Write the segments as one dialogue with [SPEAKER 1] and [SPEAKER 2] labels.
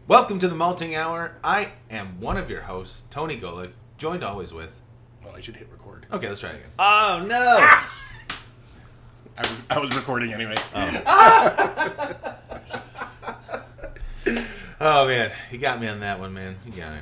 [SPEAKER 1] Welcome to the Malting Hour. I am one of your hosts, Tony Golick, joined always with...
[SPEAKER 2] Well, I should hit record.
[SPEAKER 1] Okay, let's try it again.
[SPEAKER 3] Oh, no!
[SPEAKER 2] I was recording anyway.
[SPEAKER 1] Oh, man. You got me on that one, man. You got me.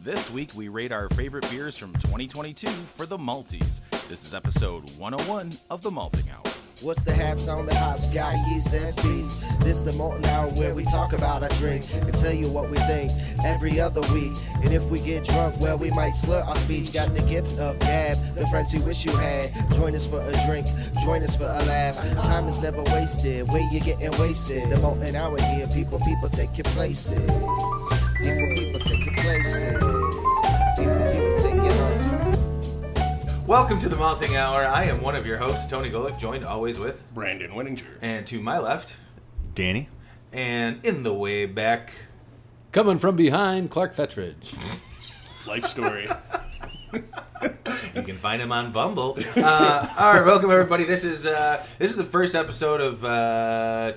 [SPEAKER 3] This week, we rate our favorite beers from 2022 for the Malteez. This is episode 101 of the Malting Hour.
[SPEAKER 4] What's the haps on the hops? Got yeast, that's peace. This the Molten Hour where we talk about our drink and tell you what we think every other week. And if we get drunk, well, we might slur our speech. Got the gift of gab, the friends you wish you had. Join us for a drink, join us for a laugh. Time is never wasted, where you getting wasted. The Molten Hour here, people take your places. People take your places. People take your home.
[SPEAKER 1] Welcome to the Malting Hour. I am one of your hosts, Tony Golick, joined always with...
[SPEAKER 2] Brandon Winninger.
[SPEAKER 1] And to my left...
[SPEAKER 5] Danny.
[SPEAKER 1] And in the way back...
[SPEAKER 6] Coming from behind, Clark Fettridge.
[SPEAKER 2] Life story.
[SPEAKER 1] You can find him on Bumble. All right, welcome everybody. This is the first episode of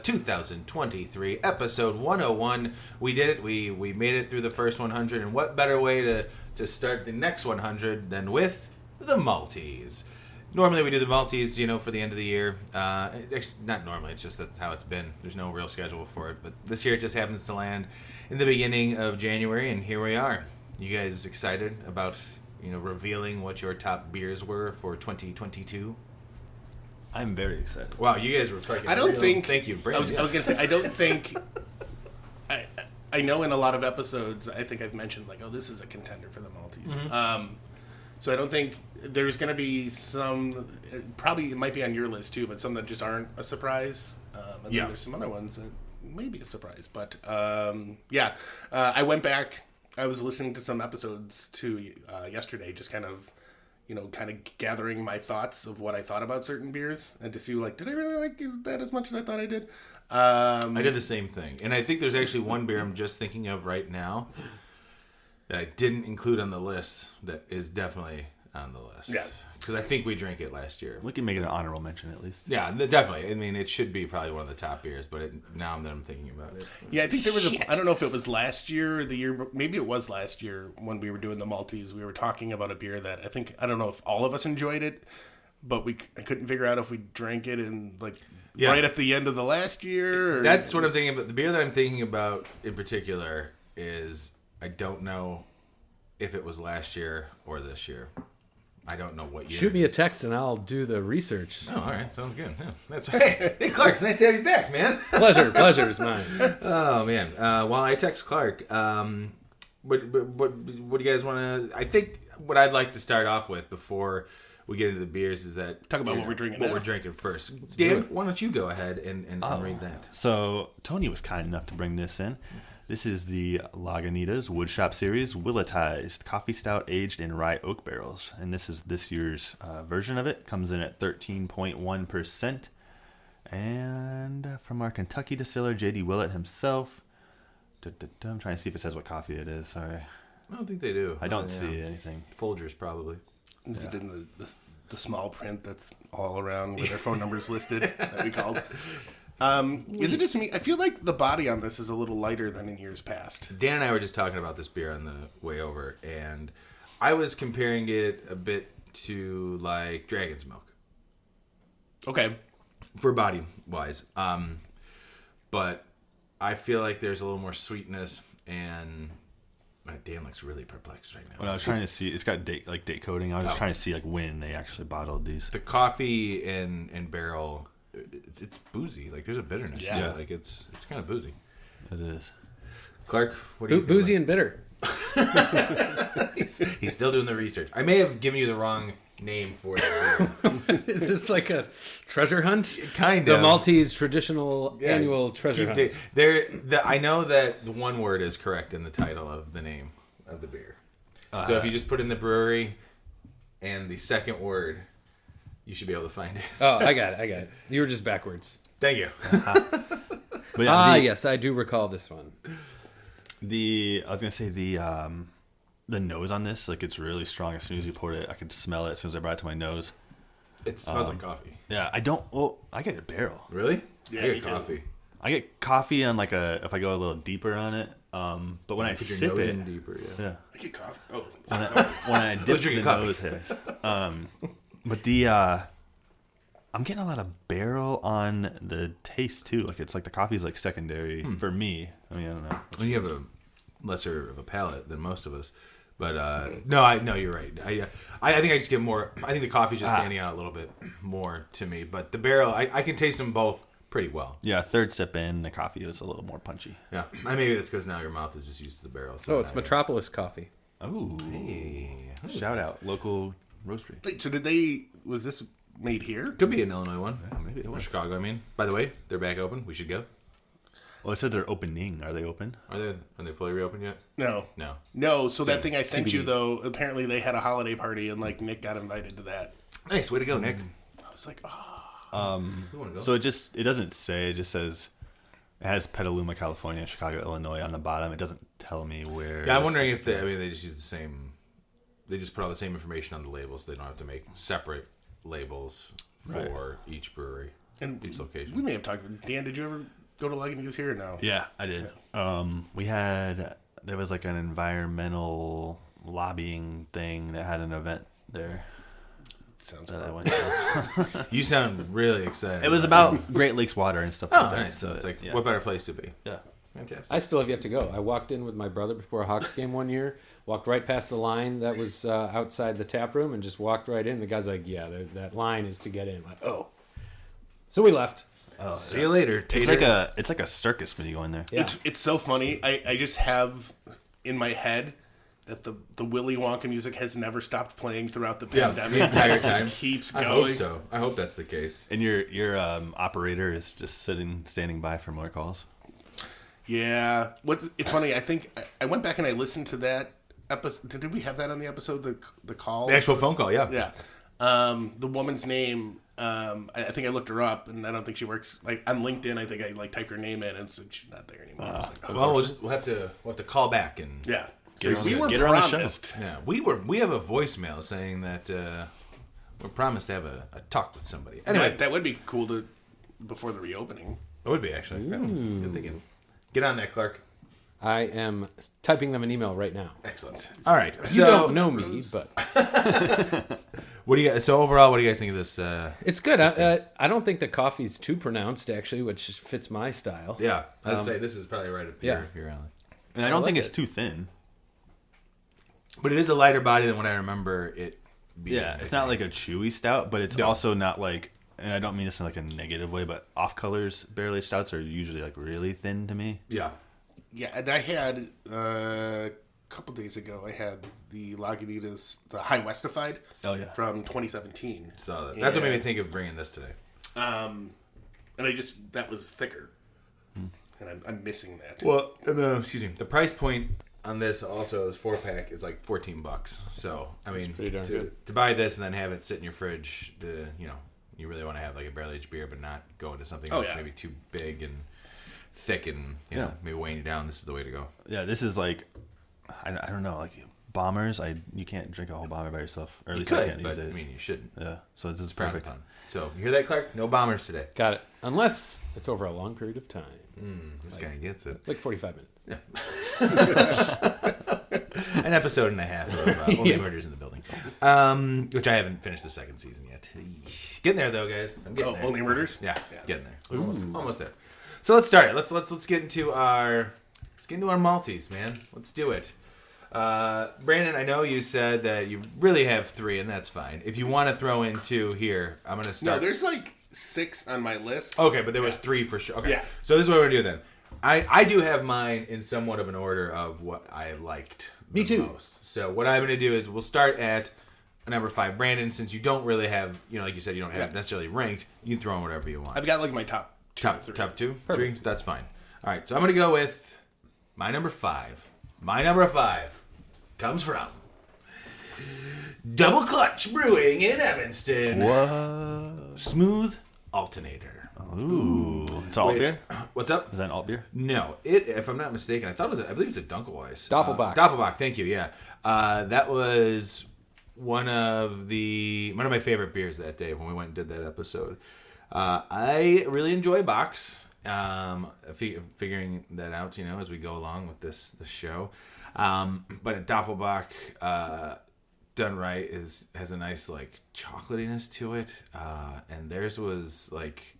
[SPEAKER 1] 2023, episode 101. We did it. We made it through the first 100, and what better way to start the next 100 than with the Malteez. Normally we do the Malteez, for the end of the year. Not normally, it's just that's how it's been. There's no real schedule for it, but this year it just happens to land in the beginning of January, and here we are. You guys excited about revealing what your top beers were for 2022?
[SPEAKER 5] I'm very excited.
[SPEAKER 1] Wow, you guys were fucking Thank you, Brandon.
[SPEAKER 2] I was going to say, I don't think... I know in a lot of episodes, I think I've mentioned, this is a contender for the Malteez. Mm-hmm. So I don't think there's going to be some... Probably it might be on your list, too, but some that just aren't a surprise. And then there's some other ones that may be a surprise. But, I went back... I was listening to some episodes too yesterday, just kind of gathering my thoughts of what I thought about certain beers, and to see did I really like that as much as I thought I did?
[SPEAKER 1] I did the same thing, and I think there's actually one beer I'm just thinking of right now that I didn't include on the list that is definitely on the list. Yeah, because I think we drank it last year.
[SPEAKER 5] We can make it an honorable mention at least.
[SPEAKER 1] Yeah, definitely. I mean, it should be probably one of the top beers, but now that I'm thinking about it.
[SPEAKER 2] Yeah, I think there was I don't know if it was last year or the year, maybe it was last year when we were doing the Malteez. We were talking about a beer that I don't know if all of us enjoyed it, but I couldn't figure out if we drank it right at the end of the last year. Or...
[SPEAKER 1] That's what I'm thinking about. The beer that I'm thinking about in particular is, I don't know if it was last year or this year. I don't know what year.
[SPEAKER 6] Shoot me a text and I'll do the research.
[SPEAKER 1] Oh, all right. Sounds good. Yeah, that's right. Hey, Clark, it's nice to have you back, man.
[SPEAKER 6] Pleasure is mine.
[SPEAKER 1] Oh, man. While I text Clark, what do you guys want to... I think what I'd like to start off with before we get into the beers is that...
[SPEAKER 2] Talk about what we're drinking
[SPEAKER 1] What we're drinking first. Dan, why don't you go ahead and read that?
[SPEAKER 5] So, Tony was kind enough to bring this in. This is the Lagunitas Woodshop Series Willetized Coffee Stout aged in rye oak barrels. And this is this year's version of it. Comes in at 13.1%. And from our Kentucky distiller, J.D. Willett himself. I'm trying to see if it says what coffee it is. Sorry.
[SPEAKER 1] I don't think they do.
[SPEAKER 5] I don't see anything.
[SPEAKER 1] Folgers, probably.
[SPEAKER 2] Is it in the small print that's all around with their phone numbers listed that we called? Is it just me? I feel like the body on this is a little lighter than in years past.
[SPEAKER 1] Dan and I were just talking about this beer on the way over, and I was comparing it a bit to Dragon's Milk.
[SPEAKER 2] Okay.
[SPEAKER 1] For body wise. But I feel like there's a little more sweetness, and Dan looks really perplexed right now.
[SPEAKER 5] Well, I was trying to see, it's got date coding. I was just trying to see when they actually bottled these.
[SPEAKER 1] The coffee and barrel, it's boozy. There's a bitterness to it. It's kind of boozy.
[SPEAKER 5] It is.
[SPEAKER 1] Clark, what do you think?
[SPEAKER 6] Boozy and bitter.
[SPEAKER 1] He's still doing the research. I may have given you the wrong name for it.
[SPEAKER 6] Is this like a treasure hunt?
[SPEAKER 1] Kind
[SPEAKER 6] of.
[SPEAKER 1] The
[SPEAKER 6] Maltese traditional annual treasure hunt.
[SPEAKER 1] I know that the one word is correct in the title of the name of the beer. So if you just put in the brewery and the second word, you should be able to find it.
[SPEAKER 6] Oh, I got it. You were just backwards.
[SPEAKER 1] Thank you.
[SPEAKER 5] But yeah,
[SPEAKER 6] yes, I do recall this one.
[SPEAKER 5] I was gonna say the nose on this, it's really strong. As soon as you poured it, I could smell it as soon as I brought it to my nose.
[SPEAKER 1] It smells like coffee.
[SPEAKER 5] Yeah, I get a barrel.
[SPEAKER 1] Really?
[SPEAKER 2] Yeah,
[SPEAKER 1] I get coffee.
[SPEAKER 5] I get coffee on if I go a little deeper on it, But when I
[SPEAKER 1] Put your
[SPEAKER 5] sip
[SPEAKER 1] nose
[SPEAKER 5] it,
[SPEAKER 1] in deeper. Yeah.
[SPEAKER 2] I get cough. Oh,
[SPEAKER 5] when I dip the
[SPEAKER 1] drinking coffee.
[SPEAKER 5] nose hairs. But I'm getting a lot of barrel on the taste too. Like it's like the coffee's like secondary for me. I mean, I don't know.
[SPEAKER 1] Well, you have a lesser of a palate than most of us. But no, you're right. I think I just get more. I think the coffee's just standing out a little bit more to me. But the barrel, I can taste them both pretty well.
[SPEAKER 5] Yeah, third sip in, the coffee is a little more punchy.
[SPEAKER 1] Yeah, maybe that's because now your mouth is just used to the barrel. So
[SPEAKER 6] Oh, it's Metropolis coffee.
[SPEAKER 5] Oh,
[SPEAKER 1] Hey.
[SPEAKER 5] shout out local roastery.
[SPEAKER 2] wait. So was this made here?
[SPEAKER 1] Could be an Illinois one.
[SPEAKER 5] Yeah, maybe it
[SPEAKER 1] Or
[SPEAKER 5] was.
[SPEAKER 1] Chicago, I mean. By the way, they're back open. We should go.
[SPEAKER 5] Well, it said they're opening. Are they open?
[SPEAKER 1] Are they fully reopened yet?
[SPEAKER 2] No.
[SPEAKER 1] No.
[SPEAKER 2] So that thing I sent you though, apparently they had a holiday party and like Nick got invited to that.
[SPEAKER 1] Nice. Way to go, Nick.
[SPEAKER 2] I was like, oh.
[SPEAKER 1] You want to go?
[SPEAKER 5] So it doesn't say. It just says it has Petaluma, California, Chicago, Illinois on the bottom. It doesn't tell me where.
[SPEAKER 1] Yeah, I'm wondering if they just use the same. They just put all the same information on the labels. They don't have to make separate labels for each brewery
[SPEAKER 2] And
[SPEAKER 1] each location.
[SPEAKER 2] we may have talked. Dan, did you ever go to Lagunitas here or no?
[SPEAKER 5] Yeah, I did. There was like an environmental lobbying thing that had an event there
[SPEAKER 2] Sounds
[SPEAKER 5] that I
[SPEAKER 2] fun.
[SPEAKER 5] went to.
[SPEAKER 1] You sound really excited.
[SPEAKER 5] It was about Great Lakes water and stuff
[SPEAKER 1] Oh,
[SPEAKER 5] like that.
[SPEAKER 1] nice. So it's like,
[SPEAKER 5] yeah.
[SPEAKER 1] what better place to be?
[SPEAKER 5] Yeah.
[SPEAKER 1] Fantastic.
[SPEAKER 6] I still have yet to go. I walked in with my brother before a Hawks game one year, walked right past the line that was outside the tap room, and just walked right in. The guy's like, yeah, that line is to get in. I'm like, oh. So we left.
[SPEAKER 1] See you later, Tater.
[SPEAKER 5] It's like a circus when you go in there.
[SPEAKER 6] Yeah.
[SPEAKER 2] It's so funny. I just have in my head that the Willy Wonka music has never stopped playing throughout the pandemic.
[SPEAKER 1] the entire
[SPEAKER 2] It just
[SPEAKER 1] time.
[SPEAKER 2] keeps
[SPEAKER 1] I
[SPEAKER 2] going.
[SPEAKER 1] hope so. I hope that's the case.
[SPEAKER 5] And your operator is just standing by for more calls.
[SPEAKER 2] Yeah. It's funny. I think I went back and I listened to that episode. Did we have that on the episode? The call.
[SPEAKER 1] The actual phone call, yeah.
[SPEAKER 2] Yeah. The woman's name. I think I looked her up, and I don't think she works like on LinkedIn. I think I like typed her name in, and so she's not there anymore. I was like, oh.
[SPEAKER 1] Well, we'll have to call back and
[SPEAKER 2] Yeah.
[SPEAKER 5] Get her on
[SPEAKER 2] we
[SPEAKER 5] the-
[SPEAKER 2] were
[SPEAKER 5] get her on the show.
[SPEAKER 2] promised.
[SPEAKER 1] yeah. We have a voicemail saying that we're promised to have a talk with somebody. Anyway,
[SPEAKER 2] That would be cool to before the reopening.
[SPEAKER 1] it would be actually. Good thinking. Get on that, Clark.
[SPEAKER 6] I am typing them an email right now.
[SPEAKER 1] Excellent. All right.
[SPEAKER 6] You
[SPEAKER 1] So
[SPEAKER 6] don't know me, but
[SPEAKER 1] what do you guys? So overall, what do you guys think of this?
[SPEAKER 6] it's good. I don't think the coffee's too pronounced, actually, which fits my style.
[SPEAKER 1] Yeah, I'd say this is probably right up your alley.
[SPEAKER 5] And I don't think
[SPEAKER 6] like
[SPEAKER 5] it's
[SPEAKER 6] it.
[SPEAKER 5] too thin.
[SPEAKER 1] But it is a lighter body than what I remember it being.
[SPEAKER 5] Yeah, it's not like a chewy stout, but it's also not like, and I don't mean this in like a negative way, but off colors barrel aged stouts are usually like really thin to me.
[SPEAKER 1] Yeah.
[SPEAKER 2] Yeah, and I had a couple days ago. I had the Lagunitas, the High Westified.
[SPEAKER 5] Oh, yeah.
[SPEAKER 2] From 2017.
[SPEAKER 1] So that's what made me think of bringing this today.
[SPEAKER 2] And that was thicker, and I'm missing that.
[SPEAKER 1] Well, excuse me. The price point on this also is 4-pack is like $14. So I mean,
[SPEAKER 6] pretty darn good.
[SPEAKER 1] to buy this and then have it sit in your fridge, you really want to have like a barrel aged beer, but not go into something that's maybe too big and thick and maybe weighing you down. This is the way to go.
[SPEAKER 5] Yeah, this is like, I don't know, like bombers. You can't drink a whole bomber by yourself, or at least I can't
[SPEAKER 1] but
[SPEAKER 5] these days.
[SPEAKER 1] I mean, you shouldn't.
[SPEAKER 5] Yeah, so this is
[SPEAKER 1] Frowned
[SPEAKER 5] perfect.
[SPEAKER 1] upon. So you hear that, Clark? No bombers today.
[SPEAKER 6] Got it. Unless it's over a long period of time,
[SPEAKER 1] This guy gets it.
[SPEAKER 6] like 45 minutes.
[SPEAKER 1] An episode and a half of Only Murders in the Building, which I haven't finished the second season yet. Getting there though, guys. I'm getting there.
[SPEAKER 2] Only Murders?
[SPEAKER 1] Yeah, getting there. Almost there. So let's start it. Let's get into our Malteez, man. Let's do it. Brandon, I know you said that you really have 3, and that's fine. If you want to throw in 2 here, I'm going to
[SPEAKER 2] No,
[SPEAKER 1] start.
[SPEAKER 2] there's like 6 on my list.
[SPEAKER 1] Okay, but there was 3 for sure. Okay.
[SPEAKER 2] Yeah.
[SPEAKER 1] So this is what we're going to do then. I do have mine in somewhat of an order of what I liked
[SPEAKER 6] Me too.
[SPEAKER 1] most. So what I'm going to do is we'll start at number 5. Brandon, since you don't really have, like you said, you don't have necessarily ranked, you can throw in whatever you want.
[SPEAKER 2] I've got like my top 2 or 3.
[SPEAKER 1] Top 2? 3? That's fine. All right, so I'm going to go with my number 5. My number 5 comes from Double Clutch Brewing in Evanston.
[SPEAKER 5] What?
[SPEAKER 1] Smooth Alternator.
[SPEAKER 5] Ooh, it's alt beer.
[SPEAKER 1] What's up?
[SPEAKER 5] Is that an alt beer?
[SPEAKER 1] No, if I'm not mistaken, I believe it's a Dunkelweiss.
[SPEAKER 6] Doppelbock.
[SPEAKER 1] Doppelbock, thank you. Yeah, that was one of my favorite beers that day when we went and did that episode. I really enjoy Box. figuring that out, as we go along with this show. But a Doppelbock, done right, has a nice like chocolatiness to it, and theirs was like,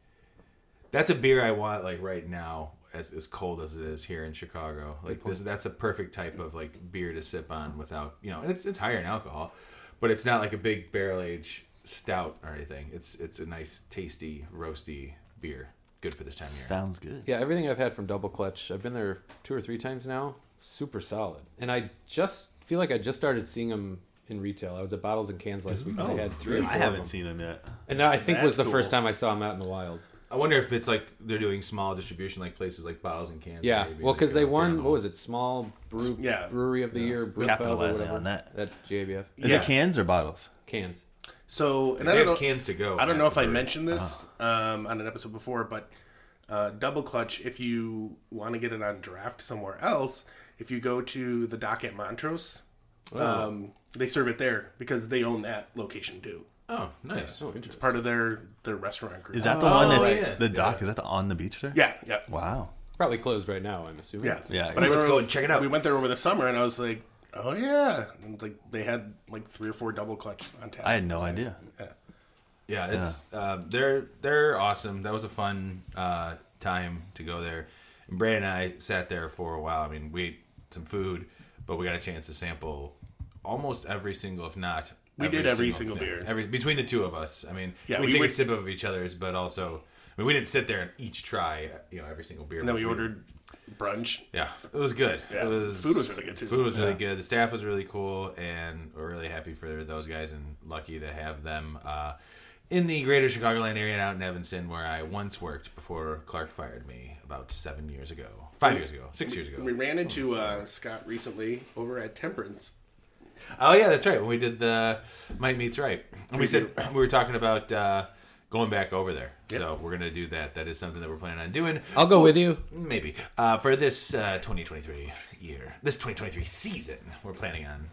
[SPEAKER 1] that's a beer I want like right now, as cold as it is here in Chicago. Like that's a perfect type of like beer to sip on without, and it's higher in alcohol, but it's not like a big barrel age stout or anything. It's a nice, tasty, roasty beer. Good for this time of year.
[SPEAKER 5] Sounds good.
[SPEAKER 6] Yeah, everything I've had from Double Clutch, I've been there 2 or 3 times now. Super solid. And I just feel like I just started seeing them in retail. I was at Bottles and Cans last week, and I had 3 or 4
[SPEAKER 5] I
[SPEAKER 6] of
[SPEAKER 5] haven't
[SPEAKER 6] them.
[SPEAKER 5] seen them yet.
[SPEAKER 6] And that, I think, was the
[SPEAKER 2] That's
[SPEAKER 6] first
[SPEAKER 2] cool.
[SPEAKER 6] time I saw them out in the wild.
[SPEAKER 1] I wonder if it's like they're doing small distribution, like places like Bottles and Cans.
[SPEAKER 6] Yeah,
[SPEAKER 1] maybe,
[SPEAKER 6] well,
[SPEAKER 1] like,
[SPEAKER 6] because they
[SPEAKER 1] beer
[SPEAKER 6] won,
[SPEAKER 1] hall.
[SPEAKER 6] what was it, Small Brewery of the Year, Brew Pub or
[SPEAKER 5] Capitalizing
[SPEAKER 6] whatever.
[SPEAKER 5] on that.
[SPEAKER 6] At JABF.
[SPEAKER 5] Is
[SPEAKER 2] Yeah.
[SPEAKER 5] it cans or bottles?
[SPEAKER 6] Cans.
[SPEAKER 2] So, and
[SPEAKER 1] They
[SPEAKER 2] I don't
[SPEAKER 1] have
[SPEAKER 2] know.
[SPEAKER 1] cans to go.
[SPEAKER 2] I don't know if I
[SPEAKER 1] afterward.
[SPEAKER 2] mentioned this on an episode before, but Double Clutch, if you want to get it on draft somewhere else, if you go to the dock at Montrose, they serve it there because they own that location too.
[SPEAKER 1] Oh, nice.
[SPEAKER 6] Oh,
[SPEAKER 2] It's
[SPEAKER 6] interesting.
[SPEAKER 2] part of their restaurant group.
[SPEAKER 5] Is that the one that's
[SPEAKER 1] yeah.
[SPEAKER 5] the dock? Is that the on the beach there?
[SPEAKER 2] Yeah, yeah,
[SPEAKER 5] Wow.
[SPEAKER 6] Probably closed right now, I'm assuming.
[SPEAKER 2] yeah.
[SPEAKER 5] Yeah.
[SPEAKER 2] But I
[SPEAKER 1] Let's
[SPEAKER 2] remember
[SPEAKER 1] go and check it out.
[SPEAKER 2] We went there over the summer, and I was like, "Oh yeah!" And like they had like 3 or 4 Double Clutch on tap.
[SPEAKER 5] I had
[SPEAKER 2] It
[SPEAKER 5] no
[SPEAKER 2] was nice.
[SPEAKER 5] idea.
[SPEAKER 2] Yeah.
[SPEAKER 1] Yeah, it's they're awesome. That was a fun time to go there. And Brandon and I sat there for a while. I mean, we ate some food, but we got a chance to sample almost every single, if not,
[SPEAKER 2] We did every single beer.
[SPEAKER 1] between the two of us. I mean,
[SPEAKER 2] Yeah,
[SPEAKER 1] we
[SPEAKER 2] we
[SPEAKER 1] take
[SPEAKER 2] were-
[SPEAKER 1] a sip of each other's, but also, I mean, we didn't sit there and each try, every single beer.
[SPEAKER 2] And then we ordered brunch.
[SPEAKER 1] Yeah, it was good.
[SPEAKER 2] Yeah, food was really good, too.
[SPEAKER 1] Food was really good. The staff was really cool, and we're really happy for those guys and lucky to have them in the greater Chicagoland area and out in Evanston, where I once worked before Clark fired me about 7 years ago. 5 years ago. 6 years ago.
[SPEAKER 2] We ran into Scott recently over at Temperance.
[SPEAKER 1] Oh, yeah, that's right. When we did the Might Meets Right. And we said we were talking about going back over there.
[SPEAKER 2] Yep.
[SPEAKER 1] So we're going to do that. That is something that we're planning on doing.
[SPEAKER 6] I'll go with you.
[SPEAKER 1] Maybe. For this 2023 year, this 2023 season, we're planning on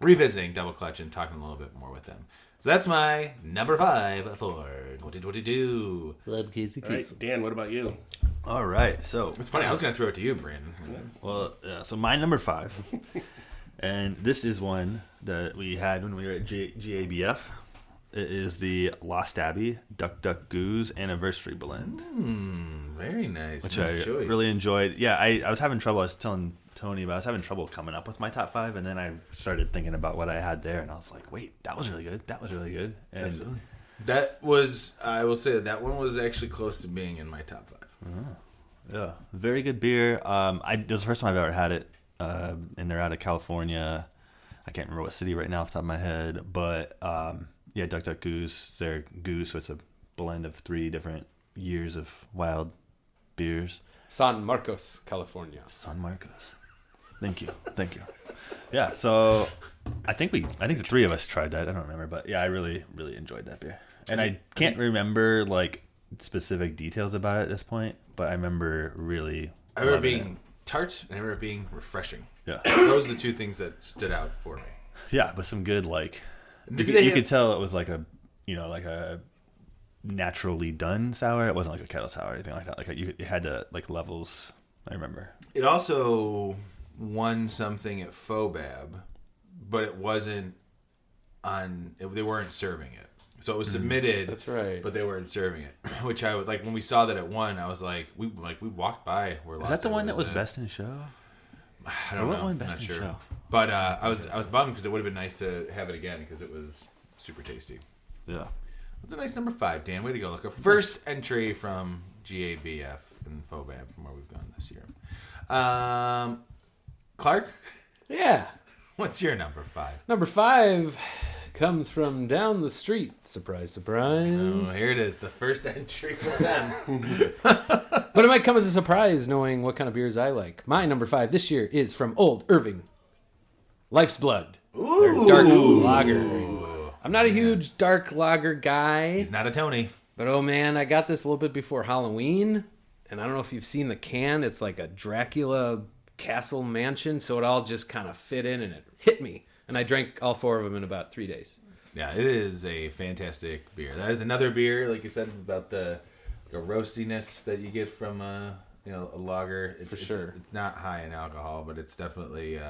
[SPEAKER 1] revisiting Double Clutch and talking a little bit more with them. So that's my number 5 for 2022.
[SPEAKER 5] Love Casey
[SPEAKER 2] All right, Dan, what about you?
[SPEAKER 5] All right. So
[SPEAKER 1] It's funny. I was going to throw it to you, Brandon.
[SPEAKER 5] Well, yeah, so my number 5, and this is one that we had when we were at GABF. It is the Lost Abbey Duck Duck Goose Anniversary Blend,
[SPEAKER 1] Very nice.
[SPEAKER 5] which
[SPEAKER 1] nice
[SPEAKER 5] I
[SPEAKER 1] choice.
[SPEAKER 5] really enjoyed. Yeah, I was having trouble. I was telling Tony, but I was having trouble coming up with my top 5, and then I started thinking about what I had there, and I was like, wait, that was really good. That was really good. And
[SPEAKER 1] Absolutely. That was, I will say that one was actually close to being in my top 5.
[SPEAKER 5] yeah, very good beer. This was the first time I've ever had it, and they're out of California. I can't remember what city right now off the top of my head, but yeah, Duck Duck Goose. They're goose, so it's a blend of 3 different years of wild beers.
[SPEAKER 6] San Marcos, California.
[SPEAKER 5] San Marcos. Thank you. Yeah, so I think the 3 of us tried that. I don't remember, but yeah, I really, really enjoyed that beer. And I can't remember like specific details about it at this point, but I remember really.
[SPEAKER 1] I remember
[SPEAKER 5] loving
[SPEAKER 1] being tart and I remember being refreshing.
[SPEAKER 5] it.
[SPEAKER 1] Those are the 2 things that stood out for me.
[SPEAKER 5] Yeah, but some good like.
[SPEAKER 1] Did
[SPEAKER 5] You,
[SPEAKER 1] they
[SPEAKER 5] you
[SPEAKER 1] have-
[SPEAKER 5] could tell it was like a naturally done sour. It wasn't like a kettle sour or anything like that. Like it had to like levels. I remember.
[SPEAKER 1] It also won something at Fobab, but it wasn't on. They weren't serving it, so it was submitted.
[SPEAKER 6] That's right.
[SPEAKER 1] But they weren't serving it, which I would like. When we saw that it won, I was like, we walked by. Where
[SPEAKER 5] Is that the one that was
[SPEAKER 1] at.
[SPEAKER 5] best in show?
[SPEAKER 1] I don't
[SPEAKER 5] Or what
[SPEAKER 1] know.
[SPEAKER 5] won
[SPEAKER 1] I'm
[SPEAKER 5] Best
[SPEAKER 1] not
[SPEAKER 5] in
[SPEAKER 1] sure.
[SPEAKER 5] Show?
[SPEAKER 1] But I was bummed because it would have been nice to have it again because it was super tasty.
[SPEAKER 5] Yeah.
[SPEAKER 1] It's a nice number 5, Dan. Way to go. Look, a first entry from GABF and Fobab from where we've gone this year. Clark,
[SPEAKER 6] Yeah.
[SPEAKER 1] what's your number 5?
[SPEAKER 6] Number 5 comes from down the street. Surprise, surprise.
[SPEAKER 1] Oh, here it is. The first entry for them.
[SPEAKER 6] But it might come as a surprise knowing what kind of beers I like. My number 5 this year is from Old Irving. Life's Blood. Their dark lager. I'm not a huge dark lager guy,
[SPEAKER 1] He's not a Tony.
[SPEAKER 6] but oh man, I got this a little bit before Halloween. And I don't know if you've seen the can. It's like a Dracula castle mansion. So it all just kind of fit in and it hit me. And I drank all 4 of them in about 3 days.
[SPEAKER 1] Yeah, it is a fantastic beer. That is another beer, like you said, about the roastiness that you get from a lager.
[SPEAKER 6] For sure.
[SPEAKER 1] It's not high in alcohol, but it's definitely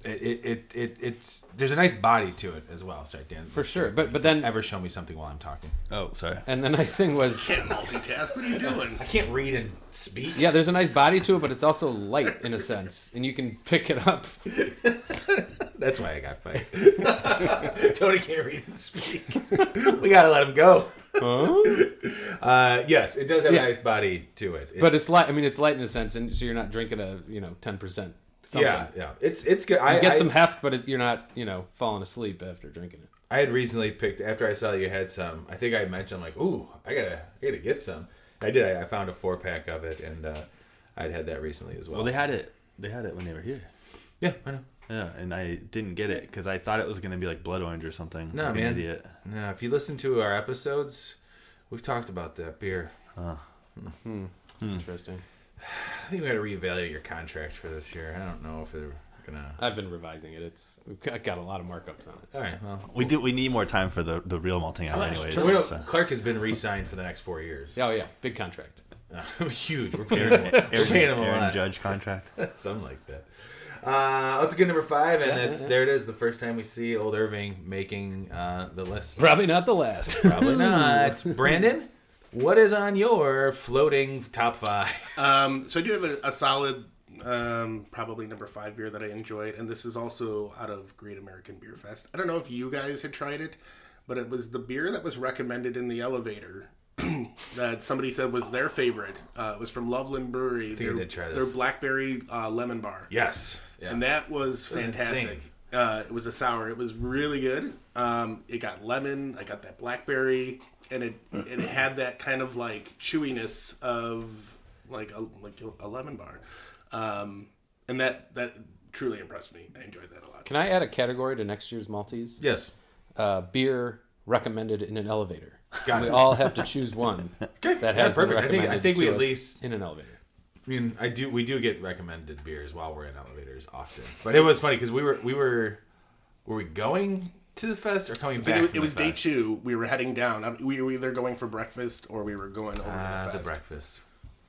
[SPEAKER 1] it's there's a nice body to it as well. Sorry, Dan.
[SPEAKER 6] For sure. But then
[SPEAKER 1] ever show me something while I'm talking.
[SPEAKER 5] Oh, sorry.
[SPEAKER 6] and the nice thing was
[SPEAKER 2] Can't multitask. What are you doing?
[SPEAKER 1] I can't read and speak.
[SPEAKER 6] yeah, there's a nice body to it, but it's also light in a sense, and you can pick it up.
[SPEAKER 1] That's why I got fired. Tony can't read and speak. We gotta let him go. Yes, it does have a nice body to it.
[SPEAKER 6] But it's light. I mean, it's light in a sense, and so you're not drinking a 10%. Something.
[SPEAKER 1] Yeah. It's good.
[SPEAKER 6] You get some heft, but you're not falling asleep after drinking it.
[SPEAKER 1] I had recently picked after I saw you had some. I think I mentioned like, ooh, I gotta get some. I did. I found a 4-pack of it, and I'd had that recently as well.
[SPEAKER 5] Well, they had it when they were here.
[SPEAKER 1] Yeah, I know.
[SPEAKER 5] Yeah, and I didn't get it because I thought it was going to be like blood orange or something.
[SPEAKER 1] No,
[SPEAKER 5] like
[SPEAKER 1] man.
[SPEAKER 5] An idiot.
[SPEAKER 1] No, if you listen to our episodes, we've talked about that beer.
[SPEAKER 6] Interesting.
[SPEAKER 1] I think we got to reevaluate your contract for this year. I don't know if they're gonna.
[SPEAKER 6] I've been revising it. I've got a lot of markups on it.
[SPEAKER 1] All right. Well,
[SPEAKER 5] We need more time for the real malting out anyways. So.
[SPEAKER 1] Clark has been re-signed for the next 4 years.
[SPEAKER 6] Oh yeah, big contract.
[SPEAKER 1] Huge. We're paying him a
[SPEAKER 5] Aaron
[SPEAKER 1] lot.
[SPEAKER 5] Judge contract.
[SPEAKER 1] Something like that. Let's get number 5, and there it is. The first time we see Old Irving making the list.
[SPEAKER 6] Probably not the last.
[SPEAKER 1] Probably not. Brandon, what is on your floating top 5?
[SPEAKER 2] So I do have a solid, probably number 5 beer that I enjoyed, and this is also out of Great American Beer Fest. I don't know if you guys had tried it, but it was the beer that was recommended in the elevator that somebody said was their favorite. It was from Loveland Brewery.
[SPEAKER 1] I did try this.
[SPEAKER 2] Their blackberry lemon bar.
[SPEAKER 1] Yes. Yeah.
[SPEAKER 2] And that was fantastic. It was a sour. It was really good. It got lemon. I got that blackberry, and it had that kind of like chewiness of like a lemon bar, and that truly impressed me. I enjoyed that a lot.
[SPEAKER 6] Can I add a category to next year's Malteez?
[SPEAKER 1] Yes.
[SPEAKER 6] Beer recommended in an elevator.
[SPEAKER 1] Got
[SPEAKER 6] We
[SPEAKER 1] it.
[SPEAKER 6] all have to choose one that has been
[SPEAKER 1] perfect.
[SPEAKER 6] recommended
[SPEAKER 1] I think we
[SPEAKER 6] to
[SPEAKER 1] at
[SPEAKER 6] us
[SPEAKER 1] least.
[SPEAKER 6] in an elevator.
[SPEAKER 1] I mean, we do get recommended beers while we're in elevators often. But it was funny because were we going to the fest or coming back?
[SPEAKER 2] It was day 2. We were heading down. We were either going for breakfast or we were going over to the fest.
[SPEAKER 1] The breakfast.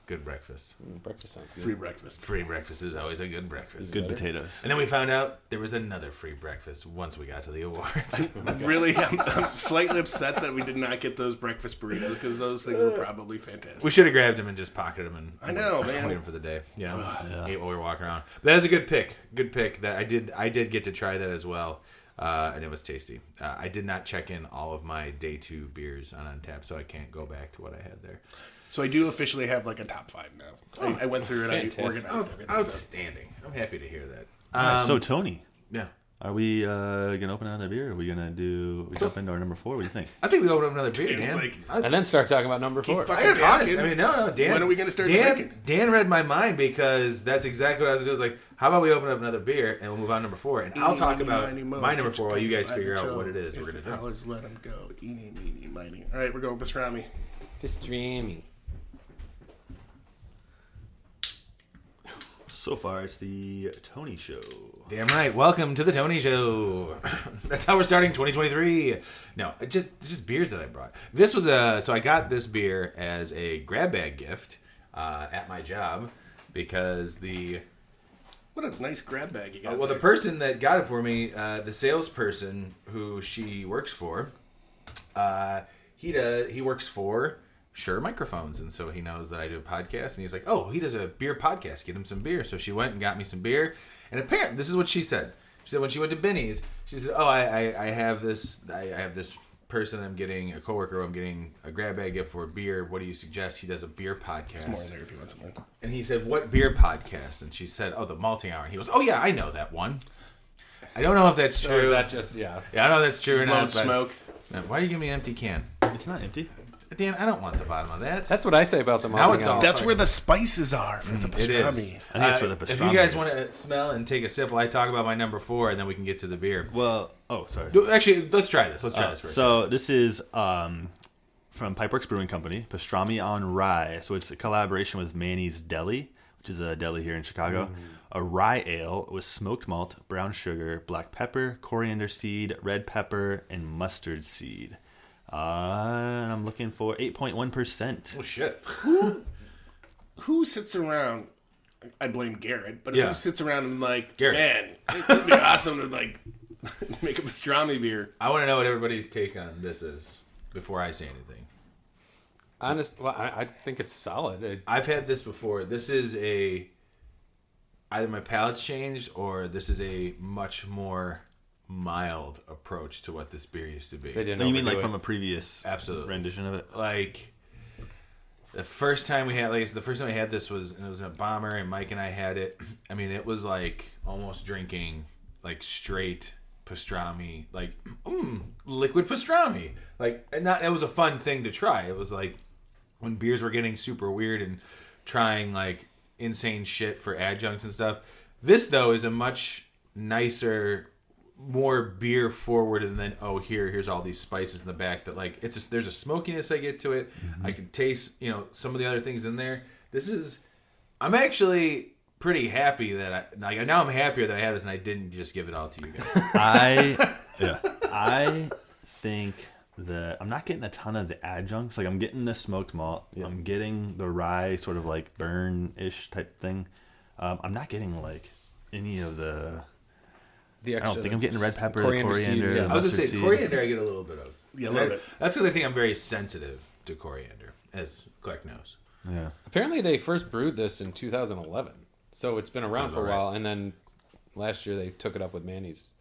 [SPEAKER 1] Good breakfast.
[SPEAKER 6] Breakfast sounds good.
[SPEAKER 2] Free breakfast.
[SPEAKER 1] Free breakfast is always a good breakfast.
[SPEAKER 5] Good potatoes.
[SPEAKER 1] And then we found out there was another free breakfast once we got to the awards.
[SPEAKER 2] Really, I'm slightly upset that we did not get those breakfast burritos because those things were probably fantastic.
[SPEAKER 1] We should have grabbed them and just pocketed them and
[SPEAKER 2] I know, man.
[SPEAKER 1] wait them for the day. Ate while we were walking around. But that is a good pick. Good pick. That I did get to try that as well, and it was tasty. I did not check in all of my day 2 beers on Untappd, so I can't go back to what I had there.
[SPEAKER 2] So I do officially have like a top 5 now. I went through it.
[SPEAKER 6] Fantastic.
[SPEAKER 2] I organized everything.
[SPEAKER 1] Outstanding. I'm happy to hear that.
[SPEAKER 5] All right, so Tony,
[SPEAKER 1] Yeah.
[SPEAKER 5] are we gonna open another beer? Are we gonna jump into our number 4? What do you think?
[SPEAKER 1] I think we open up another beer,
[SPEAKER 2] It's
[SPEAKER 1] Dan.
[SPEAKER 2] like-
[SPEAKER 6] And then start talking about number 4.
[SPEAKER 2] fucking
[SPEAKER 1] I gotta be honest.
[SPEAKER 2] talking.
[SPEAKER 1] I mean, no, Dan.
[SPEAKER 2] When are we gonna start drinking?
[SPEAKER 1] Dan read my mind because that's exactly what I was going to do. I was like, how about we open up another beer and we'll move on to number 4, and I'll talk about my number 4 while you guys figure out what it is we're going to do.
[SPEAKER 2] Dollars, let them go. Eeny, meeny, miny. All right, we're going pastrami.
[SPEAKER 6] Pastrami.
[SPEAKER 5] So far, it's the Tony Show.
[SPEAKER 1] Damn right. Welcome to the Tony Show. That's how we're starting 2023. No, just beers that I brought. This was so I got this beer as a grab bag gift at my job because
[SPEAKER 2] What a nice grab bag you got.
[SPEAKER 1] the
[SPEAKER 2] there.
[SPEAKER 1] person that got it for me, the salesperson who she works for, he works for Shure Microphones, and so he knows that I do a podcast, and he's like, oh, he does a beer podcast, get him some beer. So she went and got me some beer, and apparently this is what she said. She said when she went to Benny's, she said, oh, I have this person I'm getting, a coworker I'm getting a grab bag gift for a beer. What do you suggest? He does a beer podcast.
[SPEAKER 2] There's more in there if you want some.
[SPEAKER 1] And he said, what beer podcast? And she said, oh, the Malting Hour. And he goes, oh yeah, I know that one. I don't know if that's true.
[SPEAKER 6] Or is that just, yeah.
[SPEAKER 1] Yeah, I don't know if that's true or
[SPEAKER 2] Blown
[SPEAKER 1] not. but-
[SPEAKER 2] smoke.
[SPEAKER 1] Why are you giving me an empty can?
[SPEAKER 5] It's not empty.
[SPEAKER 1] Dan, I don't want the bottom of that.
[SPEAKER 6] That's what I say about the
[SPEAKER 1] Now
[SPEAKER 6] malting
[SPEAKER 1] it's all-
[SPEAKER 6] hour.
[SPEAKER 2] That's where the spices are for the
[SPEAKER 1] It
[SPEAKER 2] pastrami.
[SPEAKER 1] is.
[SPEAKER 5] I think it's for the
[SPEAKER 1] If
[SPEAKER 5] pastrami
[SPEAKER 1] you guys
[SPEAKER 5] is.
[SPEAKER 1] want to smell and take a sip while I talk about my number 4, and then we can get to the beer.
[SPEAKER 5] Well, sorry.
[SPEAKER 1] Actually, let's try this. Let's try this first.
[SPEAKER 5] So this is from Pipeworks Brewing Company, pastrami on rye. So it's a collaboration with Manny's Deli, which is a deli here in Chicago. A rye ale with smoked malt, brown sugar, black pepper, coriander seed, red pepper, and mustard seed. And I'm looking for 8.1%.
[SPEAKER 1] Oh shit.
[SPEAKER 2] Who sits around? I blame Garrett, but
[SPEAKER 1] Yeah.
[SPEAKER 2] who sits around and like,
[SPEAKER 1] Garrett.
[SPEAKER 2] man, it'd be awesome to like make a pastrami beer.
[SPEAKER 1] I want to know what everybody's take on this is before I say anything.
[SPEAKER 6] I think it's solid.
[SPEAKER 1] I've had this before. This is either my palate's changed or this is a much more mild approach to what this beer used to be.
[SPEAKER 6] They didn't.
[SPEAKER 5] You mean like
[SPEAKER 6] overdo
[SPEAKER 5] from a previous
[SPEAKER 1] Absolutely.
[SPEAKER 5] rendition of it?
[SPEAKER 1] Like the first time we had this was in a bomber, and Mike and I had it. I mean, it was like almost drinking like straight pastrami, like liquid pastrami. Like, and it was a fun thing to try. It was like when beers were getting super weird and trying like insane shit for adjuncts and stuff. This though is a much nicer, more beer forward, and then here's all these spices in the back that like there's a smokiness I get to it. I can taste some of the other things in there. I'm actually pretty happy that now I'm happier that I have this and I didn't just give it all to you guys.
[SPEAKER 5] I think that I'm not getting a ton of the adjuncts. Like I'm getting the smoked malt. Yeah. I'm getting the rye sort of like burn-ish type thing. I'm not getting like any of the
[SPEAKER 6] extra,
[SPEAKER 5] I don't think I'm getting red pepper,
[SPEAKER 6] coriander
[SPEAKER 5] the coriander.
[SPEAKER 6] seed, yeah.
[SPEAKER 5] The
[SPEAKER 1] I was
[SPEAKER 5] mustard
[SPEAKER 1] gonna say
[SPEAKER 5] seed.
[SPEAKER 1] coriander I get a little bit of.
[SPEAKER 2] Yeah, a little bit.
[SPEAKER 1] That's because I think I'm very sensitive to coriander, as Clark knows.
[SPEAKER 5] Yeah.
[SPEAKER 6] Apparently, they first brewed this in 2011, so it's been around for a while. And then last year they took it up with Manny's.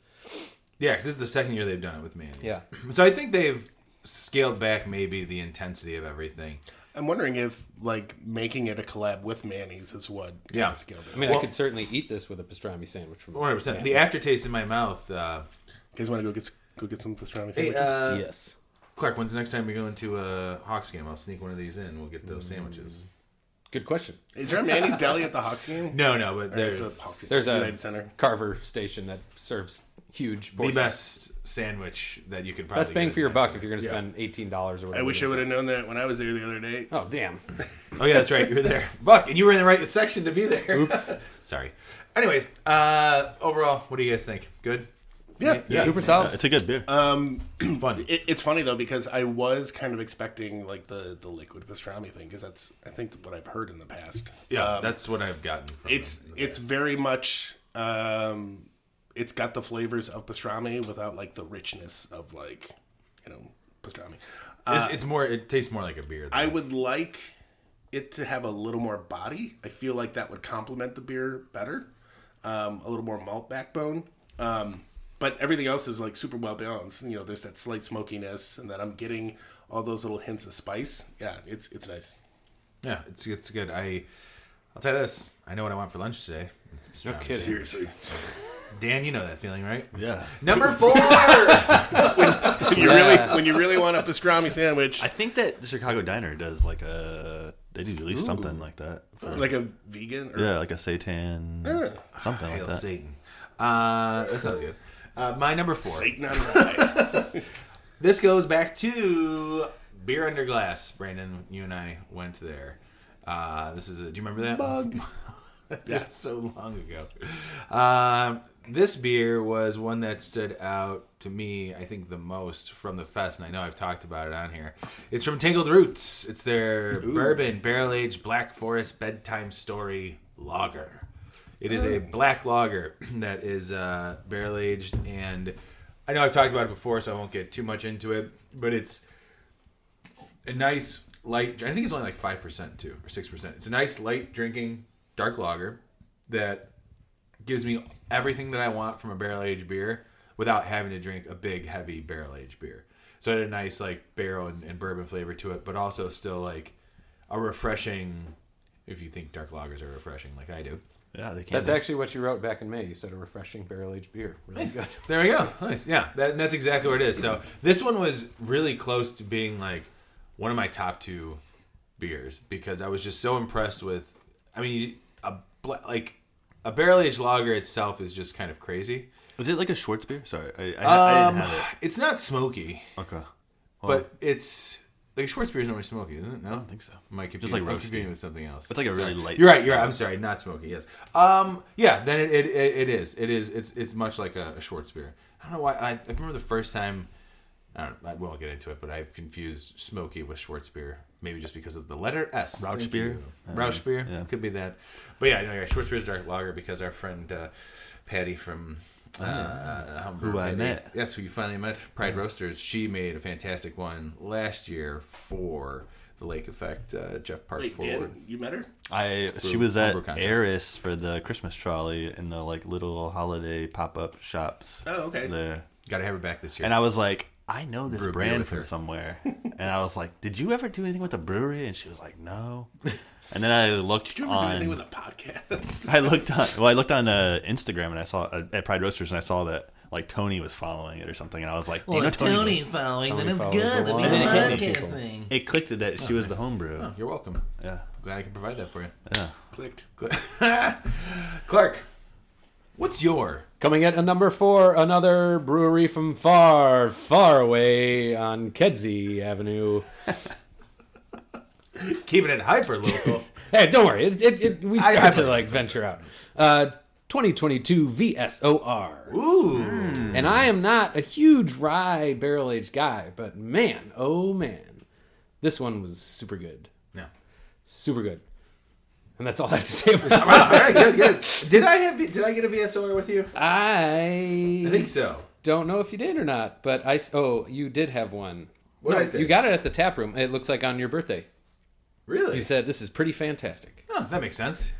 [SPEAKER 1] Yeah, because this is the second year they've done it with Manny's.
[SPEAKER 6] Yeah.
[SPEAKER 1] So I think they've scaled back maybe the intensity of everything.
[SPEAKER 2] I'm wondering if like making it a collab with Manny's is what
[SPEAKER 1] Yeah.
[SPEAKER 2] scaled it.
[SPEAKER 6] I mean,
[SPEAKER 1] Well-
[SPEAKER 6] I could certainly eat this with a pastrami sandwich from
[SPEAKER 1] 100%.
[SPEAKER 6] Manny's.
[SPEAKER 1] The aftertaste in my mouth.
[SPEAKER 2] You guys want to go get some pastrami
[SPEAKER 1] Hey,
[SPEAKER 2] sandwiches?
[SPEAKER 6] Yes.
[SPEAKER 1] Clark, when's the next time you're going to a Hawks game? I'll sneak one of these in. We'll get those sandwiches.
[SPEAKER 6] Good question.
[SPEAKER 2] Is there a Manny's deli at the Hawks game?
[SPEAKER 1] No, but
[SPEAKER 2] Or at the
[SPEAKER 1] there's
[SPEAKER 2] Hawks
[SPEAKER 6] There's a
[SPEAKER 2] United Center.
[SPEAKER 6] Carver station that serves huge
[SPEAKER 1] the
[SPEAKER 6] portions.
[SPEAKER 1] best sandwich that you could probably
[SPEAKER 6] Best bang
[SPEAKER 1] get
[SPEAKER 6] for your
[SPEAKER 1] at
[SPEAKER 6] buck
[SPEAKER 1] Manny's.
[SPEAKER 6] if you're going to
[SPEAKER 1] Yeah.
[SPEAKER 6] spend $18 or whatever.
[SPEAKER 2] I wish
[SPEAKER 6] it
[SPEAKER 2] I
[SPEAKER 6] is.
[SPEAKER 2] would have known that when I was there the other day.
[SPEAKER 6] Oh, damn.
[SPEAKER 1] Oh, yeah, that's right. You were there. Buck, and you were in the right section to be there.
[SPEAKER 6] Oops.
[SPEAKER 1] Sorry. Anyways, overall, what do you guys think? Good?
[SPEAKER 2] Yeah.
[SPEAKER 6] Super solid.
[SPEAKER 5] It's a good beer.
[SPEAKER 1] Fun.
[SPEAKER 2] It's funny though because I was kind of expecting like the liquid pastrami thing because that's I think what I've heard in the past.
[SPEAKER 1] Yeah, that's what I've gotten from
[SPEAKER 2] It's very much it's got the flavors of pastrami without like the richness of like pastrami.
[SPEAKER 1] It tastes more like a beer. Though.
[SPEAKER 2] I would like it to have a little more body. I feel like that would complement the beer better. A little more malt backbone. But everything else is like super well balanced. There's that slight smokiness, and then I'm getting all those little hints of spice. Yeah, it's nice.
[SPEAKER 1] Yeah, it's good. I'll tell you this. I know what I want for lunch today. It's
[SPEAKER 6] No
[SPEAKER 1] pastrami.
[SPEAKER 6] kidding.
[SPEAKER 2] Seriously.
[SPEAKER 1] Dan, you know that feeling, right?
[SPEAKER 5] yeah.
[SPEAKER 1] Number 4.
[SPEAKER 2] When you really want a pastrami sandwich,
[SPEAKER 5] I think that the Chicago Diner does like they do at least something like that.
[SPEAKER 2] like a vegan. Or,
[SPEAKER 5] Yeah, like a seitan, something like
[SPEAKER 1] Hail
[SPEAKER 5] that.
[SPEAKER 1] Satan. That sounds good. My number 4.
[SPEAKER 2] Satan on rye.
[SPEAKER 1] This goes back to Beer Under Glass. Brandon, you and I went there. Do you remember that?
[SPEAKER 2] Bug.
[SPEAKER 1] That's so long ago. This beer was one that stood out to me, I think, the most from the fest, and I know I've talked about it on here. It's from Tangled Roots. It's their bourbon barrel-aged Black Forest bedtime story lager. It is a black lager that is barrel-aged, and I know I've talked about it before, so I won't get too much into it, but it's a nice, light, I think it's only like 5% too, or 6%. It's a nice, light drinking, dark lager that gives me everything that I want from a barrel-aged beer without having to drink a big, heavy barrel-aged beer. So it had a nice like barrel and bourbon flavor to it, but also still like a refreshing, if you think dark lagers are refreshing like I do.
[SPEAKER 5] Yeah, they can't.
[SPEAKER 6] That's actually what you wrote back in May. You said a refreshing barrel-aged beer. Really good.
[SPEAKER 1] There we go. Nice. Yeah, that's exactly what it is. So this one was really close to being like one of my top 2 beers because I was just so impressed with. I mean, a barrel-aged lager itself is just kind of crazy.
[SPEAKER 5] Was it like a Schwartz beer? Sorry, I didn't have it.
[SPEAKER 1] It's not smoky,
[SPEAKER 5] Okay.
[SPEAKER 1] but it's like Schwartz beer is normally smoky, isn't it? No,
[SPEAKER 5] I don't think so.
[SPEAKER 1] Mike,
[SPEAKER 5] Just like
[SPEAKER 1] I'm
[SPEAKER 5] roasty.
[SPEAKER 1] confusing it with something else.
[SPEAKER 5] It's like a
[SPEAKER 1] Sorry.
[SPEAKER 5] really light.
[SPEAKER 1] You're right. I'm sorry. Not smoky. Yes. Yeah. Then it is. It's much like a Schwartz beer. I don't know why. I remember the first time I won't get into it, but I've confused smoky with Schwarzbier. Maybe just because of the letter S.
[SPEAKER 5] Rauchbier?
[SPEAKER 1] Rauchbier?
[SPEAKER 5] Yeah.
[SPEAKER 1] Could be that. But yeah, Schwarzbier's dark lager because our friend Patty from Humber.
[SPEAKER 5] Who I
[SPEAKER 1] Patty,
[SPEAKER 5] met.
[SPEAKER 1] Yes, who you finally met. Pride Roasters. She made a fantastic one last year for the Lake Effect Jeff Park
[SPEAKER 2] Wait,
[SPEAKER 1] Forward.
[SPEAKER 2] Dan, you met her?
[SPEAKER 5] She was at
[SPEAKER 1] Homebrew contest.
[SPEAKER 5] Eris for the Christmas trolley in the like little holiday pop-up shops.
[SPEAKER 2] Oh, okay.
[SPEAKER 5] There.
[SPEAKER 1] Got to have her back this year.
[SPEAKER 5] And I was like, I know this
[SPEAKER 1] Brew beer
[SPEAKER 5] brand
[SPEAKER 1] with
[SPEAKER 5] from
[SPEAKER 1] her.
[SPEAKER 5] somewhere. And I was like, did you ever do anything with a brewery? And she was like, no. And then I looked
[SPEAKER 2] Did you ever do anything with a podcast?
[SPEAKER 5] I looked on Instagram and I saw at Pride Roasters and I saw that like Tony was following it or something. And I was like, do you know Tony's
[SPEAKER 1] following,
[SPEAKER 6] Tony follows along.
[SPEAKER 5] And then it hit me.
[SPEAKER 6] People.
[SPEAKER 5] It clicked that she was the homebrew.
[SPEAKER 1] Oh, you're welcome.
[SPEAKER 5] Yeah.
[SPEAKER 1] Glad I can provide that for you.
[SPEAKER 5] Yeah.
[SPEAKER 2] Clicked.
[SPEAKER 1] Clark, what's your
[SPEAKER 6] Coming at a number 4, another brewery from far, far away on Kedzie Avenue.
[SPEAKER 1] keeping it hyper local?
[SPEAKER 6] Hey, don't worry. We
[SPEAKER 1] I
[SPEAKER 6] start to like venture out. 2022 VSOR.
[SPEAKER 1] Ooh.
[SPEAKER 6] And I am not a huge rye barrel aged guy, but man, oh man, this one was super good.
[SPEAKER 1] No.
[SPEAKER 6] Super good. And that's all I have to say about it.
[SPEAKER 1] Wow, all right, good. Did I get a VSOR with you?
[SPEAKER 6] I
[SPEAKER 1] I think so.
[SPEAKER 6] don't know if you did or not, but you did have one.
[SPEAKER 1] What did I say?
[SPEAKER 6] You got it at the tap room. It looks like on your birthday.
[SPEAKER 1] Really?
[SPEAKER 6] You said this is pretty fantastic.
[SPEAKER 1] Oh, that makes sense.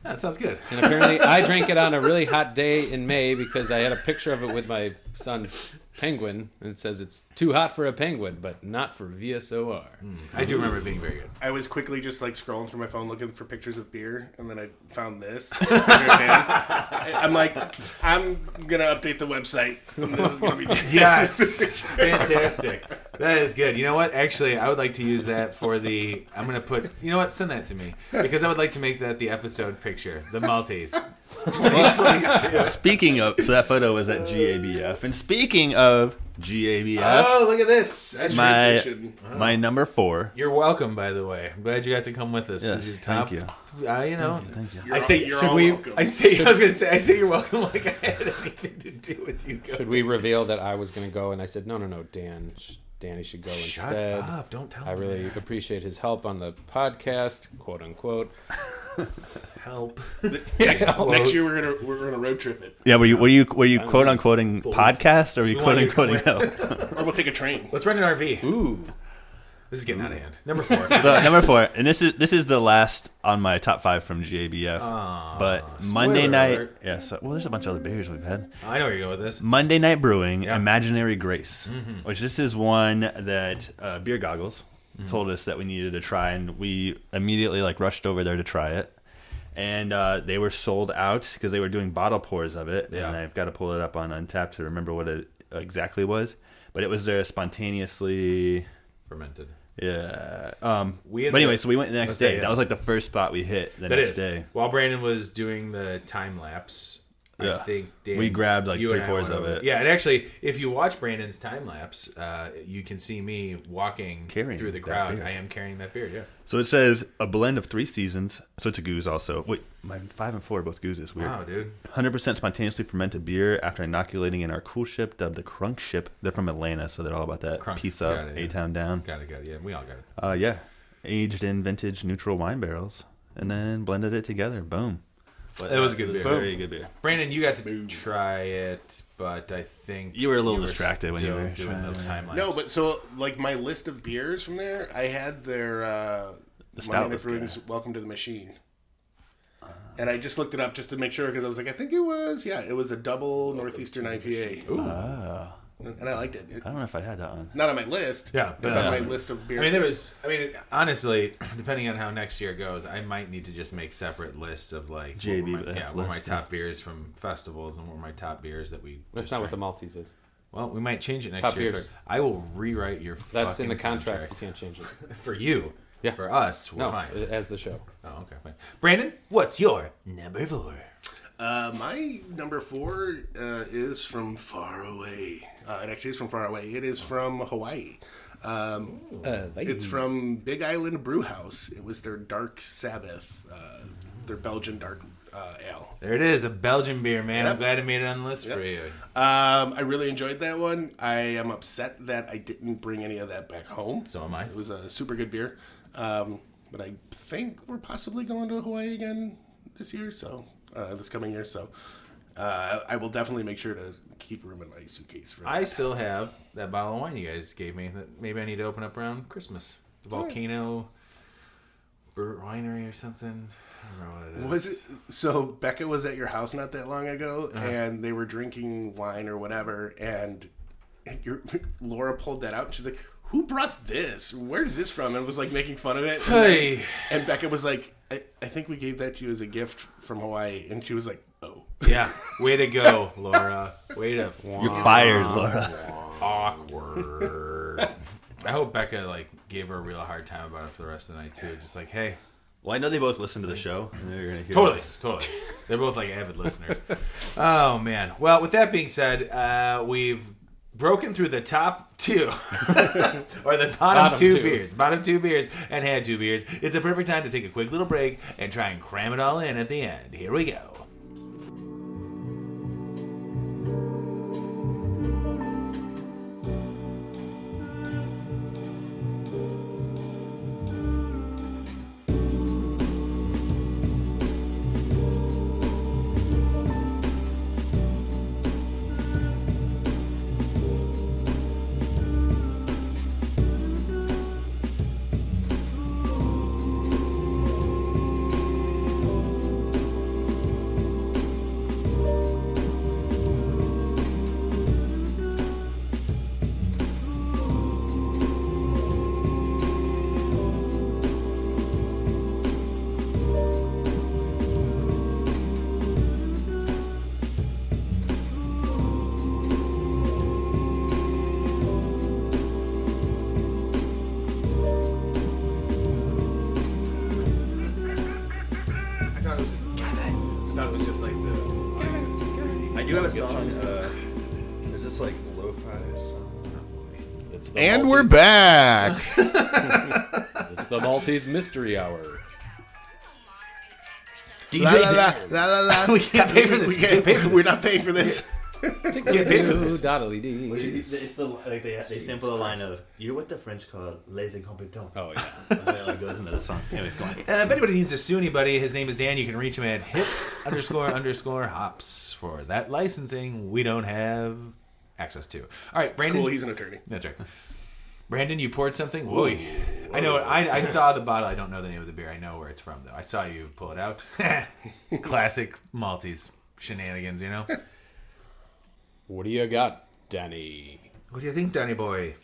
[SPEAKER 1] That sounds good.
[SPEAKER 6] And apparently I drank it on a really hot day in May because I had a picture of it with my son's penguin, and it says it's too hot for a penguin, but not for VSOR.
[SPEAKER 1] I do remember it being very good.
[SPEAKER 2] I was quickly just like scrolling through my phone looking for pictures of beer, and then I found this. I'm like, I'm gonna update the website. And this is gonna be
[SPEAKER 1] Yes. Fantastic. That is good. You know what? Actually, I would like to use that for the... I'm going to put... You know what? Send that to me. Because I would like to make that the episode picture. The Malteez. 2022.
[SPEAKER 5] Speaking of, so that photo was at GABF. And speaking of GABF,
[SPEAKER 1] Oh, look at this.
[SPEAKER 2] That's
[SPEAKER 5] my
[SPEAKER 2] transition.
[SPEAKER 5] my number 4.
[SPEAKER 1] You're welcome, by the way. I'm glad you got to come with us.
[SPEAKER 5] Yes,
[SPEAKER 1] You're
[SPEAKER 5] thank you.
[SPEAKER 1] You know...
[SPEAKER 5] Thank you.
[SPEAKER 1] I say,
[SPEAKER 2] You're
[SPEAKER 1] should
[SPEAKER 2] all
[SPEAKER 1] we...
[SPEAKER 2] welcome.
[SPEAKER 1] I was going to say, I say you're welcome like I had anything to do with you.
[SPEAKER 6] Should we reveal that I was going to go? And I said, no, Danny should go
[SPEAKER 1] Shut
[SPEAKER 6] instead.
[SPEAKER 1] up. Don't tell
[SPEAKER 6] I
[SPEAKER 1] me
[SPEAKER 6] really
[SPEAKER 1] that.
[SPEAKER 6] appreciate his help on the podcast, quote unquote.
[SPEAKER 1] Help.
[SPEAKER 2] Next year we're gonna road trip it,
[SPEAKER 5] Yeah, were you quote unquoting podcast or were you
[SPEAKER 1] We
[SPEAKER 5] quote
[SPEAKER 1] want you-
[SPEAKER 5] unquoting no?
[SPEAKER 2] or we'll take a train.
[SPEAKER 1] Let's rent an RV.
[SPEAKER 6] Ooh.
[SPEAKER 1] This is getting out of hand. Number 4.
[SPEAKER 5] So number 4, and this is the last on my top 5 from GABF. But Monday
[SPEAKER 1] spoiler
[SPEAKER 5] night,
[SPEAKER 1] alert.
[SPEAKER 5] yeah. So there's a bunch of other beers we've had.
[SPEAKER 1] I know where you're going with this.
[SPEAKER 5] Monday Night Brewing,
[SPEAKER 1] Yeah.
[SPEAKER 5] Imaginary Grace, which this is one that Beer Goggles told us that we needed to try, and we immediately like rushed over there to try it. And they were sold out because they were doing bottle pours of it.
[SPEAKER 1] Yeah.
[SPEAKER 5] And I've got to pull it up on Untappd to remember what it exactly was. But it was there spontaneously.
[SPEAKER 1] Fermented.
[SPEAKER 5] Yeah.
[SPEAKER 1] We
[SPEAKER 5] But
[SPEAKER 1] ended
[SPEAKER 5] anyway,
[SPEAKER 1] up-
[SPEAKER 5] so we went the next
[SPEAKER 1] let's say,
[SPEAKER 5] day.
[SPEAKER 1] yeah.
[SPEAKER 5] That was like the first spot we hit the
[SPEAKER 1] That
[SPEAKER 5] next
[SPEAKER 1] is.
[SPEAKER 5] day.
[SPEAKER 1] While Brandon was doing the time lapse, I
[SPEAKER 5] Yeah.
[SPEAKER 1] think Dan,
[SPEAKER 5] We grabbed, like,
[SPEAKER 1] you
[SPEAKER 5] 3
[SPEAKER 1] and I
[SPEAKER 5] pours
[SPEAKER 1] went
[SPEAKER 5] of
[SPEAKER 1] over
[SPEAKER 5] it.
[SPEAKER 1] Yeah, and actually, if you watch Brandon's time lapse, you can see me walking
[SPEAKER 5] Carrying
[SPEAKER 1] through the
[SPEAKER 5] that
[SPEAKER 1] crowd.
[SPEAKER 5] beer.
[SPEAKER 1] I am carrying that beer. Yeah.
[SPEAKER 5] So it says a blend of 3 seasons. So it's a goose also. Wait, my 5 and 4 are both gooses. Weird.
[SPEAKER 1] Wow, dude.
[SPEAKER 5] 100% spontaneously fermented beer after inoculating in our cool ship dubbed the Crunk Ship. They're from Atlanta, so they're all about that.
[SPEAKER 1] Crunk.
[SPEAKER 5] Piece up,
[SPEAKER 1] Got it, yeah.
[SPEAKER 5] A-Town down.
[SPEAKER 1] Got it. Yeah, we all got it.
[SPEAKER 5] Yeah. Aged in vintage neutral wine barrels. And then blended it together. Boom. But,
[SPEAKER 1] It was a good beer.
[SPEAKER 5] Very good beer.
[SPEAKER 1] Brandon, you got to try it, but I think
[SPEAKER 5] You were a little distracted when you were
[SPEAKER 1] doing
[SPEAKER 5] trying
[SPEAKER 1] the
[SPEAKER 5] to-
[SPEAKER 1] time lapse.
[SPEAKER 2] No, but so like my list of beers from there, I had their
[SPEAKER 5] stout
[SPEAKER 2] Monday Night
[SPEAKER 5] was
[SPEAKER 2] Brewing's Welcome to the Machine. And I just looked it up just to make sure because I was like, I think it was a double Northeastern IPA.
[SPEAKER 1] Ooh.
[SPEAKER 2] And I liked it.
[SPEAKER 5] I don't know if I had that one.
[SPEAKER 2] Not on my list.
[SPEAKER 1] Yeah,
[SPEAKER 2] It's
[SPEAKER 1] but,
[SPEAKER 2] on my list of beers.
[SPEAKER 1] I mean, honestly, depending on how next year goes, I might need to just make separate lists of like
[SPEAKER 5] JB
[SPEAKER 1] what were my
[SPEAKER 5] list,
[SPEAKER 1] top beers from festivals and what were my top beers that we.
[SPEAKER 6] That's
[SPEAKER 1] just
[SPEAKER 6] not what the
[SPEAKER 1] drank.
[SPEAKER 6] Maltese is.
[SPEAKER 1] Well, we might change it next
[SPEAKER 6] Top
[SPEAKER 1] year.
[SPEAKER 6] beers.
[SPEAKER 1] I will rewrite your.
[SPEAKER 6] That's in the
[SPEAKER 1] fucking
[SPEAKER 6] contract. You can't change it.
[SPEAKER 1] For you.
[SPEAKER 6] Yeah.
[SPEAKER 1] For us, we're
[SPEAKER 6] No,
[SPEAKER 1] fine.
[SPEAKER 6] as the show.
[SPEAKER 1] Oh, okay, fine. Brandon, what's your number 4?
[SPEAKER 2] My number 4 is from far away. It actually is from far away. It is from Hawaii. It's from Big Island Brew House. It was their Dark Sabbath, their Belgian dark ale.
[SPEAKER 1] There it is, a Belgian beer, man.
[SPEAKER 2] Yep.
[SPEAKER 1] I'm glad I made it on the list
[SPEAKER 2] Yep.
[SPEAKER 1] for you.
[SPEAKER 2] I really enjoyed that one. I am upset that I didn't bring any of that back home.
[SPEAKER 1] So am I.
[SPEAKER 2] It was a super good beer. But I think we're possibly going to Hawaii again this year, this coming year. So I will definitely make sure to keep room in my suitcase for that.
[SPEAKER 1] I still have that bottle of wine you guys gave me that maybe I need to open up around Christmas. The Volcano Winery or something. I don't know what it is.
[SPEAKER 2] Was it so? Becca was at your house not that long ago, and they were drinking wine or whatever, and Laura pulled that out, and she's like, "Who brought this? Where's this from?" And was like making fun of it.
[SPEAKER 1] Hey.
[SPEAKER 2] And Becca was like, I think we gave that to you as a gift from Hawaii," and she was like, "Oh,
[SPEAKER 1] Yeah, way to go, Laura. Way to
[SPEAKER 5] You're fired, Laura.
[SPEAKER 1] awkward. I hope Becca gave her a real hard time about it for the rest of the night too. Just like, hey,
[SPEAKER 5] Well, I know they both listen to the show. And they're gonna hear
[SPEAKER 1] totally.
[SPEAKER 5] this.
[SPEAKER 1] They're both avid listeners. Oh man. Well, with that being said, we've broken through the top two or the bottom two beers, and had 2 beers. It's a perfect time to take a quick little break and try and cram it all in at the end. Here we go.
[SPEAKER 5] I do have a song. It's just lo-fi song.
[SPEAKER 6] It's the
[SPEAKER 2] and
[SPEAKER 6] Malteez-
[SPEAKER 2] we're back."
[SPEAKER 6] It's the Maltese Mystery Hour.
[SPEAKER 2] La, la, la, la, la, la.
[SPEAKER 1] We can't pay for this. We can't pay for this.
[SPEAKER 2] We're not paying for this.
[SPEAKER 6] Can't
[SPEAKER 1] pay for this.
[SPEAKER 6] Doddly-dee.
[SPEAKER 5] It's the they sample the line of "You're what the French call les incompetents."
[SPEAKER 6] Oh yeah.
[SPEAKER 5] And then it goes into the song. Anyways, go on.
[SPEAKER 1] If anybody needs to sue anybody, his name is Dan. You can reach him at hip__hops. For that licensing, we don't have access to. All right, Brandon.
[SPEAKER 2] Cool, he's an attorney.
[SPEAKER 1] That's right. Brandon, you poured something? Whoa. I know. I saw the bottle. I don't know the name of the beer. I know where it's from, though. I saw you pull it out. Classic Maltese shenanigans, you know?
[SPEAKER 6] What do you got, Danny?
[SPEAKER 1] What do you think, Danny boy?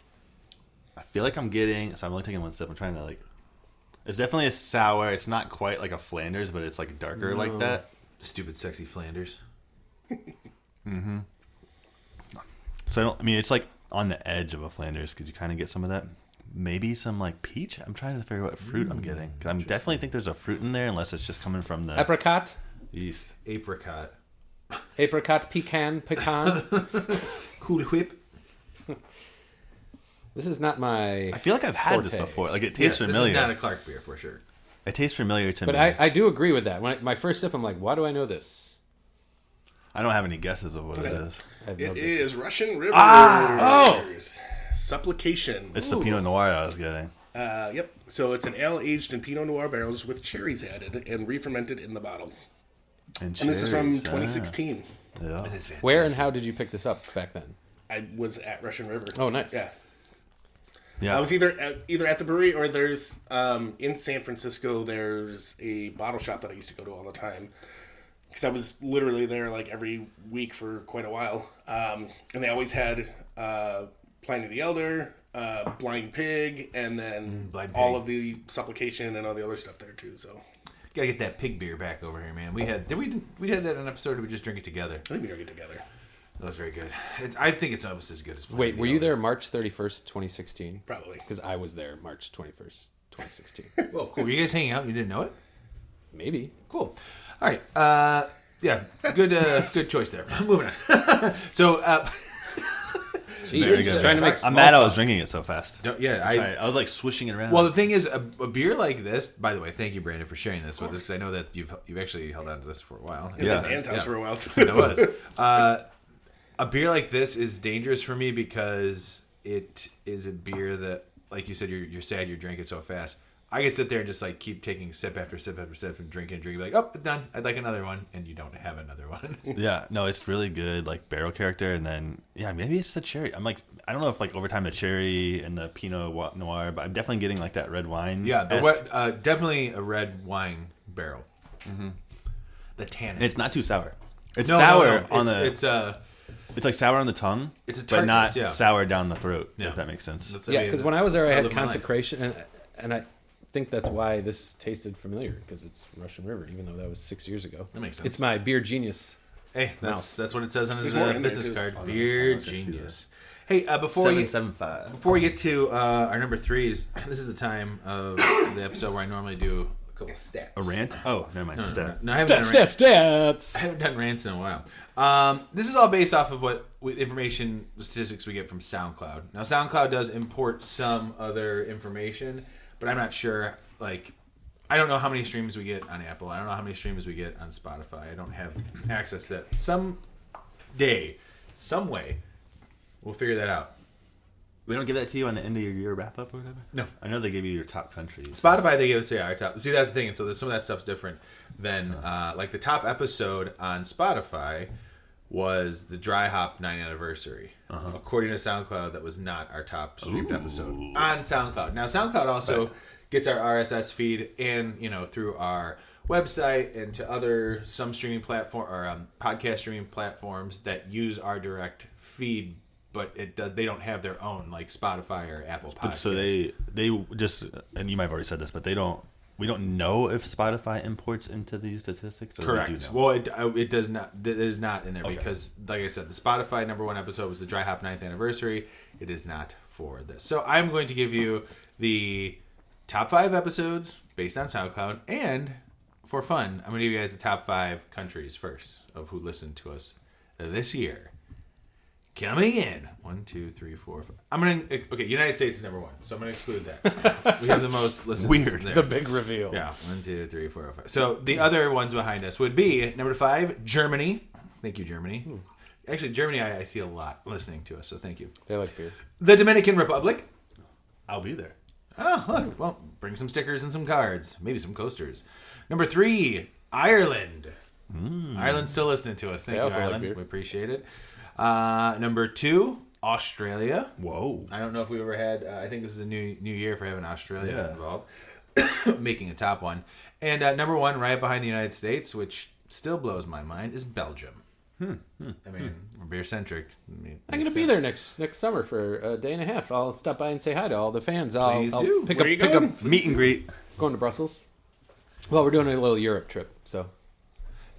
[SPEAKER 5] I feel like I'm getting. So I'm only taking one sip. I'm trying to It's definitely a sour. It's not quite like a Flanders, but it's darker like that.
[SPEAKER 1] Stupid, sexy Flanders.
[SPEAKER 5] Mm-hmm. So it's on the edge of a Flanders. Could you kind of get some of that? Maybe some peach. I'm trying to figure out what fruit I'm getting. 'Cause I definitely think there's a fruit in there, unless it's just coming from the
[SPEAKER 6] Apricot.
[SPEAKER 5] east.
[SPEAKER 1] Apricot.
[SPEAKER 6] Pecan.
[SPEAKER 1] Cool whip.
[SPEAKER 6] This is not my.
[SPEAKER 5] I feel like I've had this
[SPEAKER 6] Forte.
[SPEAKER 5] before. It tastes
[SPEAKER 1] Yes,
[SPEAKER 5] familiar.
[SPEAKER 1] this is not a Clark beer for sure.
[SPEAKER 5] It tastes familiar to
[SPEAKER 6] But
[SPEAKER 5] me.
[SPEAKER 6] I do agree with that. My first sip, I'm like, why do I know this?
[SPEAKER 5] I don't have any guesses of what it is.
[SPEAKER 6] I have
[SPEAKER 2] It
[SPEAKER 6] no guess.
[SPEAKER 2] is Russian River.
[SPEAKER 6] Oh!
[SPEAKER 2] Supplication.
[SPEAKER 5] It's the Pinot Noir I was getting.
[SPEAKER 2] Yep. So it's an ale aged in Pinot Noir barrels with cherries added and re-fermented in the bottle.
[SPEAKER 5] And
[SPEAKER 2] And this is from
[SPEAKER 5] cherries,
[SPEAKER 2] 2016.
[SPEAKER 5] Yeah.
[SPEAKER 1] It is fantastic.
[SPEAKER 6] Where and how did you pick this up back then?
[SPEAKER 2] I was at Russian River.
[SPEAKER 6] Oh, nice.
[SPEAKER 2] Yeah.
[SPEAKER 5] Yeah.
[SPEAKER 2] I was either at the brewery or there's in San Francisco. There's a bottle shop that I used to go to all the time because I was literally there every week for quite a while. And they always had Pliny the Elder, Blind Pig, and then
[SPEAKER 1] Blind
[SPEAKER 2] all
[SPEAKER 1] Pig.
[SPEAKER 2] of the Supplication and all the other stuff there too. So
[SPEAKER 1] Gotta get that pig beer back over here, man. We had that in an episode. Or we just drink it together.
[SPEAKER 2] I think we drink it together.
[SPEAKER 1] That was very good. I think it's almost as good as.
[SPEAKER 6] Wait, were you there March 31st, 2016?
[SPEAKER 2] Probably.
[SPEAKER 6] Because I was there March 21st, 2016.
[SPEAKER 1] Well, cool. Were you guys hanging out? And you didn't know it?
[SPEAKER 6] Maybe.
[SPEAKER 1] Cool. All right. Yeah. Good. Good choice there. Moving on. So,
[SPEAKER 6] Jeez,
[SPEAKER 5] Very good.
[SPEAKER 6] trying to make
[SPEAKER 5] I'm
[SPEAKER 6] small
[SPEAKER 5] mad I was
[SPEAKER 6] talk.
[SPEAKER 5] drinking it so fast.
[SPEAKER 1] Yeah,
[SPEAKER 5] I was like swishing it around.
[SPEAKER 1] Well, the thing is, a beer like this. By the way, thank you, Brandon, for sharing this with us. I know that you've actually held on to this for a while.
[SPEAKER 2] It was Anne's house for a while too.
[SPEAKER 1] It was. A beer like this is dangerous for me because it is a beer that, like you said, you're sad you drink it so fast. I could sit there and just like keep taking sip after sip after sip and drinking, like, oh, done. I'd like another one, and you don't have another one.
[SPEAKER 5] Yeah, no, it's really good, like barrel character, and then maybe it's the cherry. I'm like, I don't know if like over time the cherry and the Pinot Noir, but I'm definitely getting like that red wine.
[SPEAKER 1] Yeah, definitely a red wine barrel. Mm-hmm. The tannin.
[SPEAKER 5] It's not too sour. It's
[SPEAKER 1] No,
[SPEAKER 5] sour
[SPEAKER 1] no.
[SPEAKER 5] on the.
[SPEAKER 1] It's
[SPEAKER 5] like sour on the tongue.
[SPEAKER 1] It's a
[SPEAKER 5] but not
[SPEAKER 1] tartness,
[SPEAKER 5] sour down the throat.
[SPEAKER 1] Yeah.
[SPEAKER 5] If that makes sense.
[SPEAKER 6] Yeah, because when I was there, I had
[SPEAKER 1] live my life.
[SPEAKER 6] consecration, and I think that's why this tasted familiar, because it's from Russian River, even though that was 6 years ago.
[SPEAKER 1] That makes sense.
[SPEAKER 6] It's my beer genius.
[SPEAKER 1] Hey, that's what it says on his
[SPEAKER 2] There's more in there,
[SPEAKER 1] business
[SPEAKER 2] too.
[SPEAKER 1] card.
[SPEAKER 5] Oh, no,
[SPEAKER 1] Beer
[SPEAKER 5] I was gonna see
[SPEAKER 1] genius. Hey, before we
[SPEAKER 5] 775.
[SPEAKER 1] get to our number threes, this is the time of the episode where I normally do a couple stats.
[SPEAKER 5] A rant? Oh, never mind. Stat.
[SPEAKER 1] No, I haven't done a rant. I
[SPEAKER 6] Stats.
[SPEAKER 1] haven't done rants in a while. This is all based off of the statistics we get from SoundCloud. Now, SoundCloud does import some other information, but I'm not sure. Like, I don't know how many streams we get on Apple. I don't know how many streams we get on Spotify. I don't have access to that. Some day, some way, we'll figure that out.
[SPEAKER 5] They don't give that to you on the end of your year wrap up or whatever?
[SPEAKER 1] No.
[SPEAKER 5] I know they give you your top countries.
[SPEAKER 1] Spotify, they give us our top. See, that's the thing. And so some of that stuff's different than like the top episode on Spotify was the Dry Hop 9th anniversary. According to SoundCloud, that was not our top streamed episode on SoundCloud. Now, SoundCloud also gets our RSS feed and through our website and to some streaming platform or podcast streaming platforms that use our direct feed. But they don't have their own like Spotify or Apple Podcasts.
[SPEAKER 5] So they just, and you might have already said this, but we don't know if Spotify imports into these statistics. Or
[SPEAKER 1] Correct.
[SPEAKER 5] We do know?
[SPEAKER 1] Well, it does not. It is not in there because, like I said, the Spotify #1 episode was the Dry Hop 9th anniversary. It is not for this. So I'm going to give you the top 5 episodes based on SoundCloud, and for fun, I'm going to give you guys the top 5 countries first of who listened to us this year. Coming in 1, 2, 3, 4, 5. United States is #1, so I'm gonna exclude that. We have the most listens.
[SPEAKER 5] Weird.
[SPEAKER 1] There.
[SPEAKER 6] The big reveal.
[SPEAKER 1] Yeah, 1, 2, 3, 4, 5. So the other ones behind us would be number 5, Germany. Thank you, Germany. Actually, Germany, I see a lot listening to us, so thank you.
[SPEAKER 6] They like beer.
[SPEAKER 1] The Dominican Republic.
[SPEAKER 5] I'll be there.
[SPEAKER 1] Oh, look. Well, bring some stickers and some cards, maybe some coasters. Number 3, Ireland. Ireland's still listening to us. Thank you,
[SPEAKER 6] also like
[SPEAKER 1] Ireland.
[SPEAKER 6] beer.
[SPEAKER 1] We appreciate it. Number 2, Australia.
[SPEAKER 5] Whoa.
[SPEAKER 1] I don't know if we've ever had. I think this is a new year for having Australia involved, making a top one. And number 1, right behind the United States, which still blows my mind, is Belgium. I mean, we're beer centric.
[SPEAKER 6] I'm gonna be there next summer for a day and a half. I'll stop by and say hi to all the fans. I'll
[SPEAKER 1] do.
[SPEAKER 6] Pick
[SPEAKER 2] Where you going?
[SPEAKER 6] up
[SPEAKER 5] Meet and greet.
[SPEAKER 6] going to Brussels. Well, we're doing a little Europe trip, so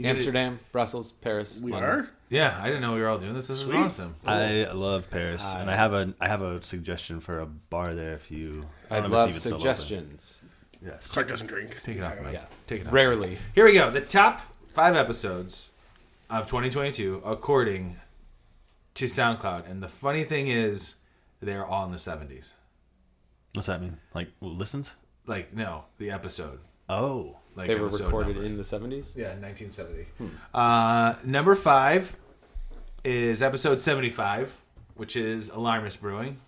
[SPEAKER 6] Amsterdam, Brussels, Paris.
[SPEAKER 2] We
[SPEAKER 6] London.
[SPEAKER 2] are?
[SPEAKER 1] Yeah, I didn't know we were all doing this. This is
[SPEAKER 2] Sweet.
[SPEAKER 1] awesome.
[SPEAKER 5] I love Paris, and I have a suggestion for a bar there. If you, I
[SPEAKER 6] I'd
[SPEAKER 5] don't know
[SPEAKER 6] love
[SPEAKER 5] if it's still open.
[SPEAKER 6] suggestions.
[SPEAKER 5] Yes.
[SPEAKER 2] Clark doesn't drink.
[SPEAKER 1] Take it off, Mike.
[SPEAKER 6] Yeah.
[SPEAKER 1] Take it off.
[SPEAKER 6] Rarely.
[SPEAKER 1] Here we go. The top 5 episodes of 2022, according to SoundCloud. And the funny thing is, they're all in the 70s.
[SPEAKER 5] What's that mean? Like listens?
[SPEAKER 1] Like, no, the episode.
[SPEAKER 5] Oh.
[SPEAKER 1] Like
[SPEAKER 6] They were
[SPEAKER 1] episode
[SPEAKER 6] recorded
[SPEAKER 1] number.
[SPEAKER 6] in the 70s.
[SPEAKER 1] Yeah, 1970. Number 5 is episode 75, which is Alarmist Brewing.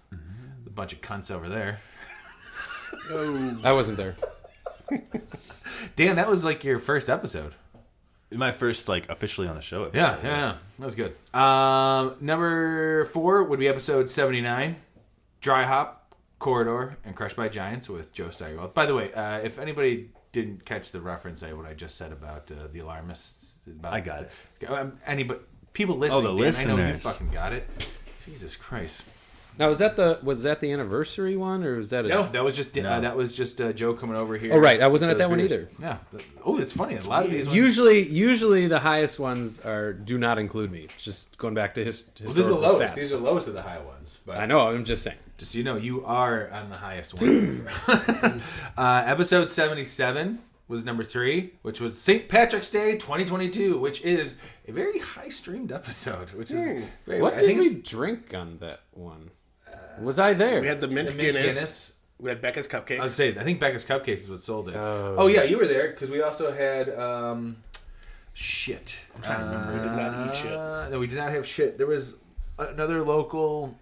[SPEAKER 1] A bunch of cunts over there.
[SPEAKER 2] Oh.
[SPEAKER 6] I wasn't there.
[SPEAKER 1] Dan, that was like your first episode.
[SPEAKER 5] My first like officially on the show.
[SPEAKER 1] Yeah. That was good. Number 4 would be episode 79, Dry Hop, Corridor, and Crushed by Giants with Joe Steigerwald. By the way, if anybody didn't catch the reference, what I just said about the Alarmists.
[SPEAKER 5] I got it.
[SPEAKER 1] People listening,
[SPEAKER 5] the
[SPEAKER 1] Dan, I know you
[SPEAKER 5] listeners.
[SPEAKER 1] fucking got it. Jesus Christ.
[SPEAKER 6] Now, was that the anniversary one, or was that a...
[SPEAKER 1] No, that was just Joe coming over here.
[SPEAKER 6] Oh, right. I wasn't at
[SPEAKER 1] for
[SPEAKER 6] that one
[SPEAKER 1] those
[SPEAKER 6] either.
[SPEAKER 1] beers. Yeah. Oh, it's funny. A lot of these ones.
[SPEAKER 6] Usually the highest ones do not include me. It's just going back to
[SPEAKER 1] Well, this is the
[SPEAKER 6] historical
[SPEAKER 1] lowest.
[SPEAKER 6] stats.
[SPEAKER 1] These are the lowest of the high ones. But
[SPEAKER 6] I know. I'm just saying.
[SPEAKER 1] just so you know, you are on the highest one. Episode 77 was number 3, which was St. Patrick's Day 2022, which is a very high streamed episode. Which is very
[SPEAKER 6] What
[SPEAKER 1] I
[SPEAKER 6] did
[SPEAKER 1] think
[SPEAKER 6] we
[SPEAKER 1] it's-
[SPEAKER 6] drink on that one? Was I there?
[SPEAKER 2] We had the mint
[SPEAKER 1] The Mint
[SPEAKER 2] Guinness.
[SPEAKER 1] Guinness.
[SPEAKER 2] We had Becca's Cupcakes.
[SPEAKER 1] I would say I think Becca's Cupcakes is what sold it.
[SPEAKER 6] Oh,
[SPEAKER 1] yeah, you were there because we also had shit. I'm trying to remember.
[SPEAKER 2] We did not eat shit.
[SPEAKER 1] No, we did not have shit. There was another local.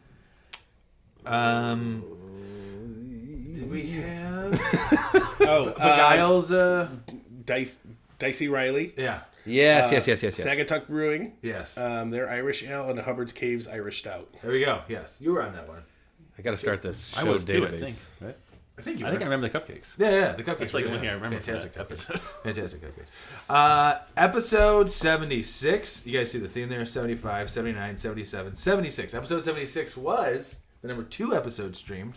[SPEAKER 1] Did we have Beguile's?
[SPEAKER 2] Dicey Riley.
[SPEAKER 1] Yeah.
[SPEAKER 6] yes.
[SPEAKER 2] Sagatuck Brewing.
[SPEAKER 1] Yes.
[SPEAKER 2] Their Irish Ale and the Hubbard's Caves Irish Stout.
[SPEAKER 1] There we go. Yes, you were on that one.
[SPEAKER 6] I got to start this show
[SPEAKER 5] I was too,
[SPEAKER 6] database.
[SPEAKER 5] I think. Right?
[SPEAKER 1] I think you.
[SPEAKER 5] I
[SPEAKER 1] were.
[SPEAKER 5] think I remember the cupcakes.
[SPEAKER 1] Yeah, the cupcakes.
[SPEAKER 5] That's like
[SPEAKER 1] were
[SPEAKER 5] the only
[SPEAKER 1] good.
[SPEAKER 5] thing I remember from
[SPEAKER 1] Fantastic
[SPEAKER 5] that
[SPEAKER 1] cupcakes. Fantastic cupcakes. Episode 76. You guys see the theme there? 75, 79, 77, 76. Episode 76 was the number 2 episode streamed.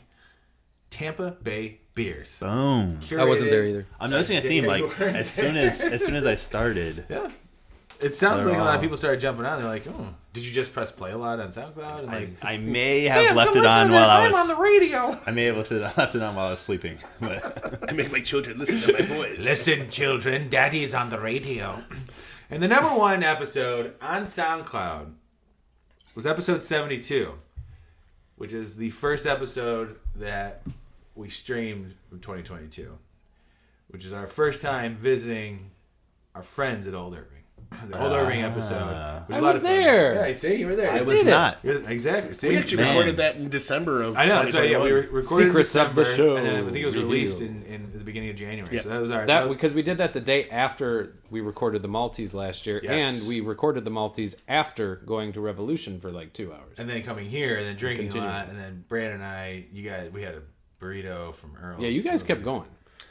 [SPEAKER 1] Tampa Bay Beers.
[SPEAKER 5] Boom.
[SPEAKER 6] I wasn't there
[SPEAKER 1] Curated-
[SPEAKER 6] either.
[SPEAKER 5] I'm noticing a theme.
[SPEAKER 1] Yeah,
[SPEAKER 5] Like
[SPEAKER 1] you weren't
[SPEAKER 5] as soon as I started,
[SPEAKER 1] Yeah. It sounds
[SPEAKER 5] They're
[SPEAKER 1] like a lot
[SPEAKER 5] all-
[SPEAKER 1] of people started jumping on. They're like, "Oh, did you just press play a lot on SoundCloud?" And like,
[SPEAKER 5] I may have left it on while I was.
[SPEAKER 1] radio.
[SPEAKER 5] I may have left it on while I was sleeping. But
[SPEAKER 2] I make my children listen to my voice.
[SPEAKER 1] Listen, children, Daddy's on the radio. And the number 1 episode on SoundCloud was episode 72, which is the first episode that we streamed from 2022, which is our first time visiting our friends at Old Irving. The Old Irving episode. Which
[SPEAKER 6] I
[SPEAKER 1] a lot
[SPEAKER 6] was
[SPEAKER 1] of fun.
[SPEAKER 6] there.
[SPEAKER 1] Yeah, see, you were there.
[SPEAKER 5] I
[SPEAKER 1] You
[SPEAKER 5] was
[SPEAKER 6] did it.
[SPEAKER 5] not.
[SPEAKER 1] Exactly. See,
[SPEAKER 2] We actually
[SPEAKER 5] Man.
[SPEAKER 2] recorded that in December of
[SPEAKER 1] I know. That's right. Yeah, we
[SPEAKER 2] 2021.
[SPEAKER 1] recorded
[SPEAKER 6] Secrets
[SPEAKER 1] in
[SPEAKER 6] of the
[SPEAKER 1] December,
[SPEAKER 6] show
[SPEAKER 1] and then I think it was released
[SPEAKER 6] revealed.
[SPEAKER 1] in the beginning of January.
[SPEAKER 2] Yeah.
[SPEAKER 1] So that was our
[SPEAKER 6] That because we did that the day after we recorded the Malteez last year,
[SPEAKER 1] Yes.
[SPEAKER 6] and we recorded the Malteez after going to Revolution for like 2 hours.
[SPEAKER 1] and then coming here and then drinking a
[SPEAKER 6] Continuing.
[SPEAKER 1] lot, and then Brandon and I, we had a burrito from Earl's.
[SPEAKER 6] Yeah, you guys
[SPEAKER 1] So-
[SPEAKER 6] kept going.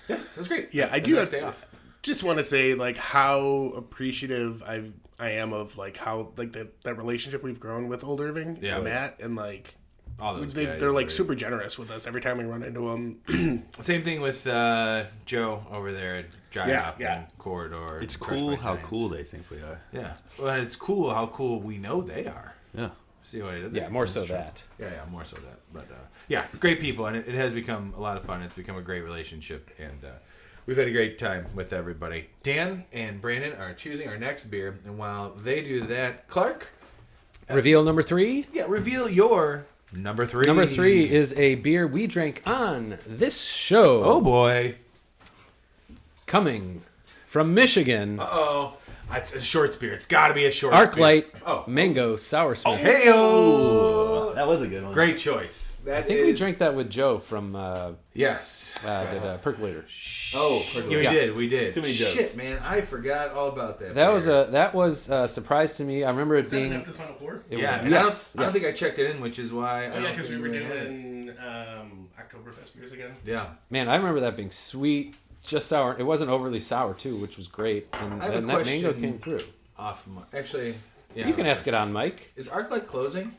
[SPEAKER 1] Yeah, it was great.
[SPEAKER 2] Yeah, I
[SPEAKER 1] The
[SPEAKER 2] do
[SPEAKER 1] next
[SPEAKER 2] have,
[SPEAKER 1] day off.
[SPEAKER 2] just want to say like how appreciative I am of like how like that relationship we've grown with Old Irving
[SPEAKER 1] Yeah.
[SPEAKER 2] and Matt, and like
[SPEAKER 1] All those guys
[SPEAKER 2] they're like
[SPEAKER 1] were-
[SPEAKER 2] super generous with us every time we run into them.
[SPEAKER 1] Same thing with Joe over there at Dry
[SPEAKER 2] Yeah,
[SPEAKER 1] Hop
[SPEAKER 2] yeah.
[SPEAKER 1] and Corridor.
[SPEAKER 5] it's
[SPEAKER 1] Crush
[SPEAKER 5] cool
[SPEAKER 1] by
[SPEAKER 5] how
[SPEAKER 1] Giants.
[SPEAKER 5] cool they think we are.
[SPEAKER 1] Yeah, well, and it's cool how cool we know they are.
[SPEAKER 5] Yeah.
[SPEAKER 1] See what I did there?
[SPEAKER 6] Yeah, more so
[SPEAKER 1] That's true.
[SPEAKER 6] that.
[SPEAKER 1] Yeah, more so that. But yeah, great people, and it has become a lot of fun. It's become a great relationship, and we've had a great time with everybody. Dan and Brandon are choosing our next beer, and while they do that, Clark,
[SPEAKER 6] Reveal number 3.
[SPEAKER 1] yeah, reveal your number 3.
[SPEAKER 6] Number 3 is a beer we drank on this show.
[SPEAKER 1] Oh boy!
[SPEAKER 6] Coming from Michigan,
[SPEAKER 1] Uh-oh. It's a short beer. It's got to be a short
[SPEAKER 6] Arclight
[SPEAKER 1] Oh.
[SPEAKER 6] Mango Sour Smith.
[SPEAKER 1] Hey-o!
[SPEAKER 5] That was a good one.
[SPEAKER 1] Great choice.
[SPEAKER 6] I think we drank that with Joe from
[SPEAKER 1] Yes.
[SPEAKER 6] Percolator.
[SPEAKER 1] Oh, we
[SPEAKER 6] Yeah.
[SPEAKER 1] did. We did.
[SPEAKER 5] Too many jokes.
[SPEAKER 1] Shit, man. I forgot all about that.
[SPEAKER 6] That
[SPEAKER 1] beer.
[SPEAKER 6] was a surprise to me. I remember it
[SPEAKER 2] Is that
[SPEAKER 6] being.
[SPEAKER 2] enough to Final Four?
[SPEAKER 6] It
[SPEAKER 1] Yeah,
[SPEAKER 6] was,
[SPEAKER 1] and
[SPEAKER 6] yes,
[SPEAKER 1] I don't
[SPEAKER 6] yes.
[SPEAKER 1] think I checked it in, which is why.
[SPEAKER 2] Oh yeah, because we were doing Oktoberfest beers again.
[SPEAKER 1] Yeah.
[SPEAKER 6] Man, I remember that being sweet, just sour. It wasn't overly sour too, which was great, and,
[SPEAKER 1] I have a
[SPEAKER 6] and that mango
[SPEAKER 1] question.
[SPEAKER 6] came through.
[SPEAKER 1] Actually, yeah.
[SPEAKER 6] You can ask it on, Mike.
[SPEAKER 1] Is ArcLight closing?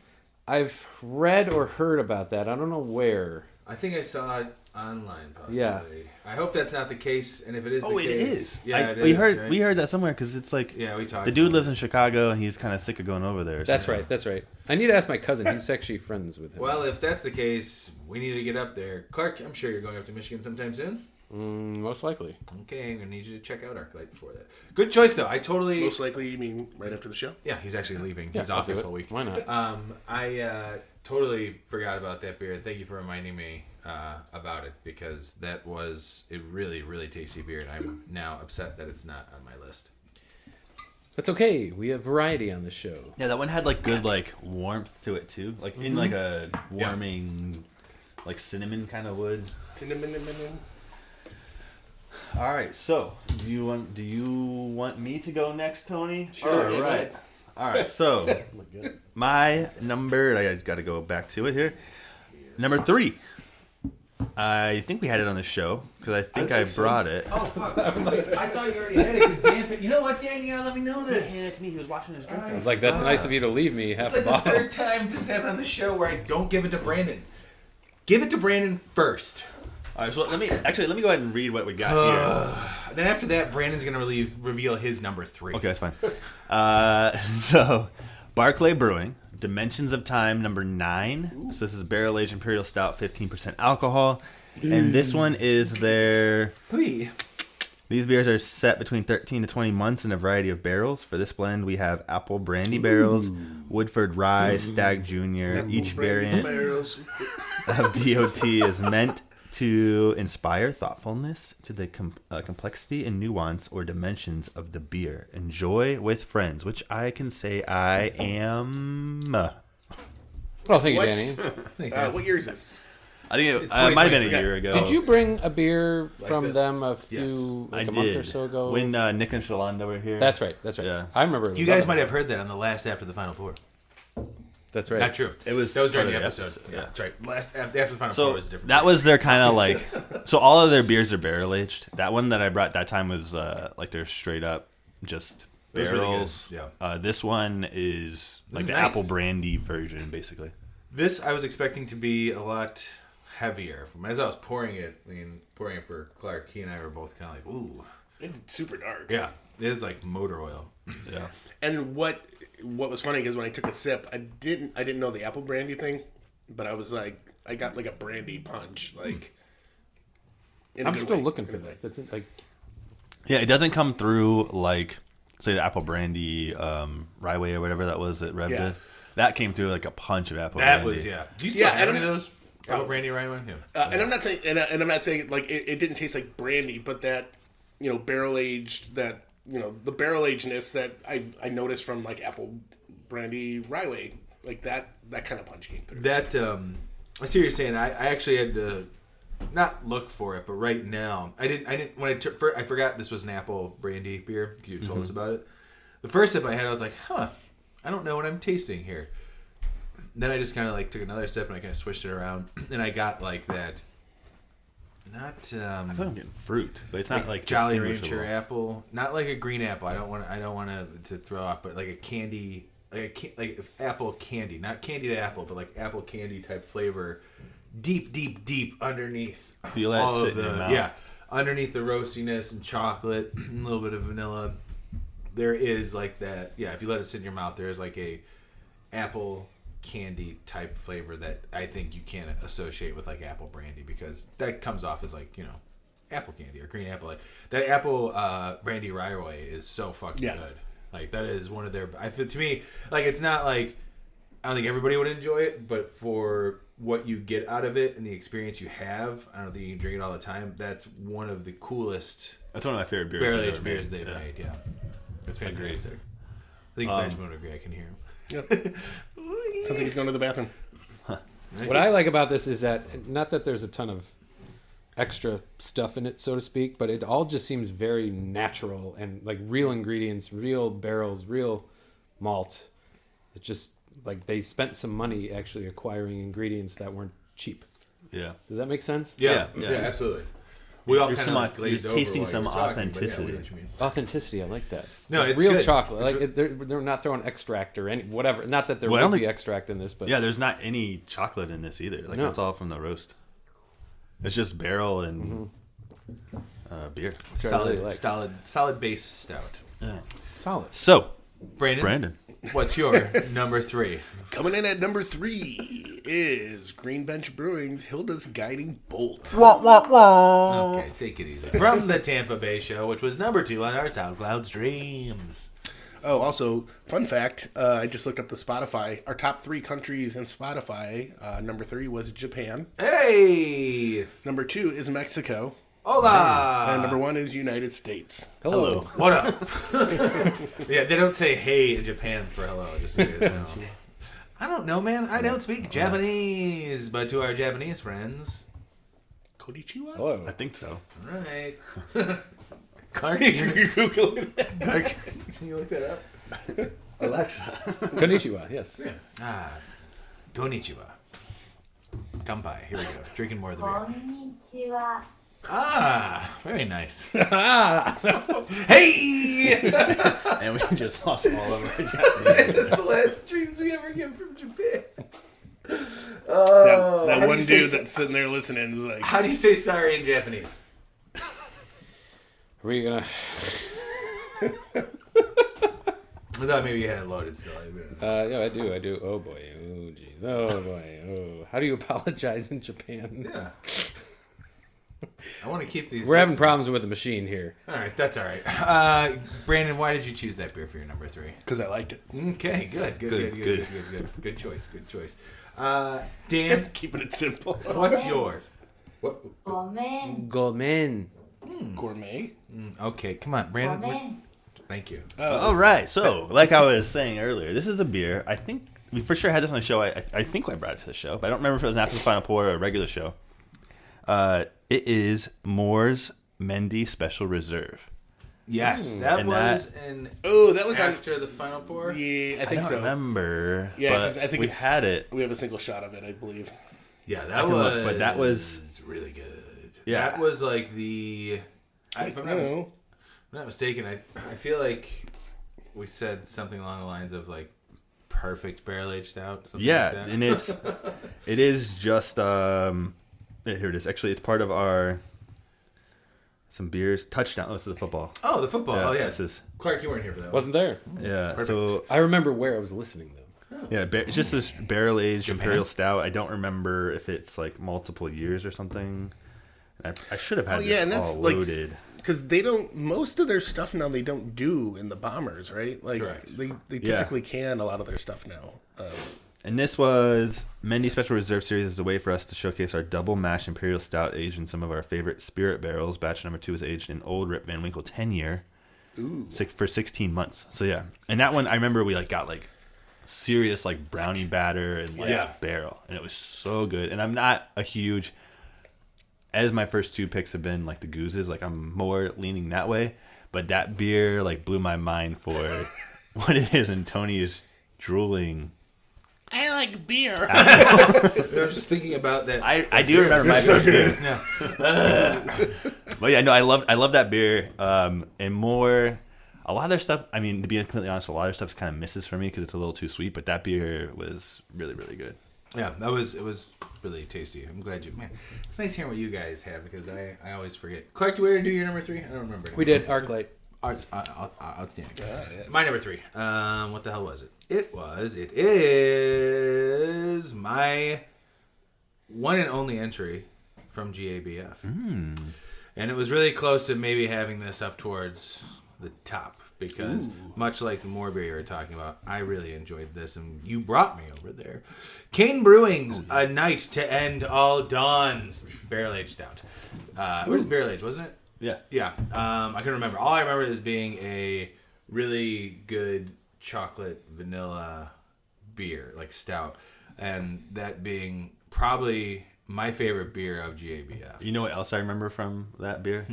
[SPEAKER 6] I've read or heard about that. I don't know where.
[SPEAKER 1] I think I saw it online. Possibly.
[SPEAKER 6] Yeah.
[SPEAKER 1] I hope that's not the case, and if it is,
[SPEAKER 5] Oh,
[SPEAKER 1] the
[SPEAKER 5] it
[SPEAKER 1] case,
[SPEAKER 5] is.
[SPEAKER 1] Yeah,
[SPEAKER 5] we
[SPEAKER 1] is,
[SPEAKER 5] heard
[SPEAKER 1] right?
[SPEAKER 5] we heard that somewhere because it's like
[SPEAKER 1] Yeah, we talked.
[SPEAKER 5] the dude
[SPEAKER 1] about
[SPEAKER 5] lives
[SPEAKER 1] it.
[SPEAKER 5] in Chicago and he's kind of sick of going over there. or
[SPEAKER 6] That's
[SPEAKER 5] something.
[SPEAKER 6] right. That's right. I need to ask my cousin. He's actually friends with him.
[SPEAKER 1] Well, if that's the case, we need to get up there. Clark, I'm sure you're going up to Michigan sometime soon.
[SPEAKER 6] Most likely.
[SPEAKER 1] Okay, I'm gonna need you to check out ArcLight before that. Good choice, though. I totally.
[SPEAKER 2] Most likely, you mean right after the show?
[SPEAKER 1] Yeah, he's actually leaving.
[SPEAKER 6] Yeah,
[SPEAKER 1] He's
[SPEAKER 6] I'll
[SPEAKER 1] off
[SPEAKER 6] do
[SPEAKER 1] this
[SPEAKER 6] it.
[SPEAKER 1] whole week.
[SPEAKER 6] Why not?
[SPEAKER 1] I totally forgot about that beer. Thank you for reminding me about it because that was a really, really tasty beer, and I'm now upset that it's not on my list.
[SPEAKER 6] That's okay. We have variety on the show.
[SPEAKER 5] Yeah, that one had like good like warmth to it too, like in like a warming, like cinnamon kind of wood.
[SPEAKER 2] Cinnamon.
[SPEAKER 5] All right, so do you want me to go next, Tony?
[SPEAKER 2] Sure,
[SPEAKER 5] All
[SPEAKER 2] yeah,
[SPEAKER 5] right. All right. So my number, I got to go back to it here. Number 3. I think we had it on the show because I think I brought it.
[SPEAKER 1] Oh fuck! I thought you already had it because Dan. You know what, Dan? You gotta let me know this.
[SPEAKER 5] to me. He was watching his drink.
[SPEAKER 6] I was like, that's nice of you to leave me half
[SPEAKER 1] It's
[SPEAKER 6] a
[SPEAKER 1] like the
[SPEAKER 6] bottle.
[SPEAKER 1] third time this happened on the show where I don't give it to Brandon. Give it to Brandon first.
[SPEAKER 5] All right, so let me go ahead and read what we got here.
[SPEAKER 1] Then after that, Brandon's gonna reveal his number 3.
[SPEAKER 5] Okay, that's fine. So, Barclay Brewing, Dimensions of Time, number 9. So this is Barrel Aged Imperial Stout, 15% alcohol. And this one is their
[SPEAKER 1] Hey.
[SPEAKER 5] These beers are set between 13 to 20 months in a variety of barrels. For this blend, we have apple brandy barrels, Woodford Rye, Stag Junior. Each variant of DOT is meant to inspire thoughtfulness to the complexity and nuance or dimensions of the beer. Enjoy with friends, which I can say I am.
[SPEAKER 6] Well, thank you,
[SPEAKER 2] What?
[SPEAKER 6] Danny.
[SPEAKER 1] Thanks, Dan.
[SPEAKER 2] What year is this?
[SPEAKER 5] I think
[SPEAKER 1] It's
[SPEAKER 5] it might have been a
[SPEAKER 1] 2023.
[SPEAKER 5] year ago.
[SPEAKER 6] Did you bring a beer
[SPEAKER 1] Like
[SPEAKER 6] from
[SPEAKER 1] this?
[SPEAKER 6] them a
[SPEAKER 1] Yes.
[SPEAKER 6] few, like
[SPEAKER 5] I
[SPEAKER 6] a month or
[SPEAKER 5] did.
[SPEAKER 6] so ago?
[SPEAKER 5] When Nick and Shalonda were here.
[SPEAKER 6] That's right.
[SPEAKER 5] Yeah.
[SPEAKER 6] I remember. it
[SPEAKER 1] You
[SPEAKER 6] was
[SPEAKER 1] guys
[SPEAKER 6] up.
[SPEAKER 1] might have heard that on the last after the final pour.
[SPEAKER 6] That's right.
[SPEAKER 1] Not true.
[SPEAKER 5] It was
[SPEAKER 1] that was during the
[SPEAKER 5] part of
[SPEAKER 1] episode.
[SPEAKER 5] the episode,
[SPEAKER 1] Yeah,
[SPEAKER 5] yeah.
[SPEAKER 1] that's right. After the final pour
[SPEAKER 5] So
[SPEAKER 1] was a different.
[SPEAKER 5] that
[SPEAKER 1] beer.
[SPEAKER 5] was their kind of like. So all of their beers are barrel aged. That one that I brought that time was like they're straight up just
[SPEAKER 1] It was really good.
[SPEAKER 5] barrels.
[SPEAKER 1] Yeah.
[SPEAKER 5] This one is like
[SPEAKER 1] is
[SPEAKER 5] the
[SPEAKER 1] nice.
[SPEAKER 5] apple brandy version, basically.
[SPEAKER 1] This I was expecting to be a lot heavier. From as I was pouring it, pouring it for Clark, he and I were both kind of like, ooh,
[SPEAKER 2] It's super dark.
[SPEAKER 1] yeah, it is like motor oil.
[SPEAKER 5] Yeah.
[SPEAKER 2] And what was funny is when I took a sip, I didn't know the apple brandy thing, but I was like, I got like a brandy punch, like. in a
[SPEAKER 6] I'm
[SPEAKER 2] good
[SPEAKER 6] still
[SPEAKER 2] way,
[SPEAKER 6] looking
[SPEAKER 2] in a
[SPEAKER 6] for
[SPEAKER 2] good way.
[SPEAKER 6] that. That's like.
[SPEAKER 5] Yeah, it doesn't come through like say the apple brandy rye or whatever that was that Rev
[SPEAKER 2] Yeah.
[SPEAKER 5] did. That came through like a punch of apple
[SPEAKER 1] That
[SPEAKER 5] brandy.
[SPEAKER 1] was yeah. Do you still
[SPEAKER 2] Yeah,
[SPEAKER 1] have
[SPEAKER 2] and
[SPEAKER 1] any of
[SPEAKER 2] I'm-
[SPEAKER 1] those? Apple brandy rye one? Yeah.
[SPEAKER 2] And I'm not saying, and I'm not saying like it didn't taste like brandy, but that barrel aged, that the barrel agedness that I noticed from like apple brandy rye, like that kind of punch came through.
[SPEAKER 1] That I see what you're saying. I actually had to not look for it, but right now I didn't when I forgot this was an apple brandy beer because you told us about it. The first sip I had, I was like, huh, I don't know what I'm tasting here. Then I just kind of like took another sip and I kind of switched it around, and I got like that. Not
[SPEAKER 5] I feel like I'm getting fruit, but it's not like
[SPEAKER 1] Jolly
[SPEAKER 5] distinguishable.
[SPEAKER 1] Rancher apple, not like a green apple. I don't want to throw off, but like a candy, like apple candy, not candied apple, but like apple candy type flavor, deep underneath.
[SPEAKER 5] Feel that
[SPEAKER 1] all
[SPEAKER 5] sit
[SPEAKER 1] of
[SPEAKER 5] in your
[SPEAKER 1] the
[SPEAKER 5] mouth.
[SPEAKER 1] underneath the roastiness and chocolate, a little bit of vanilla. There is like that. Yeah, if you let it sit in your mouth, there is like a apple candy type flavor that I think you can't associate with like apple brandy, because that comes off as like apple candy or green apple. Like that apple brandy rye is so fucking good. Like that is one of their. To me, like it's not like I don't think everybody would enjoy it, but for what you get out of it and the experience you have, I don't think you can drink it all the time. That's one of the coolest
[SPEAKER 5] That's one of my favorite beers.
[SPEAKER 1] barrel
[SPEAKER 5] I've
[SPEAKER 1] aged
[SPEAKER 5] ever
[SPEAKER 1] beers
[SPEAKER 5] made.
[SPEAKER 1] they've made. Yeah, it's
[SPEAKER 5] Agreed.
[SPEAKER 1] fantastic. I think Benjamin would agree. I can hear him.
[SPEAKER 2] Yep. Sounds like he's going to the bathroom.
[SPEAKER 6] What I like about this is that not that there's a ton of extra stuff in it, so to speak, but it all just seems very natural and like real ingredients, real barrels, real malt. It's just like they spent some money actually acquiring ingredients that weren't cheap.
[SPEAKER 5] Yeah.
[SPEAKER 6] Does that make sense?
[SPEAKER 1] Yeah,
[SPEAKER 5] Yeah.
[SPEAKER 1] absolutely. We all
[SPEAKER 5] You're
[SPEAKER 1] kind of
[SPEAKER 5] somewhat-
[SPEAKER 1] glazed
[SPEAKER 5] you're
[SPEAKER 1] over
[SPEAKER 5] tasting
[SPEAKER 1] while
[SPEAKER 5] some
[SPEAKER 1] you were talking,
[SPEAKER 5] authenticity.
[SPEAKER 1] But yeah, we know what you mean.
[SPEAKER 6] Authenticity, I like that.
[SPEAKER 1] No,
[SPEAKER 6] Like
[SPEAKER 1] it's
[SPEAKER 6] real
[SPEAKER 1] good.
[SPEAKER 6] chocolate.
[SPEAKER 1] It's
[SPEAKER 6] Like they're not throwing extract or any whatever. Not that there
[SPEAKER 5] Well, I don't
[SPEAKER 6] would be
[SPEAKER 5] think-
[SPEAKER 6] extract in this, but
[SPEAKER 5] Yeah, there's not any chocolate in this either. Like
[SPEAKER 6] No.
[SPEAKER 5] that's all from the roast. It's just barrel and beer.
[SPEAKER 6] which I
[SPEAKER 1] Solid,
[SPEAKER 6] really like.
[SPEAKER 1] solid base stout.
[SPEAKER 6] Solid.
[SPEAKER 5] So,
[SPEAKER 1] Brandon, what's your number 3?
[SPEAKER 2] Coming in at number 3 is Green Bench Brewing's Hilda's Guiding Bolt.
[SPEAKER 1] Okay, take it easy. From the Tampa Bay show, which was number 2 on our SoundCloud streams.
[SPEAKER 2] Oh, also, fun fact, I just looked up the Spotify. Our top 3 countries in Spotify, number 3 was Japan.
[SPEAKER 1] Hey!
[SPEAKER 2] Number 2 is Mexico.
[SPEAKER 1] Hola!
[SPEAKER 2] And number 1 is United States.
[SPEAKER 6] Hello.
[SPEAKER 1] What up? Yeah, they don't say hey in Japan for hello, just so you guys know. I don't know, man. I don't speak Japanese, but to our Japanese friends,
[SPEAKER 2] Konnichiwa?
[SPEAKER 6] Hello.
[SPEAKER 5] I think so.
[SPEAKER 1] right. Clark,
[SPEAKER 2] He's Googling it.
[SPEAKER 1] Clark, can you look that up?
[SPEAKER 5] Alexa.
[SPEAKER 6] Konnichiwa, yes.
[SPEAKER 1] Konnichiwa. Kampai. Here we go. Drinking more of the beer.
[SPEAKER 7] こんにちは。
[SPEAKER 1] Very nice. Hey!
[SPEAKER 5] And we just lost all of our Japanese.
[SPEAKER 1] This is the last streams we ever get from Japan.
[SPEAKER 2] That
[SPEAKER 1] how do
[SPEAKER 2] one
[SPEAKER 1] you say
[SPEAKER 2] dude
[SPEAKER 1] so-
[SPEAKER 2] that's sitting there listening is like,
[SPEAKER 1] How do you say sorry in Japanese?
[SPEAKER 6] Are we gonna?
[SPEAKER 1] I thought maybe you had it loaded still.
[SPEAKER 6] Yeah, I do. Oh boy. Oh geez. Oh boy. Oh. How do you apologize in Japan?
[SPEAKER 1] Yeah. I want to keep these.
[SPEAKER 6] We're having problems with the machine here.
[SPEAKER 1] All right, that's all right. Brandon, why did you choose that beer for your number 3?
[SPEAKER 2] Because I liked it.
[SPEAKER 1] Okay, good choice. Dan,
[SPEAKER 2] Keeping it simple.
[SPEAKER 1] what's your? What?
[SPEAKER 6] Gourmet.
[SPEAKER 2] Gourmet.
[SPEAKER 1] Okay, come on, Brandon.
[SPEAKER 7] Gourmet.
[SPEAKER 1] Thank you.
[SPEAKER 5] All right. So, like I was saying earlier, this is a beer. I think we for sure had this on the show. I think I brought it to the show, but I don't remember if it was after the Final Pour or a regular show. It is Moore's Mendy Special Reserve.
[SPEAKER 1] Yes, that was
[SPEAKER 2] that was
[SPEAKER 1] after the Final Pour.
[SPEAKER 2] Yeah, I
[SPEAKER 5] I
[SPEAKER 2] think
[SPEAKER 5] don't
[SPEAKER 2] so.
[SPEAKER 5] remember.
[SPEAKER 2] Yeah,
[SPEAKER 5] but
[SPEAKER 2] 'cause I think
[SPEAKER 5] we
[SPEAKER 2] it's-
[SPEAKER 5] had it.
[SPEAKER 2] We have a single shot of it, I believe.
[SPEAKER 1] Yeah,
[SPEAKER 5] I
[SPEAKER 1] that
[SPEAKER 5] can
[SPEAKER 1] was.
[SPEAKER 5] look, but that was
[SPEAKER 1] really good.
[SPEAKER 5] Yeah.
[SPEAKER 1] That was like the. If I'm not mistaken, I feel like we said something along the lines of like perfect barrel aged stout. Something
[SPEAKER 5] yeah,
[SPEAKER 1] like that.
[SPEAKER 5] and it is just here it is. Actually, it's part of our some beers touchdown. Oh, this is the football.
[SPEAKER 1] Oh, the football.
[SPEAKER 5] Yeah,
[SPEAKER 1] Oh, yeah.
[SPEAKER 5] this is
[SPEAKER 1] Clark, you weren't here for that.
[SPEAKER 6] Wasn't there?
[SPEAKER 5] yeah.
[SPEAKER 1] Perfect.
[SPEAKER 5] So
[SPEAKER 6] I remember where I was listening though.
[SPEAKER 5] yeah, it's just this barrel aged
[SPEAKER 1] Japan?
[SPEAKER 5] imperial stout. I don't remember if it's like multiple years or something. I should have had this
[SPEAKER 2] and that's
[SPEAKER 5] all
[SPEAKER 2] like
[SPEAKER 5] loaded.
[SPEAKER 2] because they don't. Most of their stuff now they don't do in the bombers, right? Like
[SPEAKER 1] Correct.
[SPEAKER 2] they
[SPEAKER 5] Yeah.
[SPEAKER 2] typically can a lot of their stuff now.
[SPEAKER 5] And this was Mendy Special Reserve Series is a way for us to showcase our double mash imperial stout aged in some of our favorite spirit barrels. Batch number 2 was aged in Old Rip Van Winkle 10 year for 16 months. So yeah, and that one I remember we like got like serious like brownie batter and like barrel, and it was so good. And I'm not a huge, as my first 2 picks have been like the gooses, like I'm more leaning that way. But that beer like blew my mind for what it is, and Tony is drooling.
[SPEAKER 2] I like beer.
[SPEAKER 1] I was just thinking about that.
[SPEAKER 5] I do remember my first beer.
[SPEAKER 1] Yeah.
[SPEAKER 5] But yeah, no, I love that beer. And more, a lot of their stuff. I mean, to be completely honest, a lot of stuff kind of misses for me because it's a little too sweet. But that beer was really, really good.
[SPEAKER 1] Yeah, it was really tasty. I'm glad you, man. It's nice hearing what you guys have because I always forget. Clark, do we already do your number 3? I don't remember.
[SPEAKER 6] We did Arclight.
[SPEAKER 1] Outstanding.
[SPEAKER 2] Yes.
[SPEAKER 1] My number 3. What the hell was it? It is my one and only entry from GABF. And it was really close to maybe having this up towards the top because much like the Moore beer you were talking about, I really enjoyed this and you brought me over there. Kane Brewing's A Night to End All Dawns Barrel Aged Stout. It was barrel aged, wasn't it?
[SPEAKER 5] Yeah.
[SPEAKER 1] Yeah. I can remember. All I remember is being a really good chocolate vanilla beer, like stout, and that being probably my favorite beer of GABF.
[SPEAKER 5] You know what else I remember from that beer?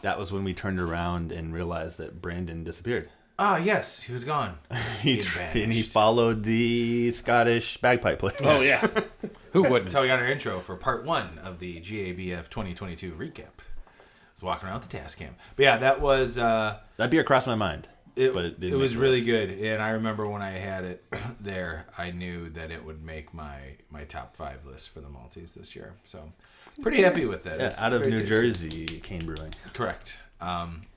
[SPEAKER 5] That was when we turned around and realized that Brandon disappeared.
[SPEAKER 1] Ah, yes, he was gone.
[SPEAKER 5] He followed the Scottish bagpipe player.
[SPEAKER 2] Oh yeah.
[SPEAKER 6] Who wouldn't?
[SPEAKER 1] That's how we got our intro for part 1 of the GABF 2022 recap. I was walking around with the task cam. But yeah, that was...
[SPEAKER 5] That beer crossed my mind. But it
[SPEAKER 1] was
[SPEAKER 5] make
[SPEAKER 1] really
[SPEAKER 5] list.
[SPEAKER 1] good. And I remember when I had it there, I knew that it would make my top 5 list for the Malteez this year. So pretty happy with that.
[SPEAKER 5] Yeah,
[SPEAKER 1] It's
[SPEAKER 5] out of
[SPEAKER 1] very
[SPEAKER 5] New
[SPEAKER 1] tasty.
[SPEAKER 5] Jersey, Kane Brewing.
[SPEAKER 1] Correct.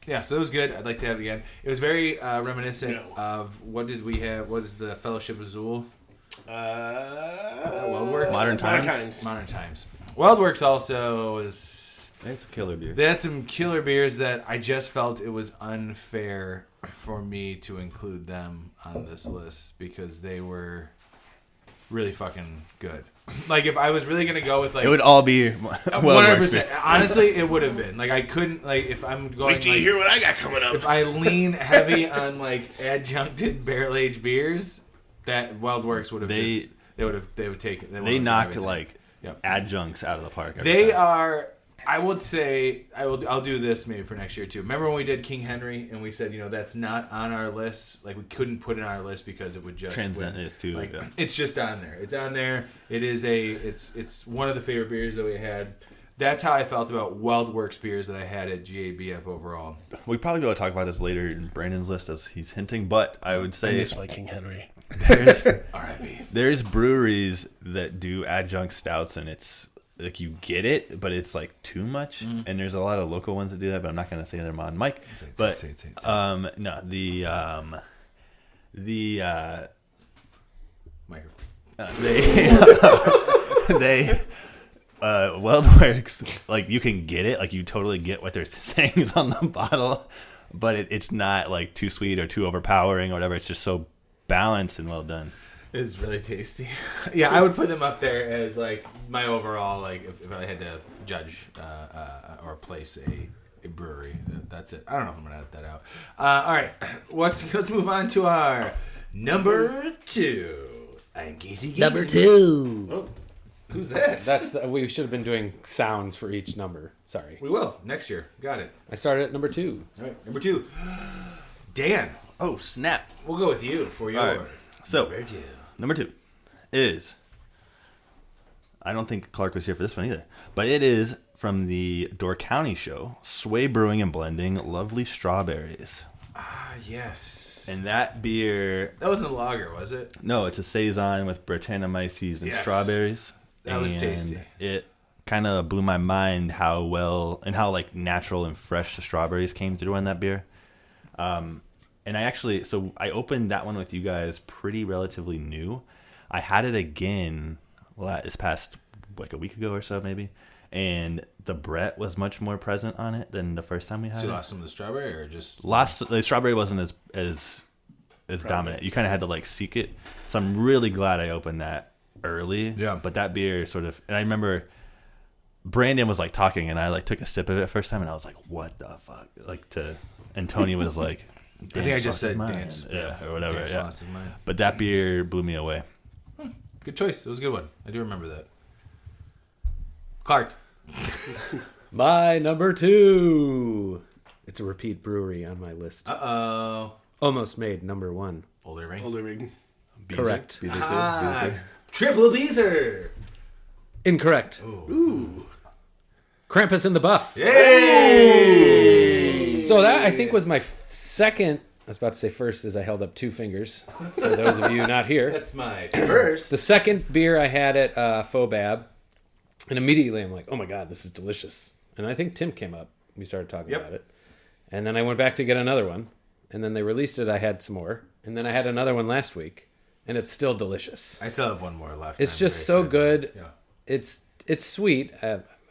[SPEAKER 1] Yeah, so it was good. I'd like to have it again. It was very reminiscent of what did we have? What is the Fellowship of Zool? Weldworks?
[SPEAKER 5] Modern Times.
[SPEAKER 1] Modern Times. Weldworks also was...
[SPEAKER 5] It's a killer beer.
[SPEAKER 1] They had some killer beers that I just felt it was unfair for me to include them on this list because they were really fucking good. Like if I was really gonna go with like
[SPEAKER 5] It would all be
[SPEAKER 1] 100%. Honestly, it would have been like I couldn't like if I'm going.
[SPEAKER 2] Wait till you
[SPEAKER 1] like,
[SPEAKER 2] hear what I got coming up.
[SPEAKER 1] if I lean heavy on like adjuncted barrel aged beers, that Weldworks would have they would take it.
[SPEAKER 5] They knock
[SPEAKER 1] everything.
[SPEAKER 5] like
[SPEAKER 1] Yep.
[SPEAKER 5] adjuncts out of the park. every
[SPEAKER 1] They
[SPEAKER 5] time.
[SPEAKER 1] are. I would say I'll do this maybe for next year too. Remember when we did King Henry and we said that's not on our list. Like we couldn't put it on our list because it would just
[SPEAKER 5] Transcend is too.
[SPEAKER 1] like
[SPEAKER 5] Yeah.
[SPEAKER 1] it's just on there. It's on there. It is it's one of the favorite beers that we had. That's how I felt about Weldworks beers that I had at GABF overall.
[SPEAKER 5] We probably go to talk about this later in Brandon's list as he's hinting, but I would
[SPEAKER 2] I
[SPEAKER 5] say
[SPEAKER 2] miss my King Henry.
[SPEAKER 5] there's breweries that do adjunct stouts and it's like you get it, but it's like too much. And there's a lot of local ones that do that, but I'm not going to say them on mic. But no, the
[SPEAKER 1] Microphone.
[SPEAKER 5] they WeldWorks, like you can get it, like you totally get what they're saying is on the bottle, but it's not like too sweet or too overpowering or whatever. It's just so balanced and well done.
[SPEAKER 1] It's really tasty. Yeah, I would put them up there as like my overall, like if I had to judge or place a brewery, that's it. I don't know if I'm gonna edit that out. All right, let's move on to our number 2. I'm Casey.
[SPEAKER 4] Number 2.
[SPEAKER 1] Oh, who's that?
[SPEAKER 6] We should have been doing sounds for each number. Sorry.
[SPEAKER 1] We will next year. Got it.
[SPEAKER 6] I started at number 2.
[SPEAKER 1] All right, number 2. Dan,
[SPEAKER 5] Oh, snap.
[SPEAKER 1] we'll go with you for your
[SPEAKER 5] All right. So,
[SPEAKER 1] number 2.
[SPEAKER 5] number 2 is, I don't think Clark was here for this one either, but it is from the Door County show, Sway Brewing and Blending Lovely Strawberries.
[SPEAKER 1] Ah, yes.
[SPEAKER 5] And that beer,
[SPEAKER 1] That wasn't a lager, was it?
[SPEAKER 5] no, it's a Saison with Brettanomyces and
[SPEAKER 1] Yes.
[SPEAKER 5] strawberries.
[SPEAKER 1] That was
[SPEAKER 5] And
[SPEAKER 1] tasty.
[SPEAKER 5] It kind of blew my mind how well and how like natural and fresh the strawberries came through in that beer. And I opened that one with you guys pretty relatively new. I had it again this past like a week ago or so maybe, and the Brett was much more present on it than the first time we had
[SPEAKER 1] So you
[SPEAKER 5] it.
[SPEAKER 1] lost some of the strawberry, or just
[SPEAKER 5] The strawberry wasn't as dominant. You kind of had to like seek it. So I'm really glad I opened that early.
[SPEAKER 1] Yeah.
[SPEAKER 5] But that beer sort of, and I remember Brandon was like talking, and I like took a sip of it first time, and I was like, "What the fuck?" And Tony was like,
[SPEAKER 1] I think I just
[SPEAKER 5] lost his
[SPEAKER 1] said
[SPEAKER 5] mind.
[SPEAKER 1] Dan.
[SPEAKER 5] Yeah, or whatever.
[SPEAKER 1] Dan
[SPEAKER 5] Yeah.
[SPEAKER 1] lost his mind.
[SPEAKER 5] But that beer blew me away.
[SPEAKER 1] Good choice. It was a good one. I do remember that. Clark.
[SPEAKER 6] My number 2. It's a repeat brewery on my list.
[SPEAKER 1] Uh-oh.
[SPEAKER 6] Almost made number 1.
[SPEAKER 1] Older ring.
[SPEAKER 2] Older ring.
[SPEAKER 6] Correct.
[SPEAKER 5] Beezer too?
[SPEAKER 1] Ah,
[SPEAKER 5] Beezer too?
[SPEAKER 1] Triple Beezer.
[SPEAKER 6] Incorrect.
[SPEAKER 2] Ooh.
[SPEAKER 6] Krampus in the Buff.
[SPEAKER 1] Yay!
[SPEAKER 6] So that I think was my second. I was about to say first, as I held up 2 fingers. For those of you not here,
[SPEAKER 1] That's my first.
[SPEAKER 6] the second beer I had at Fobab, and immediately I'm like, "Oh my god, this is delicious!" And I think Tim came up. We started talking
[SPEAKER 1] Yep.
[SPEAKER 6] about it, and then I went back to get another one, and then they released it. I had some more, and then I had another one last week, and it's still delicious.
[SPEAKER 1] I still have one more left.
[SPEAKER 6] It's
[SPEAKER 1] I'm
[SPEAKER 6] just
[SPEAKER 1] very
[SPEAKER 6] so
[SPEAKER 1] excited.
[SPEAKER 6] good.
[SPEAKER 1] Yeah.
[SPEAKER 6] It's sweet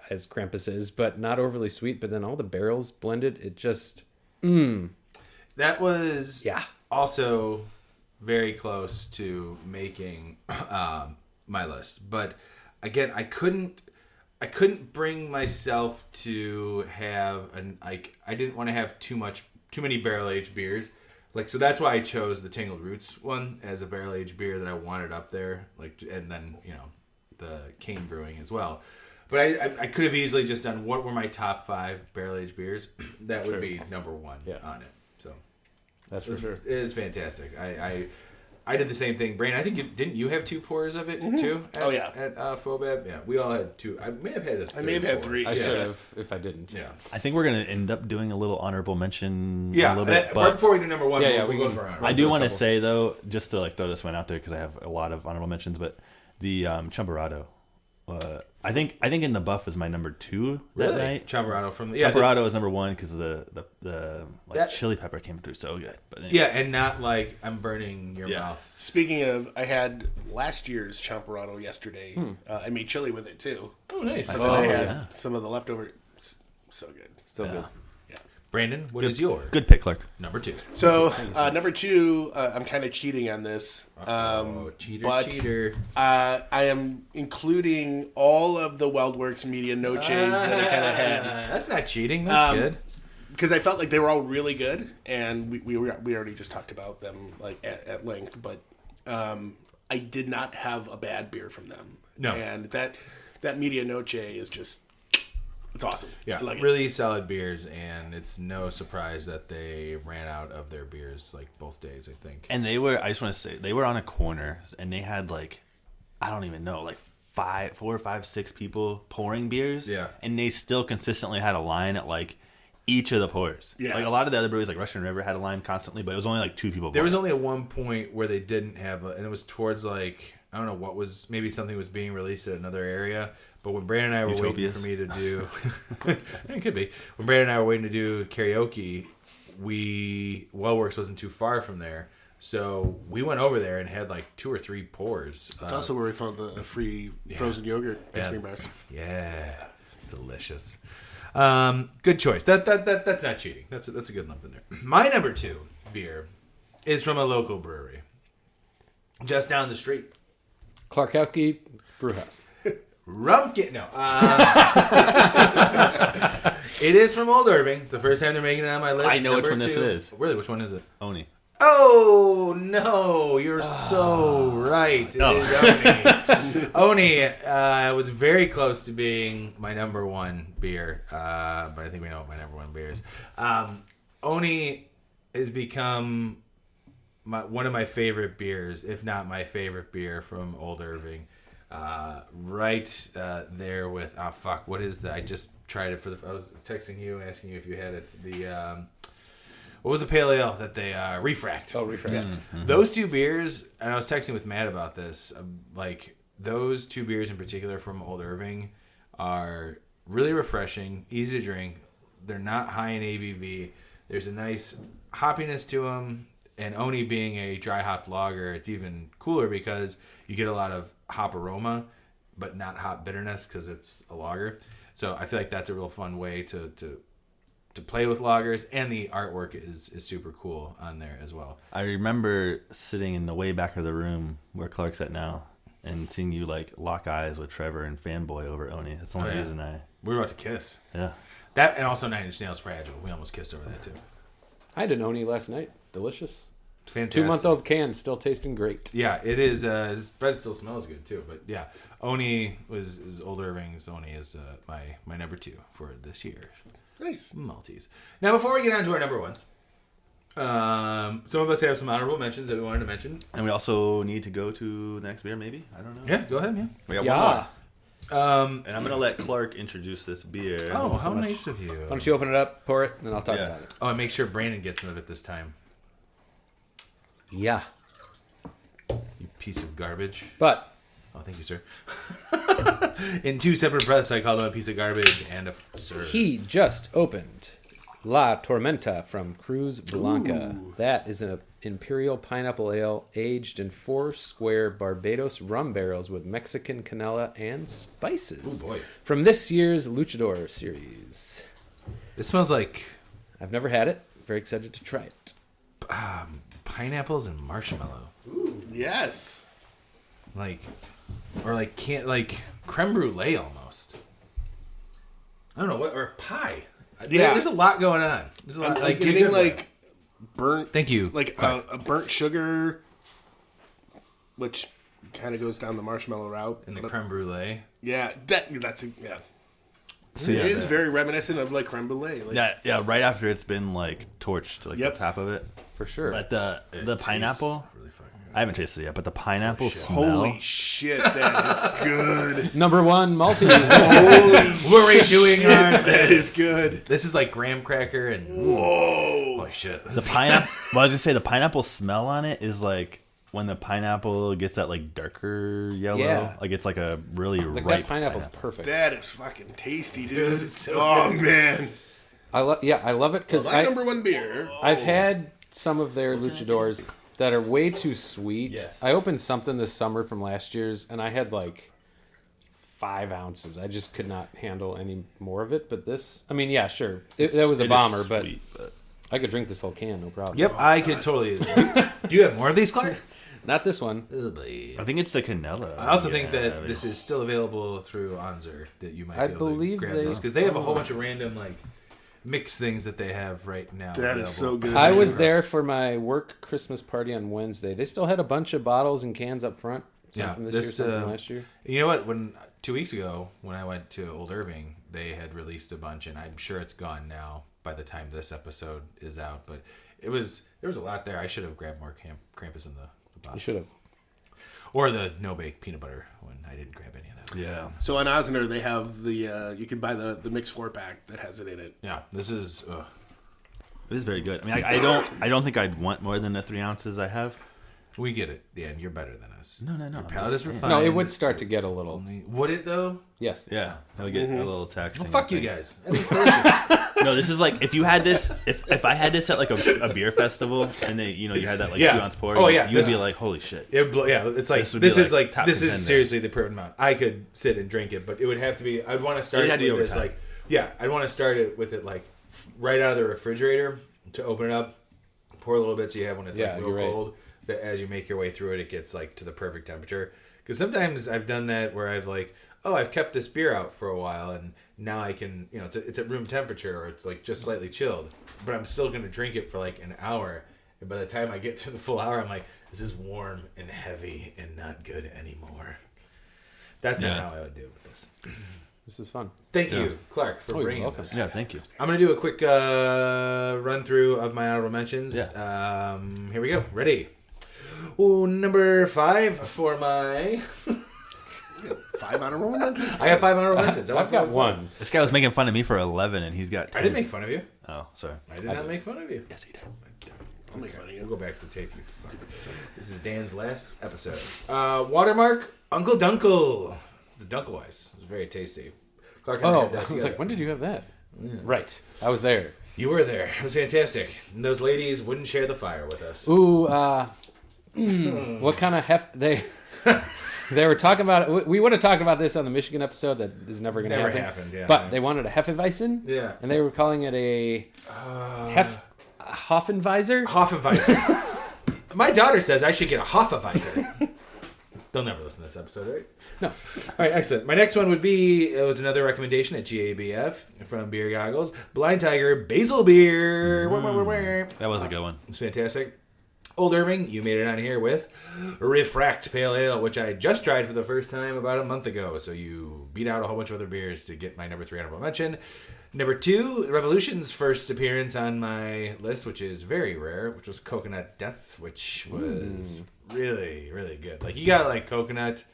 [SPEAKER 6] as Krampus is, but not overly sweet. But then all the barrels blended, it just
[SPEAKER 1] That was
[SPEAKER 6] yeah.
[SPEAKER 1] also very close to making my list, but again, I couldn't bring myself to have I didn't want to have too many barrel aged beers, like, so that's why I chose the Tangled Roots one as a barrel aged beer that I wanted up there, like, and then the Cane Brewing as well. But I could have easily just done what were my top 5 barrel aged beers. That would be number 1
[SPEAKER 6] Yeah.
[SPEAKER 1] on it. So
[SPEAKER 6] That's for sure.
[SPEAKER 1] it is fantastic. I did the same thing. Brandon, I think didn't you have 2 pours of it too?
[SPEAKER 2] Oh, yeah.
[SPEAKER 1] At Fobab, yeah, we all had 2. I may have had a third.
[SPEAKER 2] I may have had
[SPEAKER 1] pour.
[SPEAKER 2] 3.
[SPEAKER 6] I
[SPEAKER 2] yeah.
[SPEAKER 6] should have if I didn't.
[SPEAKER 1] Yeah,
[SPEAKER 5] I think we're gonna end up doing a little honorable mention.
[SPEAKER 1] yeah.
[SPEAKER 5] a little bit,
[SPEAKER 1] Right
[SPEAKER 5] but
[SPEAKER 1] before we do number 1,
[SPEAKER 6] Yeah,
[SPEAKER 1] we'll
[SPEAKER 6] we
[SPEAKER 1] go
[SPEAKER 6] can-
[SPEAKER 1] for our
[SPEAKER 5] I do want to
[SPEAKER 6] couple.
[SPEAKER 5] say though, just to like throw this one out there because I have a lot of honorable mentions, but the Chumbarado. I think in the Buff is my number 2 that
[SPEAKER 1] really
[SPEAKER 5] night.
[SPEAKER 1] Champorado from the
[SPEAKER 5] Chumbarado is number 1 because the
[SPEAKER 1] That-
[SPEAKER 5] chili pepper came through so good. But anyways.
[SPEAKER 1] yeah, and not like I'm burning your
[SPEAKER 5] Yeah.
[SPEAKER 1] mouth.
[SPEAKER 2] Speaking of, I had last year's Champorado yesterday. I made chili with it too.
[SPEAKER 1] Oh, nice.
[SPEAKER 2] So I had
[SPEAKER 5] yeah.
[SPEAKER 2] some of the leftover. So good.
[SPEAKER 6] Still
[SPEAKER 5] Yeah.
[SPEAKER 6] good.
[SPEAKER 1] Brandon, what is your
[SPEAKER 5] Good pick, Clark.
[SPEAKER 1] number 2?
[SPEAKER 2] So number 2, I'm kind of cheating on this.
[SPEAKER 1] Cheater,
[SPEAKER 2] but
[SPEAKER 1] cheater.
[SPEAKER 2] I am including all of the WeldWorks Media Noches that I kind of had
[SPEAKER 1] That's not cheating. That's good.
[SPEAKER 2] because I felt like they were all really good, and we already just talked about them like at length. But I did not have a bad beer from them.
[SPEAKER 1] No.
[SPEAKER 2] And that Media Noche is just it's awesome.
[SPEAKER 1] Yeah,
[SPEAKER 2] I like it.
[SPEAKER 1] really solid beers, and it's no surprise that they ran out of their beers like both days, I think.
[SPEAKER 5] And they were, I just want to say, they were on a corner and they had like, I don't even know, like 4, 5, 6 people pouring beers.
[SPEAKER 1] Yeah.
[SPEAKER 5] And they still consistently had a line at like each of the pours.
[SPEAKER 2] Yeah.
[SPEAKER 5] Like a lot of the other breweries, like Russian River, had a line constantly, but it was only like 2 people
[SPEAKER 1] There was
[SPEAKER 5] pouring.
[SPEAKER 1] only at one point where they didn't have and it was towards like, I don't know what was, maybe something was being released at another area. But when Brandon and I were waiting
[SPEAKER 5] Utopias?
[SPEAKER 1] for me to do, it could be. When Brandon and I were waiting to do karaoke, WeldWorks wasn't too far from there. So we went over there and had like 2 or 3 pours.
[SPEAKER 2] That's also where we found the free frozen yogurt ice cream bars.
[SPEAKER 1] Yeah, it's delicious. Good choice. That's not cheating. That's a good lump in there. My number 2 beer is from a local brewery just down the street.
[SPEAKER 6] Clarkowski Brewhouse.
[SPEAKER 1] Rumpkin. No. It is from Old Irving. It's the first time they're making it on my list.
[SPEAKER 5] I know which
[SPEAKER 1] Number
[SPEAKER 5] one this
[SPEAKER 1] 2.
[SPEAKER 5] is.
[SPEAKER 1] Really, which one is it?
[SPEAKER 5] Oni.
[SPEAKER 1] Oh, no. You're so right. It is Oni. Oni was very close to being my number 1 beer, but I think we know what my number 1 beer is. Oni has become one of my favorite beers, if not my favorite beer from Old Irving. Right there with what is that? I just tried it I was texting you, asking you if you had it. What was the pale ale that they Refract?
[SPEAKER 6] Oh, Refract.
[SPEAKER 2] Yeah.
[SPEAKER 5] Mm-hmm.
[SPEAKER 1] Those 2 beers, and I was texting with Matt about this. Like those 2 beers in particular from Old Irving are really refreshing, easy to drink. They're not high in ABV. There's a nice hoppiness to them. And Oni being a dry hopped lager, it's even cooler because you get a lot of hop aroma, but not hop bitterness because it's a lager. So I feel like that's a real fun way to play with lagers, and the artwork is super cool on there as well.
[SPEAKER 5] I remember sitting in the way back of the room where Clark's at now and seeing you like lock eyes with Trevor and fanboy over Oni. That's the only reason
[SPEAKER 1] we were about to kiss.
[SPEAKER 5] Yeah.
[SPEAKER 1] That, and also 9 Inch Nails Fragile. We almost kissed over that too.
[SPEAKER 6] I had an Oni last night. Delicious.
[SPEAKER 1] It's fantastic.
[SPEAKER 6] 2-month-old can, still tasting great.
[SPEAKER 1] Yeah, it is. His bread still smells good too. But yeah, Oni is Old Irving's. Oni is my number 2 for this year.
[SPEAKER 2] Nice.
[SPEAKER 1] Malteez. Now, before we get on to our number 1s, some of us have some honorable mentions that we wanted to mention.
[SPEAKER 5] And we also need to go to the next beer, maybe? I don't know.
[SPEAKER 1] Yeah, go ahead, man.
[SPEAKER 5] We got
[SPEAKER 6] Yeah.
[SPEAKER 5] one more.
[SPEAKER 1] Um,
[SPEAKER 5] And I'm going to let Clark introduce this beer.
[SPEAKER 1] oh, how nice of you.
[SPEAKER 6] Why don't you open it up, pour it, and then I'll talk
[SPEAKER 5] Yeah.
[SPEAKER 6] about it.
[SPEAKER 1] Oh, and make sure Brandon gets some of it this time.
[SPEAKER 6] Yeah.
[SPEAKER 1] You piece of garbage.
[SPEAKER 6] But
[SPEAKER 1] Oh, thank you, sir. In 2 separate breaths, I called him a piece of garbage and a sir.
[SPEAKER 6] he just opened La Tormenta from Cruz Blanca.
[SPEAKER 2] Ooh.
[SPEAKER 6] That is an Imperial Pineapple Ale aged in 4 square Barbados rum barrels with Mexican canela and spices.
[SPEAKER 1] Oh, boy.
[SPEAKER 6] From this year's Luchador series.
[SPEAKER 1] This smells like
[SPEAKER 6] I've never had it. Very excited to try it.
[SPEAKER 1] pineapples and marshmallow.
[SPEAKER 2] Yes.
[SPEAKER 1] Like creme brulee almost. I don't know what, or pie.
[SPEAKER 2] Yeah.
[SPEAKER 1] There's a lot going on. There's a lot,
[SPEAKER 2] I'm
[SPEAKER 1] in a
[SPEAKER 2] getting
[SPEAKER 1] good way.
[SPEAKER 2] like burnt.
[SPEAKER 1] Thank you.
[SPEAKER 2] Like a burnt sugar, which kind of goes down the marshmallow route.
[SPEAKER 1] in the
[SPEAKER 2] But-
[SPEAKER 1] creme brulee.
[SPEAKER 2] Yeah, that's yeah.
[SPEAKER 5] So,
[SPEAKER 2] It
[SPEAKER 5] yeah,
[SPEAKER 2] is very reminiscent of like creme brulee. Like,
[SPEAKER 5] yeah, right after it's been like torched, like
[SPEAKER 2] Yep.
[SPEAKER 5] the top of it.
[SPEAKER 6] For sure.
[SPEAKER 5] But the
[SPEAKER 1] It
[SPEAKER 5] pineapple,
[SPEAKER 1] tastes really fucking good.
[SPEAKER 5] I haven't tasted it yet, but the pineapple smell.
[SPEAKER 2] Holy shit, that is good.
[SPEAKER 6] Number 1, Malteez.
[SPEAKER 2] Holy
[SPEAKER 1] We're redoing our.
[SPEAKER 2] that is good.
[SPEAKER 1] This is like graham cracker and
[SPEAKER 2] Whoa.
[SPEAKER 1] oh shit.
[SPEAKER 5] The pineapple. Well, I was gonna say the pineapple smell on it is like when the pineapple gets that like darker yellow.
[SPEAKER 6] Yeah.
[SPEAKER 5] Like it's like a really
[SPEAKER 6] Like
[SPEAKER 5] ripe
[SPEAKER 6] that pineapple's
[SPEAKER 5] pineapple.
[SPEAKER 6] perfect.
[SPEAKER 2] That is fucking tasty, dude.
[SPEAKER 1] It's so
[SPEAKER 2] oh
[SPEAKER 1] good.
[SPEAKER 2] man.
[SPEAKER 6] I love it because
[SPEAKER 2] My number 1 beer.
[SPEAKER 6] I've had some of their luchadors that are way too sweet.
[SPEAKER 1] Yes.
[SPEAKER 6] I opened something this summer from last year's, and I had like 5 ounces. I just could not handle any more of it. But this, I mean, yeah, sure, that was a
[SPEAKER 5] It is
[SPEAKER 6] bomber, but
[SPEAKER 5] sweet,
[SPEAKER 6] I could drink this whole can, no problem.
[SPEAKER 1] Yep, I could totally. Do you have more of these, Clark?
[SPEAKER 6] Not this one.
[SPEAKER 5] I think it's the canela.
[SPEAKER 1] I also
[SPEAKER 5] Yeah,
[SPEAKER 1] think that
[SPEAKER 5] it
[SPEAKER 1] this is still available through Anzer, that you might
[SPEAKER 6] I
[SPEAKER 1] be able
[SPEAKER 6] believe
[SPEAKER 1] to grab
[SPEAKER 6] they-
[SPEAKER 1] those because they have a whole bunch of random like mix things that they have right now.
[SPEAKER 2] That is so
[SPEAKER 1] available.
[SPEAKER 2] good.
[SPEAKER 6] I was there for my work Christmas party on Wednesday. They still had a bunch of bottles and cans up front. Some
[SPEAKER 1] Yeah,
[SPEAKER 6] from this,
[SPEAKER 1] this,
[SPEAKER 6] year, some from last year.
[SPEAKER 1] You know what? When 2 weeks ago, when I went to Old Irving, they had released a bunch, and I'm sure it's gone now by the time this episode is out. But there was a lot there. I should have grabbed more Krampus in the
[SPEAKER 6] You
[SPEAKER 1] bottle,
[SPEAKER 6] should have.
[SPEAKER 1] or the no bake peanut butter when I didn't grab any of that.
[SPEAKER 5] Yeah.
[SPEAKER 2] So on Osner, they have the you can buy the mix 4-pack that has it in it.
[SPEAKER 1] Yeah, this is.
[SPEAKER 5] It is very good. I mean, I don't think I'd want more than the 3 ounces I have.
[SPEAKER 1] We get it. Yeah, and you're better than us.
[SPEAKER 5] No.
[SPEAKER 1] Your
[SPEAKER 5] I'm
[SPEAKER 1] palate
[SPEAKER 5] just
[SPEAKER 1] is
[SPEAKER 5] saying.
[SPEAKER 1] refined.
[SPEAKER 6] No, it would start to get a little.
[SPEAKER 1] Would it though?
[SPEAKER 6] Yes.
[SPEAKER 5] Yeah, he'll get a little taxing.
[SPEAKER 1] Well, fuck
[SPEAKER 5] I
[SPEAKER 1] you
[SPEAKER 5] think.
[SPEAKER 1] guys. I think delicious.
[SPEAKER 5] No, this is like if you had this, if I had this at like a beer festival, and they, you had that like
[SPEAKER 1] Yeah.
[SPEAKER 5] 2-ounce pour.
[SPEAKER 1] Oh, yeah,
[SPEAKER 5] you would
[SPEAKER 1] this-
[SPEAKER 5] be like, holy shit.
[SPEAKER 1] It's like
[SPEAKER 5] This would be
[SPEAKER 1] this is
[SPEAKER 5] like
[SPEAKER 1] like
[SPEAKER 5] top
[SPEAKER 1] this is
[SPEAKER 5] contender.
[SPEAKER 1] seriously the perfect amount. I could sit and drink it, but it would have to be. I'd want to start
[SPEAKER 5] It'd have to be
[SPEAKER 1] with this
[SPEAKER 5] over time.
[SPEAKER 1] like I'd want to start it with it like right out of the refrigerator to open it up, pour a little bit so you have when it's
[SPEAKER 6] Yeah,
[SPEAKER 1] like real
[SPEAKER 6] you're right.
[SPEAKER 1] cold. That as you make your way through it, it gets like to the perfect temperature. Because sometimes I've done that where I've like, I've kept this beer out for a while and now I can, it's at room temperature or it's like just slightly chilled, but I'm still gonna drink it for like an hour. And by the time I get through the full hour, I'm like, this is warm and heavy and not good anymore. That's not how I would do it with this.
[SPEAKER 6] This is fun.
[SPEAKER 1] Thank you, Clark, for
[SPEAKER 6] Oh, you're
[SPEAKER 1] bringing
[SPEAKER 6] welcome.
[SPEAKER 1] this.
[SPEAKER 5] Yeah, thank you.
[SPEAKER 1] I'm going to do a quick run through of my honorable mentions.
[SPEAKER 5] Yeah.
[SPEAKER 1] Here we go. Ready? Ooh, number 5 for my...
[SPEAKER 2] 5 honorable mentions?
[SPEAKER 1] I have 5 honorable mentions.
[SPEAKER 6] I've got one.
[SPEAKER 5] This guy was making fun of me for 11, and he's got 10.
[SPEAKER 1] I didn't make fun of you.
[SPEAKER 5] Oh, sorry.
[SPEAKER 1] I did not make fun of you.
[SPEAKER 5] Yes, he did.
[SPEAKER 2] I'll make fun of you.
[SPEAKER 1] We'll go back to the tape, you fuck. This is Dan's last episode. Watermark, Uncle Dunkle. The Dunkleweiss. It was very tasty. Clark and I
[SPEAKER 6] Oh,
[SPEAKER 1] had that
[SPEAKER 6] I was
[SPEAKER 1] together.
[SPEAKER 6] like, when did you have that? Right. I was there.
[SPEAKER 1] You were there. It was fantastic. And those ladies wouldn't share the fire with us.
[SPEAKER 6] Ooh, what kind of they were talking about it. We would have talked about this on the Michigan episode. That is never going to
[SPEAKER 1] Never
[SPEAKER 6] happen.
[SPEAKER 1] happened, yeah.
[SPEAKER 6] But they wanted a Hefeweizen.
[SPEAKER 1] Yeah.
[SPEAKER 6] And they were calling it a Hoffenweiser.
[SPEAKER 1] Hoffenweiser. My daughter says I should get a Hoffenweiser. They'll never listen to this episode, right?
[SPEAKER 6] No.
[SPEAKER 1] All right, excellent. My next one would be, it was another recommendation at GABF from Beer Goggles. Blind Tiger Basil Beer.
[SPEAKER 5] That was a good one.
[SPEAKER 1] It's fantastic. Old Irving, you made it on here with Refract Pale Ale, which I just tried for the first time about a month ago. So you beat out a whole bunch of other beers to get my number 3 honorable mention. Number 2, Revolution's first appearance on my list, which is very rare, which was Coconut Death, which was really, really good. Like, you gotta like coconut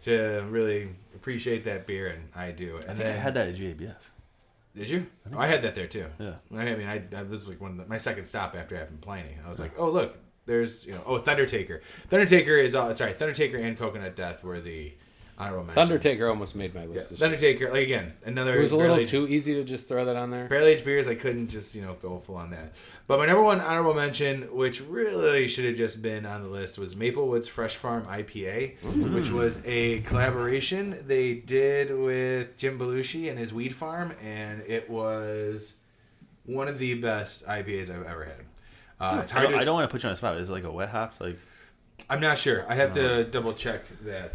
[SPEAKER 1] to really appreciate that beer, and I do. And
[SPEAKER 5] I think
[SPEAKER 1] then
[SPEAKER 5] I had that at GABF.
[SPEAKER 1] Did you? I had that there too.
[SPEAKER 5] Yeah.
[SPEAKER 1] I mean, I this was like my second stop after having Pliny. I was like, oh look, there's Thundertaker. Thundertaker and Coconut Death were the honorable mentions.
[SPEAKER 6] Thundertaker almost made my
[SPEAKER 1] Yeah,
[SPEAKER 6] list. This year.
[SPEAKER 1] Thundertaker, like again, another.
[SPEAKER 6] It was a little
[SPEAKER 1] barrel-aged-
[SPEAKER 6] too easy to just throw that on there.
[SPEAKER 1] barrel-aged beers. I couldn't just go full on that. But my number 1 honorable mention, which really should have just been on the list, was Maplewood's Fresh Farm IPA, which was a collaboration they did with Jim Belushi and his weed farm, and it was one of the best IPAs I've ever had. It's hard to
[SPEAKER 5] I don't want to put you on the spot. Is it like a wet hop? Like,
[SPEAKER 1] I'm not sure. I have to double check that.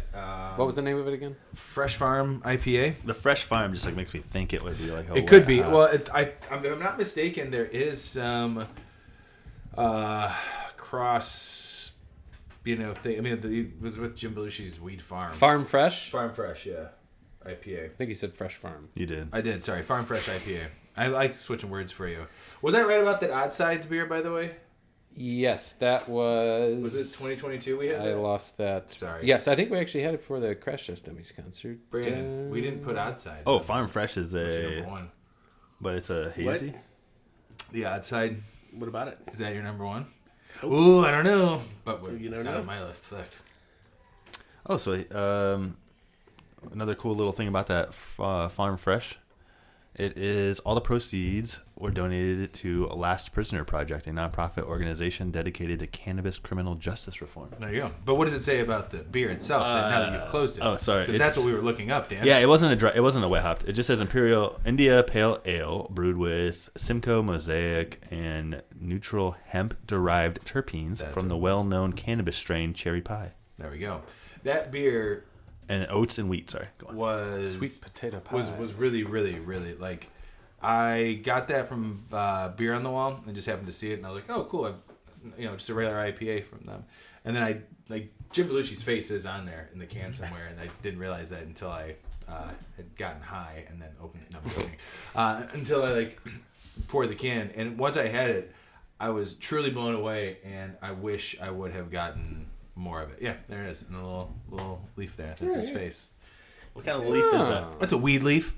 [SPEAKER 6] What was the name of it again?
[SPEAKER 1] Fresh Farm IPA?
[SPEAKER 5] the Fresh Farm just like makes me think it would be like a
[SPEAKER 1] It could
[SPEAKER 5] wet
[SPEAKER 1] be.
[SPEAKER 5] hop.
[SPEAKER 1] Well, if I'm not mistaken, there is some cross, thing. I mean, it was with Jim Belushi's Weed Farm.
[SPEAKER 6] Farm Fresh.
[SPEAKER 1] Farm Fresh, yeah. IPA.
[SPEAKER 6] I think you said Fresh Farm.
[SPEAKER 5] You did.
[SPEAKER 1] I did. Sorry, Farm Fresh IPA. I like switching words for you. Was I right about that Odd Sides beer, by the way?
[SPEAKER 6] Yes, that was.
[SPEAKER 1] Was it 2022 we had
[SPEAKER 6] I
[SPEAKER 1] that?
[SPEAKER 6] lost that.
[SPEAKER 1] Sorry.
[SPEAKER 6] Yes, I think we actually had it for the Crash Test Dummies concert.
[SPEAKER 1] Brandon, we didn't put Odd Side.
[SPEAKER 5] Oh, Farm Fresh is
[SPEAKER 1] That's your
[SPEAKER 5] a,
[SPEAKER 1] number 1.
[SPEAKER 5] but it's a hazy.
[SPEAKER 2] What?
[SPEAKER 1] The Odd Side.
[SPEAKER 2] What about it?
[SPEAKER 1] Is that your number 1? Ooh, I don't know. But
[SPEAKER 2] You never
[SPEAKER 1] it's not
[SPEAKER 2] know.
[SPEAKER 1] on my list. Fuck.
[SPEAKER 5] Oh, so another cool little thing about that Farm Fresh, it is all the proceeds were donated to Last Prisoner Project, a nonprofit organization dedicated to cannabis criminal justice reform.
[SPEAKER 1] There you go. But what does it say about the beer itself? Now that you've closed it.
[SPEAKER 5] oh, sorry,
[SPEAKER 1] Because that's
[SPEAKER 5] it's-
[SPEAKER 1] what we were looking up, Dan.
[SPEAKER 5] Yeah, it wasn't a wet hop. It just says Imperial India Pale Ale brewed with Simcoe, Mosaic, and neutral hemp-derived terpenes
[SPEAKER 1] That's
[SPEAKER 5] from the
[SPEAKER 1] what it
[SPEAKER 5] well-known cannabis strain Cherry Pie.
[SPEAKER 1] There we go. That beer
[SPEAKER 5] And oats and wheat, sorry. Go on.
[SPEAKER 1] was
[SPEAKER 6] Sweet potato pie.
[SPEAKER 1] was really, really, really like. I got that from Beer on the Wall and just happened to see it, and I was like, "Oh, cool!" Just a regular IPA from them. And then I Jim Belushi's face is on there in the can somewhere, and I didn't realize that until I had gotten high and then opened it. No, I'm joking. Until I poured the can, and once I had it, I was truly blown away, and I wish I would have gotten more of it. Yeah, there it is, in a little leaf there. That's his face.
[SPEAKER 5] What kind of leaf is that?
[SPEAKER 1] That's a weed leaf.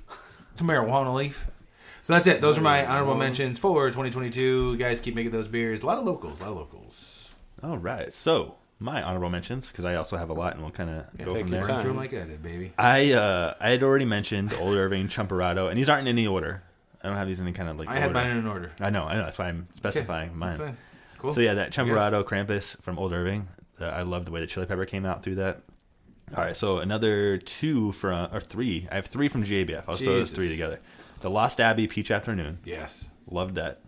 [SPEAKER 1] It's a marijuana leaf. So that's it. Those are my honorable mentions for 2022. You guys keep making those beers. A lot of locals.
[SPEAKER 5] All right. So, my honorable mentions, because I also have a lot, and we'll kind of go
[SPEAKER 6] take
[SPEAKER 5] from
[SPEAKER 6] your
[SPEAKER 5] there.
[SPEAKER 6] time.
[SPEAKER 1] Through 'em like I did, baby.
[SPEAKER 5] I had already mentioned Old Irving, Chumperado, and these aren't in any order. I don't have these in any kind of like.
[SPEAKER 1] I had
[SPEAKER 5] order.
[SPEAKER 1] mine in an order.
[SPEAKER 5] I know. That's why I'm specifying mine.
[SPEAKER 1] That's fine. Cool.
[SPEAKER 5] So yeah, that Chumperado Krampus from Old Irving. I love the way the chili pepper came out through that. All right, so another three. I have three from GABF. I'll throw those three together. The Lost Abbey Peach Afternoon.
[SPEAKER 1] Yes.
[SPEAKER 5] Loved that.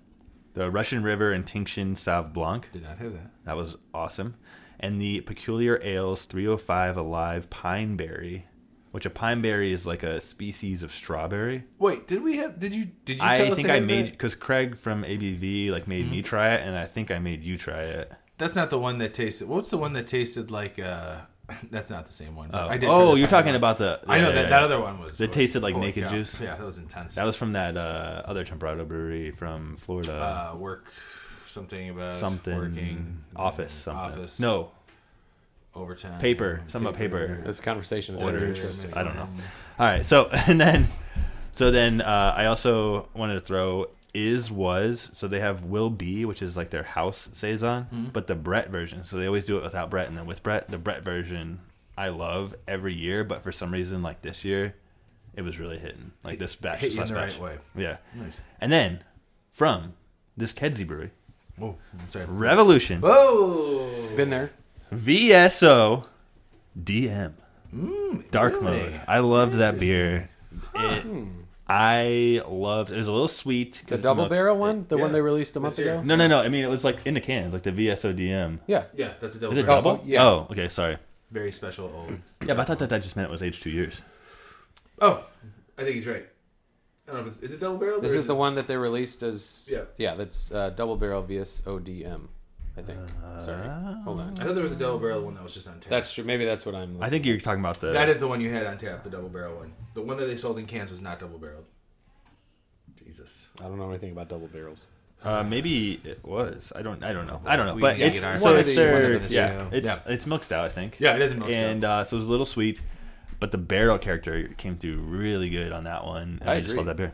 [SPEAKER 5] The Russian River Intinction Sauv Blanc.
[SPEAKER 1] Did not have that.
[SPEAKER 5] That was awesome. And the Peculiar Ales 305 Alive Pine Berry, which a pine berry is like a species of strawberry.
[SPEAKER 1] Wait, did you tell
[SPEAKER 5] I
[SPEAKER 1] us
[SPEAKER 5] think
[SPEAKER 1] to
[SPEAKER 5] I
[SPEAKER 1] have
[SPEAKER 5] made,
[SPEAKER 1] that?
[SPEAKER 5] because Craig from ABV made me try it, and I think I made you try it.
[SPEAKER 1] That's not the one that tasted. What's the one that tasted like? That's not the same one.
[SPEAKER 5] Oh,
[SPEAKER 1] I did. try the
[SPEAKER 5] you're
[SPEAKER 1] pine
[SPEAKER 5] talking
[SPEAKER 1] one.
[SPEAKER 5] about the.
[SPEAKER 1] I know
[SPEAKER 5] yeah,
[SPEAKER 1] that
[SPEAKER 5] yeah.
[SPEAKER 1] other one was.
[SPEAKER 5] That tasted like
[SPEAKER 1] holy
[SPEAKER 5] naked
[SPEAKER 1] cow.
[SPEAKER 5] juice.
[SPEAKER 1] Yeah, that was intense.
[SPEAKER 5] That was from that other Chumperado brewery from Florida.
[SPEAKER 1] Work something about
[SPEAKER 5] something
[SPEAKER 1] working
[SPEAKER 5] office something.
[SPEAKER 1] office
[SPEAKER 5] no
[SPEAKER 1] overtime
[SPEAKER 5] paper something about paper.
[SPEAKER 6] This conversation is
[SPEAKER 5] Order.
[SPEAKER 6] very interesting.
[SPEAKER 5] I don't know. All right, so then I also wanted to throw was so they have Will Be, which is like their house saison, but the Brett version. So they always do it without Brett and then with Brett. The Brett version I love every year, but for some reason like this year, it was really hitting. Like this batch,
[SPEAKER 1] hit you in
[SPEAKER 5] last
[SPEAKER 1] the
[SPEAKER 5] batch.
[SPEAKER 1] right way.
[SPEAKER 5] Yeah.
[SPEAKER 1] Nice.
[SPEAKER 5] And then from this Kedzie brewery,
[SPEAKER 1] Oh, I'm sorry.
[SPEAKER 5] Revolution
[SPEAKER 1] Whoa.
[SPEAKER 6] Been there.
[SPEAKER 5] VSO DM Dark
[SPEAKER 1] really?
[SPEAKER 5] Mode. I loved that beer. I loved it. It was a little sweet.
[SPEAKER 6] The double barrel one? The one
[SPEAKER 1] Yeah.
[SPEAKER 6] they released a month
[SPEAKER 1] This year.
[SPEAKER 6] ago?
[SPEAKER 5] No. I mean, it was like in the can, like the VSO DM.
[SPEAKER 6] Yeah.
[SPEAKER 1] Yeah, that's a double.
[SPEAKER 5] Is it
[SPEAKER 1] barrel.
[SPEAKER 5] double?
[SPEAKER 6] yeah.
[SPEAKER 5] Oh, okay. Sorry.
[SPEAKER 1] Very special old.
[SPEAKER 5] Yeah, but I thought that just meant it was aged 2 years.
[SPEAKER 1] Oh, I think he's right. I don't know if it's. Is it double barrel?
[SPEAKER 6] This is the one that they released as.
[SPEAKER 1] Yeah.
[SPEAKER 6] Yeah, that's double barrel VSODM, I think. Sorry. Hold on.
[SPEAKER 1] I thought there was a double barrel one that was just on tap.
[SPEAKER 6] That's true. Maybe that's what I'm.
[SPEAKER 5] I think you're talking about the.
[SPEAKER 1] That is the one you had on tap, the double barrel one. The one that they sold in cans was not double barreled. Jesus.
[SPEAKER 6] I don't know anything about double barrels.
[SPEAKER 5] Maybe it was. I don't know.
[SPEAKER 1] We
[SPEAKER 5] But
[SPEAKER 1] gotta
[SPEAKER 5] it's
[SPEAKER 1] get our-
[SPEAKER 5] so
[SPEAKER 6] one of
[SPEAKER 5] it's
[SPEAKER 6] the-
[SPEAKER 5] their
[SPEAKER 6] one of the-
[SPEAKER 5] yeah.
[SPEAKER 1] yeah.
[SPEAKER 5] It's milk stout, I think.
[SPEAKER 1] Yeah, it is a milk
[SPEAKER 5] And
[SPEAKER 1] stout.
[SPEAKER 5] so it was a little sweet, but the barrel character came through really good on that one. And
[SPEAKER 6] I
[SPEAKER 5] I just
[SPEAKER 6] agree.
[SPEAKER 5] love that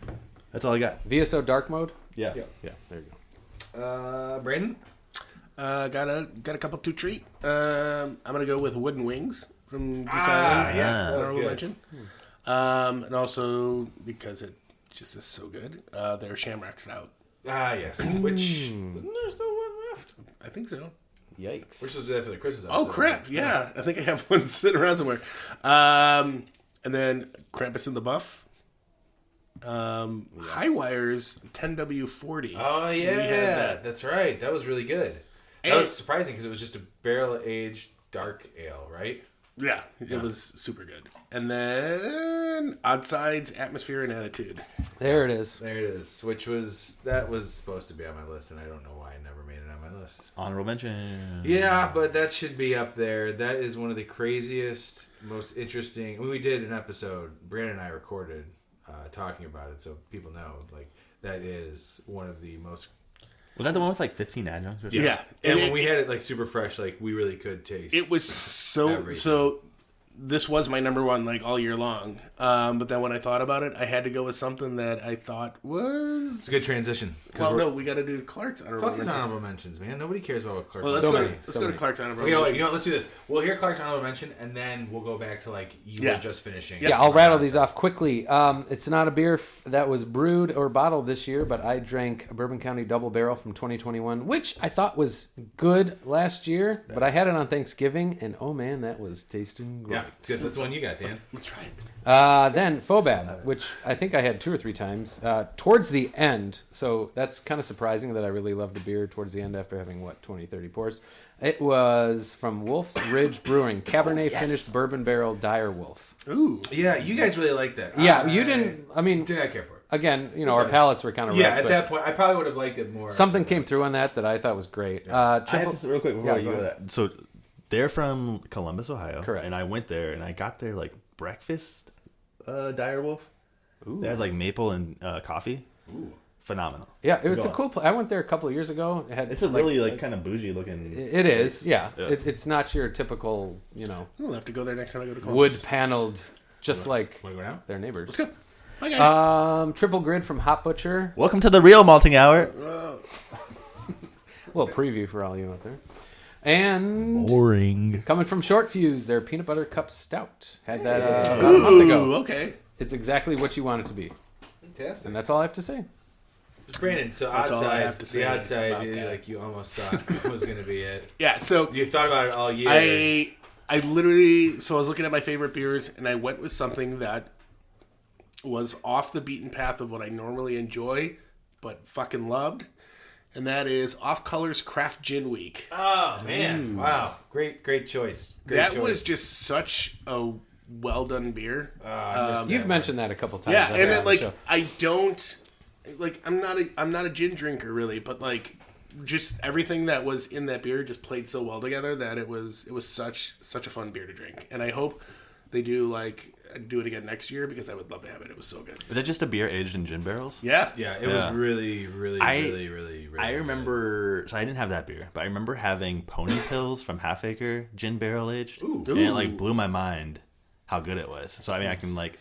[SPEAKER 5] beer. That's all I got.
[SPEAKER 6] VSO dark mode?
[SPEAKER 5] Yeah.
[SPEAKER 6] Yeah, there you go.
[SPEAKER 1] Brandon?
[SPEAKER 2] Got a couple to treat. I'm gonna go with Wooden Wings from Goose
[SPEAKER 1] yes,
[SPEAKER 2] Island.
[SPEAKER 1] that was
[SPEAKER 2] Honorable
[SPEAKER 1] good.
[SPEAKER 2] mention. And also because it just is so good, their Shamrock Stout.
[SPEAKER 1] Yes. Which wasn't there still one left?
[SPEAKER 2] I think so.
[SPEAKER 6] Yikes.
[SPEAKER 1] We're supposed to do that for the Christmas
[SPEAKER 2] Oh
[SPEAKER 1] episode.
[SPEAKER 2] crap! Yeah, I think I have one sitting around somewhere. And then Krampus in the Buff. Highwire's 10W40.
[SPEAKER 1] Oh
[SPEAKER 2] We had
[SPEAKER 1] yeah,
[SPEAKER 2] that.
[SPEAKER 1] that's right. That was really good. That
[SPEAKER 2] And-
[SPEAKER 1] was surprising because it was just a barrel aged dark ale, right?
[SPEAKER 2] Yeah, it was super good. And then Odd Sides, Atmosphere, and Attitude.
[SPEAKER 6] There it is.
[SPEAKER 1] There it is. Was supposed to be on my list, and I don't know why I never made it on my list.
[SPEAKER 5] Honorable mention.
[SPEAKER 1] Yeah, but that should be up there. That is one of the craziest, most interesting. We did an episode. Brandon and I recorded talking about it, so people know. Like that is one of the most.
[SPEAKER 5] Was that the one with like 15 adjuncts? Or something?
[SPEAKER 2] Yeah.
[SPEAKER 1] And
[SPEAKER 2] And
[SPEAKER 1] when
[SPEAKER 2] it-
[SPEAKER 1] we had it like super fresh, like we really could taste.
[SPEAKER 2] It was so
[SPEAKER 1] Everything.
[SPEAKER 2] so. This was my number one like all year long. But then when I thought about it, I had to go with something that I thought was.
[SPEAKER 1] It's a good transition. 'Cause
[SPEAKER 2] Well,
[SPEAKER 1] we're-
[SPEAKER 2] no, we got to do Clark's honorable
[SPEAKER 1] Fuck his
[SPEAKER 2] mention.
[SPEAKER 1] honorable mentions, man. Nobody cares about what Clark.
[SPEAKER 2] Well,
[SPEAKER 1] does.
[SPEAKER 2] let's go to Clark's honorable
[SPEAKER 1] Okay, wait,
[SPEAKER 2] mention.
[SPEAKER 1] you know what? Let's do this. We'll hear Clark's honorable mention, and then we'll go back to like you
[SPEAKER 2] Yeah.
[SPEAKER 1] were just finishing.
[SPEAKER 6] Yeah, I'll rattle these off quickly. It's not a beer that was brewed or bottled this year, but I drank a Bourbon County Double Barrel from 2021, which I thought was good last year, but I had it on Thanksgiving, and oh man, that was tasting great.
[SPEAKER 1] Yeah, good. That's the one you got, Dan.
[SPEAKER 2] Let's try it.
[SPEAKER 6] Then Fobab, which I think I had 2 or 3 times towards the end. So that's kind of surprising that I really loved the beer towards the end after having, 20, 30 pours. It was from Wolf's Ridge Brewing, Cabernet finished bourbon barrel Dire Wolf.
[SPEAKER 2] Ooh.
[SPEAKER 1] Yeah, you guys really like that.
[SPEAKER 6] Yeah, you didn't, I mean,
[SPEAKER 1] Did not care for it.
[SPEAKER 6] again, our palates were kind of
[SPEAKER 1] Yeah,
[SPEAKER 6] rough,
[SPEAKER 1] at
[SPEAKER 6] but
[SPEAKER 1] that point, I probably would have liked it more.
[SPEAKER 6] something came through on that I thought was great.
[SPEAKER 5] I have
[SPEAKER 6] Triple,
[SPEAKER 5] to say real quick before
[SPEAKER 6] Yeah,
[SPEAKER 5] you
[SPEAKER 6] go
[SPEAKER 5] go to that. So they're from Columbus, Ohio.
[SPEAKER 6] Correct.
[SPEAKER 5] And I went there and I got their like breakfast Dire Wolf. It has like maple and coffee. Ooh. Phenomenal.
[SPEAKER 6] yeah, it was
[SPEAKER 5] Go
[SPEAKER 6] a
[SPEAKER 5] on.
[SPEAKER 6] cool place. I went there a couple of years ago. It had
[SPEAKER 5] It's a really like kind of bougie looking.
[SPEAKER 6] It is, yeah.
[SPEAKER 5] Yeah.
[SPEAKER 6] It's not your typical,
[SPEAKER 2] We'll have to go there next time I go to
[SPEAKER 6] wood
[SPEAKER 2] Columbus.
[SPEAKER 6] paneled, just like
[SPEAKER 1] Want to go now?
[SPEAKER 6] their neighbors.
[SPEAKER 2] Let's go. Bye, guys.
[SPEAKER 6] Triple Grid from Hot Butcher.
[SPEAKER 5] Welcome to the real malting hour.
[SPEAKER 6] A little preview for all you out there. And
[SPEAKER 5] Boring.
[SPEAKER 6] coming from Short Fuse, their peanut butter cup stout. Had that about a month ago.
[SPEAKER 2] Ooh, okay.
[SPEAKER 6] It's exactly what you want it to be.
[SPEAKER 1] Fantastic.
[SPEAKER 6] And that's all I have to say.
[SPEAKER 1] Brandon, so
[SPEAKER 2] That's all I
[SPEAKER 1] outside,
[SPEAKER 2] have to say
[SPEAKER 1] the outside,
[SPEAKER 2] about that.
[SPEAKER 1] like you almost thought was going to be it.
[SPEAKER 2] Yeah, so
[SPEAKER 1] You thought about it all year.
[SPEAKER 2] I literally, so I was looking at my favorite beers, and I went with something that was off the beaten path of what I normally enjoy, but fucking loved, and that is Off Color's Craft Gin Week.
[SPEAKER 1] Oh man! Wow, great choice.
[SPEAKER 2] That was just such a well done beer.
[SPEAKER 6] You've mentioned that a couple times.
[SPEAKER 2] Yeah,
[SPEAKER 6] I've
[SPEAKER 2] and
[SPEAKER 6] had
[SPEAKER 2] it,
[SPEAKER 6] on the
[SPEAKER 2] like
[SPEAKER 6] show.
[SPEAKER 2] I don't like I'm not a gin drinker really, but like just everything that was in that beer just played so well together that it was such a fun beer to drink, and I hope they do it again next year because I would love to have it. It was so good.
[SPEAKER 5] Is that just a beer aged in gin barrels?
[SPEAKER 2] Yeah,
[SPEAKER 1] Yeah, it was really, really, really.
[SPEAKER 5] I remember, so I didn't have that beer, but I remember having Pony Pills from Half Acre gin barrel aged, and it like blew my mind how good it was. So I mean, I can like.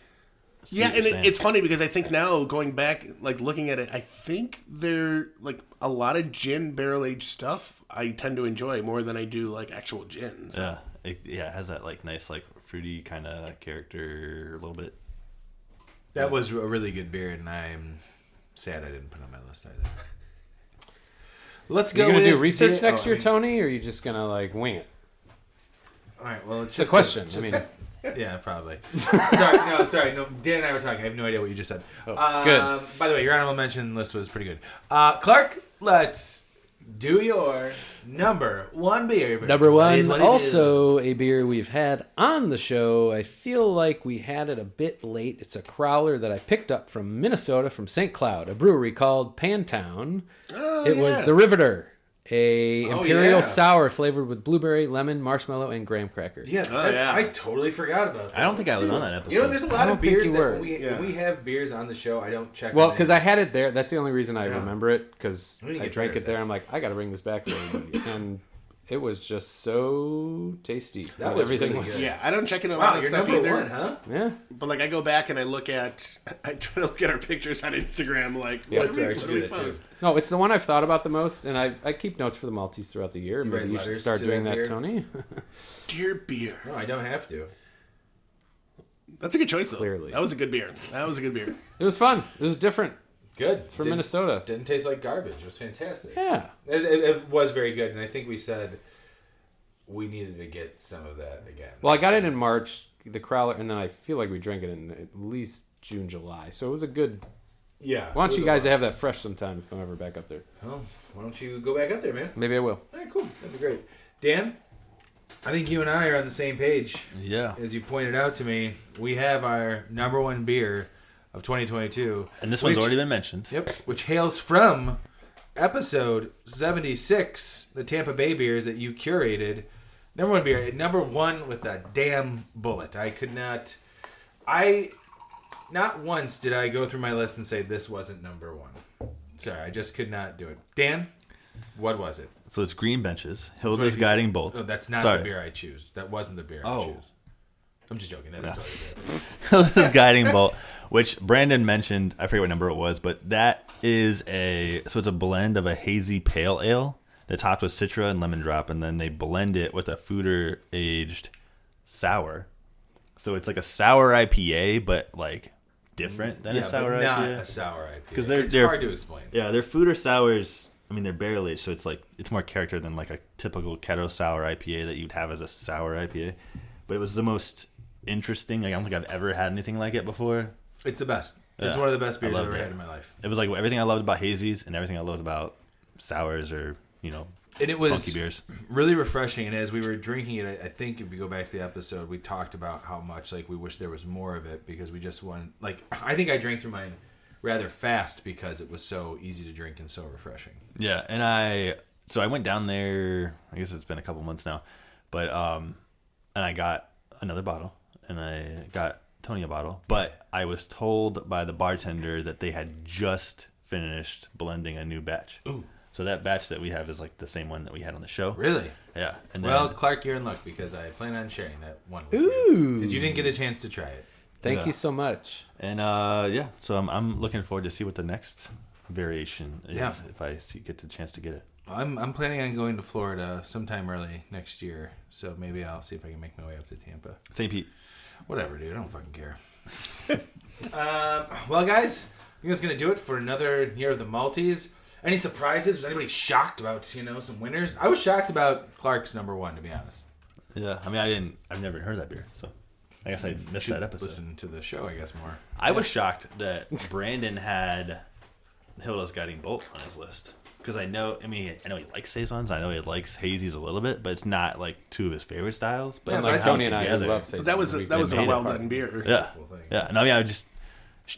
[SPEAKER 5] see
[SPEAKER 2] Yeah,
[SPEAKER 5] what
[SPEAKER 2] and
[SPEAKER 5] you're saying.
[SPEAKER 2] it's funny because I think now going back, like looking at it, I think they're like a lot of gin barrel aged stuff I tend to enjoy more than I do like actual gins.
[SPEAKER 5] Yeah, it has that like nice like fruity kind of character a little bit.
[SPEAKER 1] That was a really good beer, and I'm sad I didn't put it on my list either. Let's
[SPEAKER 6] Are
[SPEAKER 1] go.
[SPEAKER 6] you going to do
[SPEAKER 1] with
[SPEAKER 6] research
[SPEAKER 1] the-
[SPEAKER 6] next
[SPEAKER 1] oh,
[SPEAKER 6] year,
[SPEAKER 1] I mean-
[SPEAKER 6] Tony, or are you just going to like wing it?
[SPEAKER 1] All right. Well, it's
[SPEAKER 6] It's a
[SPEAKER 1] just
[SPEAKER 6] question.
[SPEAKER 1] just
[SPEAKER 6] I mean,
[SPEAKER 1] yeah, probably. sorry. No, Dan and I were talking. I have no idea what you just said.
[SPEAKER 6] good.
[SPEAKER 1] By the way, your honorable mention list was pretty good. Clark, let's do your number one beer.
[SPEAKER 6] number
[SPEAKER 1] What is
[SPEAKER 6] one,
[SPEAKER 1] what it
[SPEAKER 6] also a beer we've had on the show. I feel like we had it a bit late. It's a crowler that I picked up from Minnesota, from St. Cloud, a brewery called Pantown. It was the Riveter, a imperial sour flavored with blueberry, lemon, marshmallow, and graham cracker.
[SPEAKER 1] Yeah, I totally forgot about that.
[SPEAKER 5] I don't think I was on that episode.
[SPEAKER 1] You know, there's a lot
[SPEAKER 6] I don't
[SPEAKER 1] of
[SPEAKER 6] think
[SPEAKER 1] beers
[SPEAKER 6] you
[SPEAKER 1] that
[SPEAKER 6] were.
[SPEAKER 1] when we have beers on the show, I don't check.
[SPEAKER 6] Well,
[SPEAKER 1] them
[SPEAKER 6] because
[SPEAKER 1] in.
[SPEAKER 6] I had it there. That's the only reason I remember it, because
[SPEAKER 1] We need to
[SPEAKER 6] I
[SPEAKER 1] get
[SPEAKER 6] drank
[SPEAKER 1] better
[SPEAKER 6] it
[SPEAKER 1] at
[SPEAKER 6] there.
[SPEAKER 1] that.
[SPEAKER 6] I'm like, I got to bring this back for everybody. And it was just so tasty.
[SPEAKER 1] That
[SPEAKER 6] And
[SPEAKER 1] was
[SPEAKER 6] everything
[SPEAKER 1] really
[SPEAKER 6] was.
[SPEAKER 1] good.
[SPEAKER 2] Yeah, I don't check in a
[SPEAKER 1] Wow,
[SPEAKER 2] lot of
[SPEAKER 1] you're
[SPEAKER 2] stuff
[SPEAKER 1] number
[SPEAKER 2] either.
[SPEAKER 1] one, huh?
[SPEAKER 6] Yeah.
[SPEAKER 2] But like I go back and I try to look at our pictures on Instagram. Like,
[SPEAKER 6] Yeah,
[SPEAKER 2] what
[SPEAKER 1] that's
[SPEAKER 2] do we,
[SPEAKER 1] right, I
[SPEAKER 2] what
[SPEAKER 1] should
[SPEAKER 2] do
[SPEAKER 1] do
[SPEAKER 2] we
[SPEAKER 1] that too.
[SPEAKER 2] post?
[SPEAKER 6] No, it's the one I've thought about the most, and I keep notes for the Malteez throughout the year.
[SPEAKER 1] write
[SPEAKER 6] Maybe you should
[SPEAKER 1] letters
[SPEAKER 6] start
[SPEAKER 1] to
[SPEAKER 6] doing
[SPEAKER 1] that
[SPEAKER 6] that,
[SPEAKER 1] beer?
[SPEAKER 6] Tony.
[SPEAKER 2] Dear beer.
[SPEAKER 1] No, I don't have to.
[SPEAKER 2] That's a good choice though.
[SPEAKER 6] Clearly.
[SPEAKER 2] That was a good beer.
[SPEAKER 6] It was fun. It was different
[SPEAKER 1] Good
[SPEAKER 6] from Minnesota.
[SPEAKER 1] Didn't taste like garbage. It was fantastic.
[SPEAKER 6] Yeah.
[SPEAKER 1] It was very good, and I think we said we needed to get some of that again.
[SPEAKER 6] Well, I got it in March, the crowler, and then I feel like we drank it in at least June, July. So it was a good.
[SPEAKER 1] Yeah.
[SPEAKER 6] Why
[SPEAKER 1] it
[SPEAKER 6] don't
[SPEAKER 1] was
[SPEAKER 6] you
[SPEAKER 1] a
[SPEAKER 6] guys
[SPEAKER 1] lot.
[SPEAKER 6] have that fresh sometime if I'm ever back up there?
[SPEAKER 1] Well, why don't you go back up there, man?
[SPEAKER 6] Maybe I will.
[SPEAKER 1] All right, cool. That'd be great. Dan, I think you and I are on the same page.
[SPEAKER 5] Yeah.
[SPEAKER 1] As you pointed out to me, we have our number one beer of 2022.
[SPEAKER 5] And this one's
[SPEAKER 1] which-
[SPEAKER 5] already been mentioned.
[SPEAKER 1] Yep. Which hails from episode 76, the Tampa Bay beers that you curated. Number one beer. Number one with a damn bullet. Not once did I go through my list and say this wasn't number one. Sorry, I just could not do it. Dan, what was it?
[SPEAKER 5] So it's Green Benches,
[SPEAKER 1] That's
[SPEAKER 5] Hilda's
[SPEAKER 1] what you
[SPEAKER 5] Guiding
[SPEAKER 1] said.
[SPEAKER 5] Bolt.
[SPEAKER 1] No, that's not
[SPEAKER 5] Sorry.
[SPEAKER 1] the beer I choose. That wasn't the beer I
[SPEAKER 5] Oh.
[SPEAKER 1] choose. I'm just joking. That is totally good.
[SPEAKER 5] Hilda's Guiding Bolt, which Brandon mentioned. I forget what number it was, but that is it's a blend of a hazy pale ale that's topped with Citra and lemon drop, and then they blend it with a foeder aged sour. So it's like a sour IPA, but like different than a sour
[SPEAKER 1] but not
[SPEAKER 5] IPA.
[SPEAKER 1] a sour IPA.
[SPEAKER 5] Because
[SPEAKER 1] it's
[SPEAKER 5] they're
[SPEAKER 1] hard to explain.
[SPEAKER 5] Yeah, their foeder sours. I mean, they're barrel aged, so it's like it's more character than like a typical kettle sour IPA that you'd have as a sour IPA. But it was the most interesting. Like I don't think I've ever had anything like it before.
[SPEAKER 1] It's the best. It's
[SPEAKER 5] Yeah.
[SPEAKER 1] one of the best beers
[SPEAKER 5] I
[SPEAKER 1] I've
[SPEAKER 5] loved
[SPEAKER 1] ever
[SPEAKER 5] it.
[SPEAKER 1] had in my life.
[SPEAKER 5] It was like everything I loved about hazies and everything I loved about sours or
[SPEAKER 1] And it was
[SPEAKER 5] funky beers.
[SPEAKER 1] really refreshing. And as we were drinking it, I think if you go back to the episode, we talked about how much like we wish there was more of it because we just want I think I drank through mine rather fast because it was so easy to drink and so refreshing.
[SPEAKER 5] Yeah, and I went down there. I guess it's been a couple months now, but and I got another bottle, and I got Tony a bottle. But I was told by the bartender that they had just finished blending a new batch.
[SPEAKER 1] Ooh.
[SPEAKER 5] So that batch that we have is like the same one that we had on the show.
[SPEAKER 1] Really?
[SPEAKER 5] Yeah. And then,
[SPEAKER 1] Well, Clark, you're in luck because I plan on sharing that one with
[SPEAKER 6] Ooh.
[SPEAKER 1] you. Since you didn't get a chance to try it.
[SPEAKER 6] Thank
[SPEAKER 5] Yeah.
[SPEAKER 6] you so much.
[SPEAKER 5] and so I'm looking forward to see what the next variation is
[SPEAKER 1] Yeah.
[SPEAKER 5] if I get the chance to get it.
[SPEAKER 1] I'm planning on going to Florida sometime early next year, so maybe I'll see if I can make my way up to Tampa.
[SPEAKER 5] St. Pete.
[SPEAKER 1] Whatever, dude. I don't fucking care. Well, guys, I think that's gonna do it for another year of the Malteez. Any surprises? Was anybody shocked about some winners? I was shocked about Clark's number one, to be honest.
[SPEAKER 5] Yeah, I mean, I've never heard that beer, so I guess I missed that episode.
[SPEAKER 1] Listen to the show, I guess, more.
[SPEAKER 5] I was shocked that Brandon had Hilda's Guiding Bolt on his list. Because I know he likes saisons. I know he likes hazies a little bit, but it's not like two of his favorite styles. But
[SPEAKER 6] Yeah,
[SPEAKER 5] it's
[SPEAKER 6] like
[SPEAKER 5] how
[SPEAKER 6] Tony and I
[SPEAKER 5] together-
[SPEAKER 6] love saisons.
[SPEAKER 2] That was a well done beer.
[SPEAKER 5] Yeah,
[SPEAKER 1] thing.
[SPEAKER 5] yeah. And I mean, I was just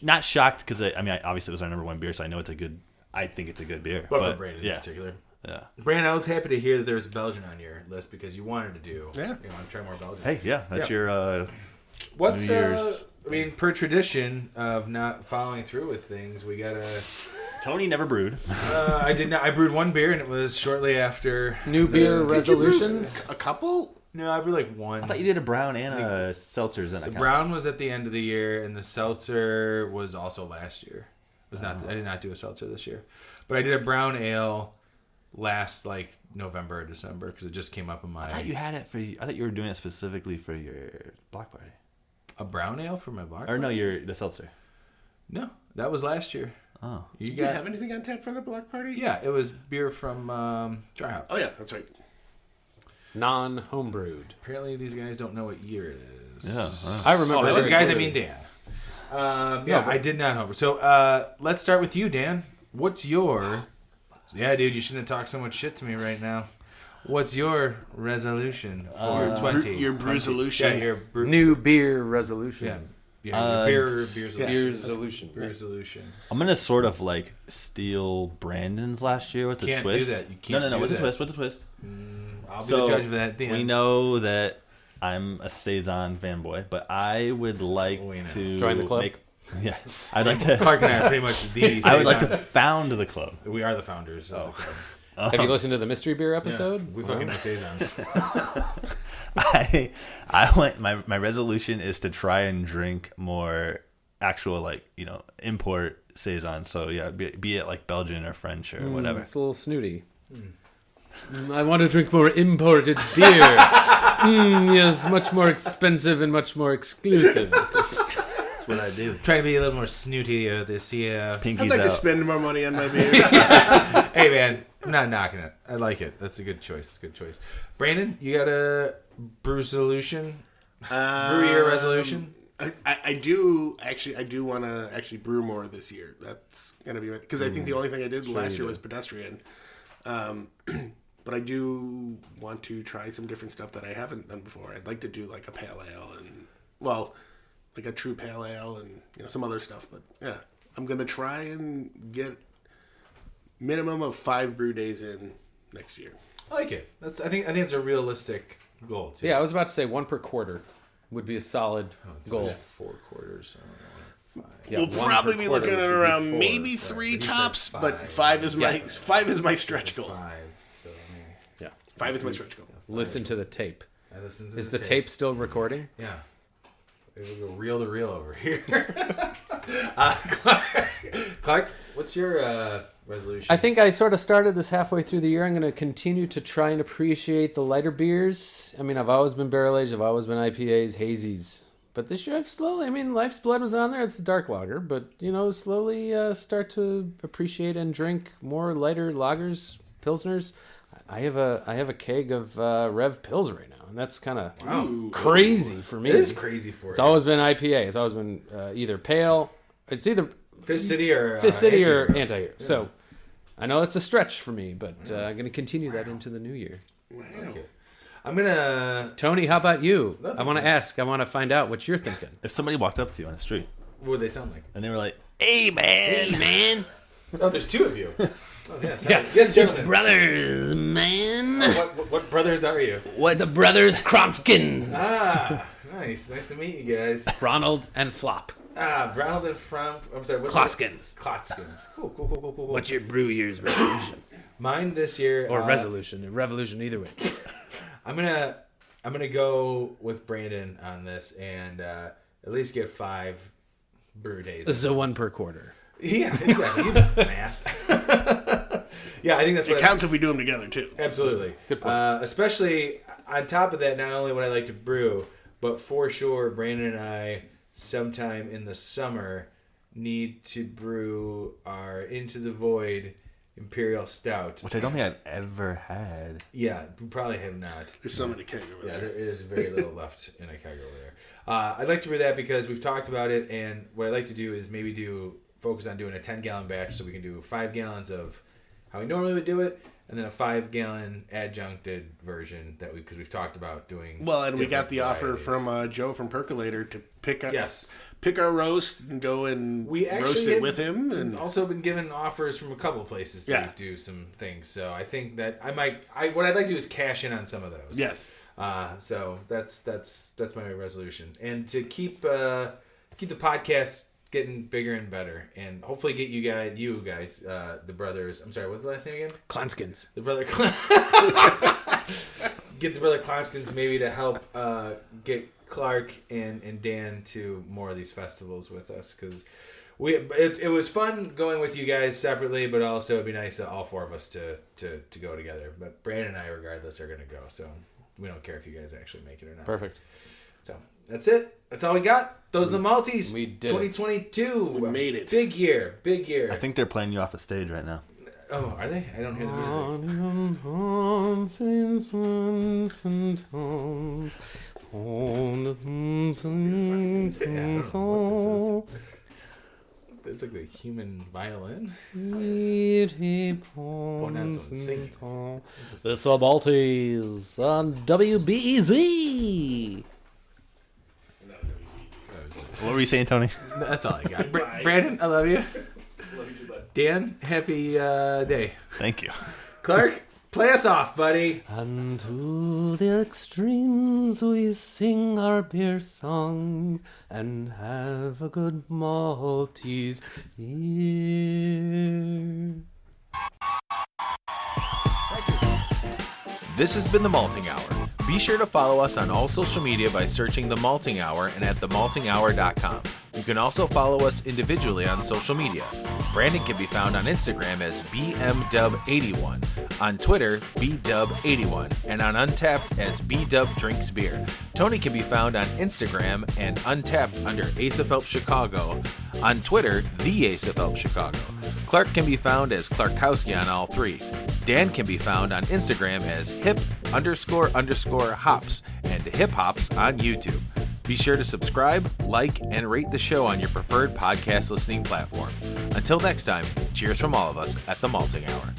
[SPEAKER 5] not shocked because obviously it was our number one beer, so I know it's a good. I think it's a good beer.
[SPEAKER 1] But for Brandon in particular.
[SPEAKER 5] Yeah.
[SPEAKER 1] Brandon, I was happy to hear that there was Belgian on your list because you wanted to do.
[SPEAKER 2] Yeah.
[SPEAKER 1] You want to try more Belgian.
[SPEAKER 5] Hey, yeah, that's your.
[SPEAKER 1] What's
[SPEAKER 5] New Year's.
[SPEAKER 1] I mean, per tradition of not following through with things, we gotta.
[SPEAKER 5] Tony never brewed.
[SPEAKER 1] I did not. I brewed one beer, and it was shortly after.
[SPEAKER 6] New beer
[SPEAKER 2] Did you brew
[SPEAKER 6] resolutions.
[SPEAKER 2] a couple?
[SPEAKER 1] No, I brewed like one.
[SPEAKER 5] I thought you did a brown and a seltzers in
[SPEAKER 1] The brown was at the end of the year, and the seltzer was also last year. It was not. I did not do a seltzer this year, but I did a brown ale last like November or December because it just came up in my.
[SPEAKER 5] I thought you had it for. I thought you were doing it specifically for your block party.
[SPEAKER 1] A brown ale for my bar.
[SPEAKER 5] Or no, the seltzer.
[SPEAKER 1] No, that was last year.
[SPEAKER 5] Oh,
[SPEAKER 2] Did you have anything on tap for the block party?
[SPEAKER 1] Yeah, it was beer from Dry Hop.
[SPEAKER 2] Oh yeah, that's right.
[SPEAKER 6] Non-homebrewed.
[SPEAKER 1] Apparently, these guys don't know what year it is.
[SPEAKER 5] yeah.
[SPEAKER 6] I remember.
[SPEAKER 1] By
[SPEAKER 2] that
[SPEAKER 1] these
[SPEAKER 2] was
[SPEAKER 1] guys, I
[SPEAKER 2] good.
[SPEAKER 1] mean Dan.
[SPEAKER 6] No, but-
[SPEAKER 1] I did not homebrew. So let's start with you, Dan. What's your? Yeah, dude, you shouldn't have talked so much shit to me right now. What's your resolution for 20?
[SPEAKER 2] Your brewsolution.
[SPEAKER 1] Yeah, your
[SPEAKER 6] New beer resolution.
[SPEAKER 1] Yeah. Yeah, beer
[SPEAKER 6] Beer resolution.
[SPEAKER 1] resolution.
[SPEAKER 5] I'm gonna sort of like steal Brandon's last year with the
[SPEAKER 1] Can't do
[SPEAKER 5] twist.
[SPEAKER 1] that. You can't
[SPEAKER 5] No,
[SPEAKER 1] do
[SPEAKER 5] with
[SPEAKER 1] that.
[SPEAKER 5] the twist. With the twist.
[SPEAKER 1] I'll be
[SPEAKER 5] So
[SPEAKER 1] the judge of that. At the
[SPEAKER 5] we
[SPEAKER 1] end.
[SPEAKER 5] know that I'm a saison fanboy, but I would like
[SPEAKER 1] We know.
[SPEAKER 5] to
[SPEAKER 6] Join the club?
[SPEAKER 5] Yeah, I'd like to.
[SPEAKER 1] Clark and I are pretty much the.
[SPEAKER 5] I would like to
[SPEAKER 1] saison-
[SPEAKER 5] found the club.
[SPEAKER 1] We are the founders. Of the club.
[SPEAKER 6] Have you listened to the mystery beer
[SPEAKER 1] Yeah,
[SPEAKER 6] episode?
[SPEAKER 1] we fucking know saisons.
[SPEAKER 5] I want my resolution is to try and drink more actual import saison. So yeah, be it like Belgian or French or whatever.
[SPEAKER 6] It's a little snooty. I want to drink more imported beer. Yes, much more expensive and much more exclusive.
[SPEAKER 5] That's what I do.
[SPEAKER 1] Trying to be a little more snooty this year.
[SPEAKER 5] Pinkies
[SPEAKER 2] I'd like
[SPEAKER 5] out.
[SPEAKER 2] to spend more money on my beer.
[SPEAKER 1] Hey man, I'm not knocking it. I like it. That's a good choice. It's a good choice. Brandon, you got a brew solution? Brew year resolution?
[SPEAKER 2] I do want to actually brew more this year. That's gonna be because I think the only thing I did last year was pedestrian. But I do want to try some different stuff that I haven't done before. I'd like to do like a pale ale and like a true pale ale and some other stuff. But yeah, I'm gonna try and get minimum of 5 brew days in next year.
[SPEAKER 1] I like it. I think it's a realistic goal too.
[SPEAKER 6] Yeah, I was about to say 1 per quarter would be a solid goal.
[SPEAKER 1] 4 quarters.
[SPEAKER 6] Yeah,
[SPEAKER 2] We'll
[SPEAKER 6] 1
[SPEAKER 2] probably
[SPEAKER 6] per
[SPEAKER 2] be
[SPEAKER 6] quarter,
[SPEAKER 2] looking
[SPEAKER 6] which
[SPEAKER 2] at
[SPEAKER 6] would be
[SPEAKER 2] around
[SPEAKER 6] 4.
[SPEAKER 2] maybe 3
[SPEAKER 1] he said
[SPEAKER 2] tops,
[SPEAKER 1] 5.
[SPEAKER 2] but 5 is my stretch goal.
[SPEAKER 1] 5. So I mean,
[SPEAKER 6] Yeah.
[SPEAKER 2] 5 is my stretch goal.
[SPEAKER 6] Listen to the tape.
[SPEAKER 1] I listened to
[SPEAKER 6] Is the tape still recording?
[SPEAKER 1] Yeah. It will go reel to reel over here. Clark, what's your resolution?
[SPEAKER 6] I think I sort of started this halfway through the year. I'm going to continue to try and appreciate the lighter beers. I mean, I've always been barrel aged. I've always been IPAs, hazies. But this year I've slowly, Life's Blood was on there. It's a dark lager. But, slowly start to appreciate and drink more lighter lagers, pilsners. I have a keg of Rev Pils right now. And that's kind of crazy for me.
[SPEAKER 1] It is crazy for
[SPEAKER 6] It's
[SPEAKER 1] you.
[SPEAKER 6] always been IPA. It's always been either pale. It's either
[SPEAKER 1] Fist City or
[SPEAKER 6] anti-hero. So I know it's a stretch for me, but I'm going to continue that into the new year.
[SPEAKER 1] I'm gonna.
[SPEAKER 6] Tony, how about you?
[SPEAKER 1] Nothing.
[SPEAKER 6] I want to ask. I want to find out what you're thinking.
[SPEAKER 5] If somebody walked up to you on the street
[SPEAKER 1] What would they sound like?
[SPEAKER 5] and they were like, "Hey man,
[SPEAKER 1] Oh, there's 2 of you. Oh yes,
[SPEAKER 6] Yeah.
[SPEAKER 1] yes, gentlemen.
[SPEAKER 6] Brothers, man.
[SPEAKER 1] What brothers are you?
[SPEAKER 6] What the brothers Kromskins?
[SPEAKER 1] Ah, nice to meet you guys.
[SPEAKER 6] Ronald and Flop.
[SPEAKER 1] Ronald and Frump. I'm sorry. What's
[SPEAKER 6] Kloskins.
[SPEAKER 1] Kloskins. Cool.
[SPEAKER 6] What's your brew year's resolution?
[SPEAKER 1] Mine this year
[SPEAKER 6] Or resolution? Revolution, either way.
[SPEAKER 1] I'm gonna go with Brandon on this and at least get 5 brew days.
[SPEAKER 6] So 1 per quarter.
[SPEAKER 1] Yeah, exactly. You know, math. Yeah, I think that's what
[SPEAKER 2] It counts if we do them together too.
[SPEAKER 1] Absolutely.
[SPEAKER 6] Good point.
[SPEAKER 1] Especially on top of that, not only what I like to brew, but for sure, Brandon and I, sometime in the summer, need to brew our Into the Void Imperial Stout.
[SPEAKER 5] Which I don't think I've ever had.
[SPEAKER 1] Yeah, we probably have not.
[SPEAKER 2] There's some in the keg over
[SPEAKER 1] Yeah,
[SPEAKER 2] there.
[SPEAKER 1] there is very little left in a keg over there. I'd like to brew that because we've talked about it, and what I'd like to do is maybe focus on doing a 10-gallon batch, so we can do 5 gallons of how we normally would do it, and then a 5-gallon adjuncted version because we've talked about doing.
[SPEAKER 2] Well, and we got
[SPEAKER 1] different
[SPEAKER 2] the offer
[SPEAKER 1] varieties.
[SPEAKER 2] from Joe from Percolator to pick our roast and go and
[SPEAKER 1] We actually
[SPEAKER 2] roast it
[SPEAKER 1] have
[SPEAKER 2] with him. And
[SPEAKER 1] also been given offers from a couple of places to
[SPEAKER 2] Yeah.
[SPEAKER 1] do some things. So I think that what I'd like to do is cash in on some of those.
[SPEAKER 2] yes,
[SPEAKER 1] So that's my resolution, and to keep the podcast getting bigger and better, and hopefully get you guys, the brothers. I'm sorry, what's the last name again?
[SPEAKER 6] Clanskins.
[SPEAKER 1] The brother. Get the brother Clanskins maybe to help get Clark and Dan to more of these festivals with us, because it was fun going with you guys separately, but also it'd be nice that all 4 of us to go together. But Brandon and I, regardless, are going to go, so we don't care if you guys actually make it or not.
[SPEAKER 6] Perfect.
[SPEAKER 1] So that's it. That's all we got. Those are the Malteez.
[SPEAKER 6] We did it.
[SPEAKER 1] 2022.
[SPEAKER 2] We made it.
[SPEAKER 1] Big year. Big year.
[SPEAKER 5] I think they're playing you off the stage right now.
[SPEAKER 1] Oh, are they? I don't hear the music. It's like the human violin. Oh, that's singing.
[SPEAKER 6] It's the Malteez on WBEZ.
[SPEAKER 5] What were you saying, Tony?
[SPEAKER 1] That's all I got. Brandon, I love you.
[SPEAKER 2] love you too, bud.
[SPEAKER 1] Dan, happy day.
[SPEAKER 5] Thank you.
[SPEAKER 1] Clark, play us off, buddy.
[SPEAKER 6] And to the extremes we sing our beer songs and have a good Maltese year.
[SPEAKER 3] This has been The Malting Hour. Be sure to follow us on all social media by searching The Malting Hour and at themaltinghour.com. You can also follow us individually on social media. Brandon can be found on Instagram as BMDub81, on Twitter, BDub81, and on Untapped as BDubDrinksBeer. Tony can be found on Instagram and Untapped under Ace of Help Chicago, on Twitter, The Ace of Help Chicago. Clark can be found as Clarkowski on all 3. Dan can be found on Instagram as hip__hops and hip hops on YouTube. Be sure to subscribe, like, and rate the show on your preferred podcast listening platform. Until next time, cheers from all of us at the Malting Hour.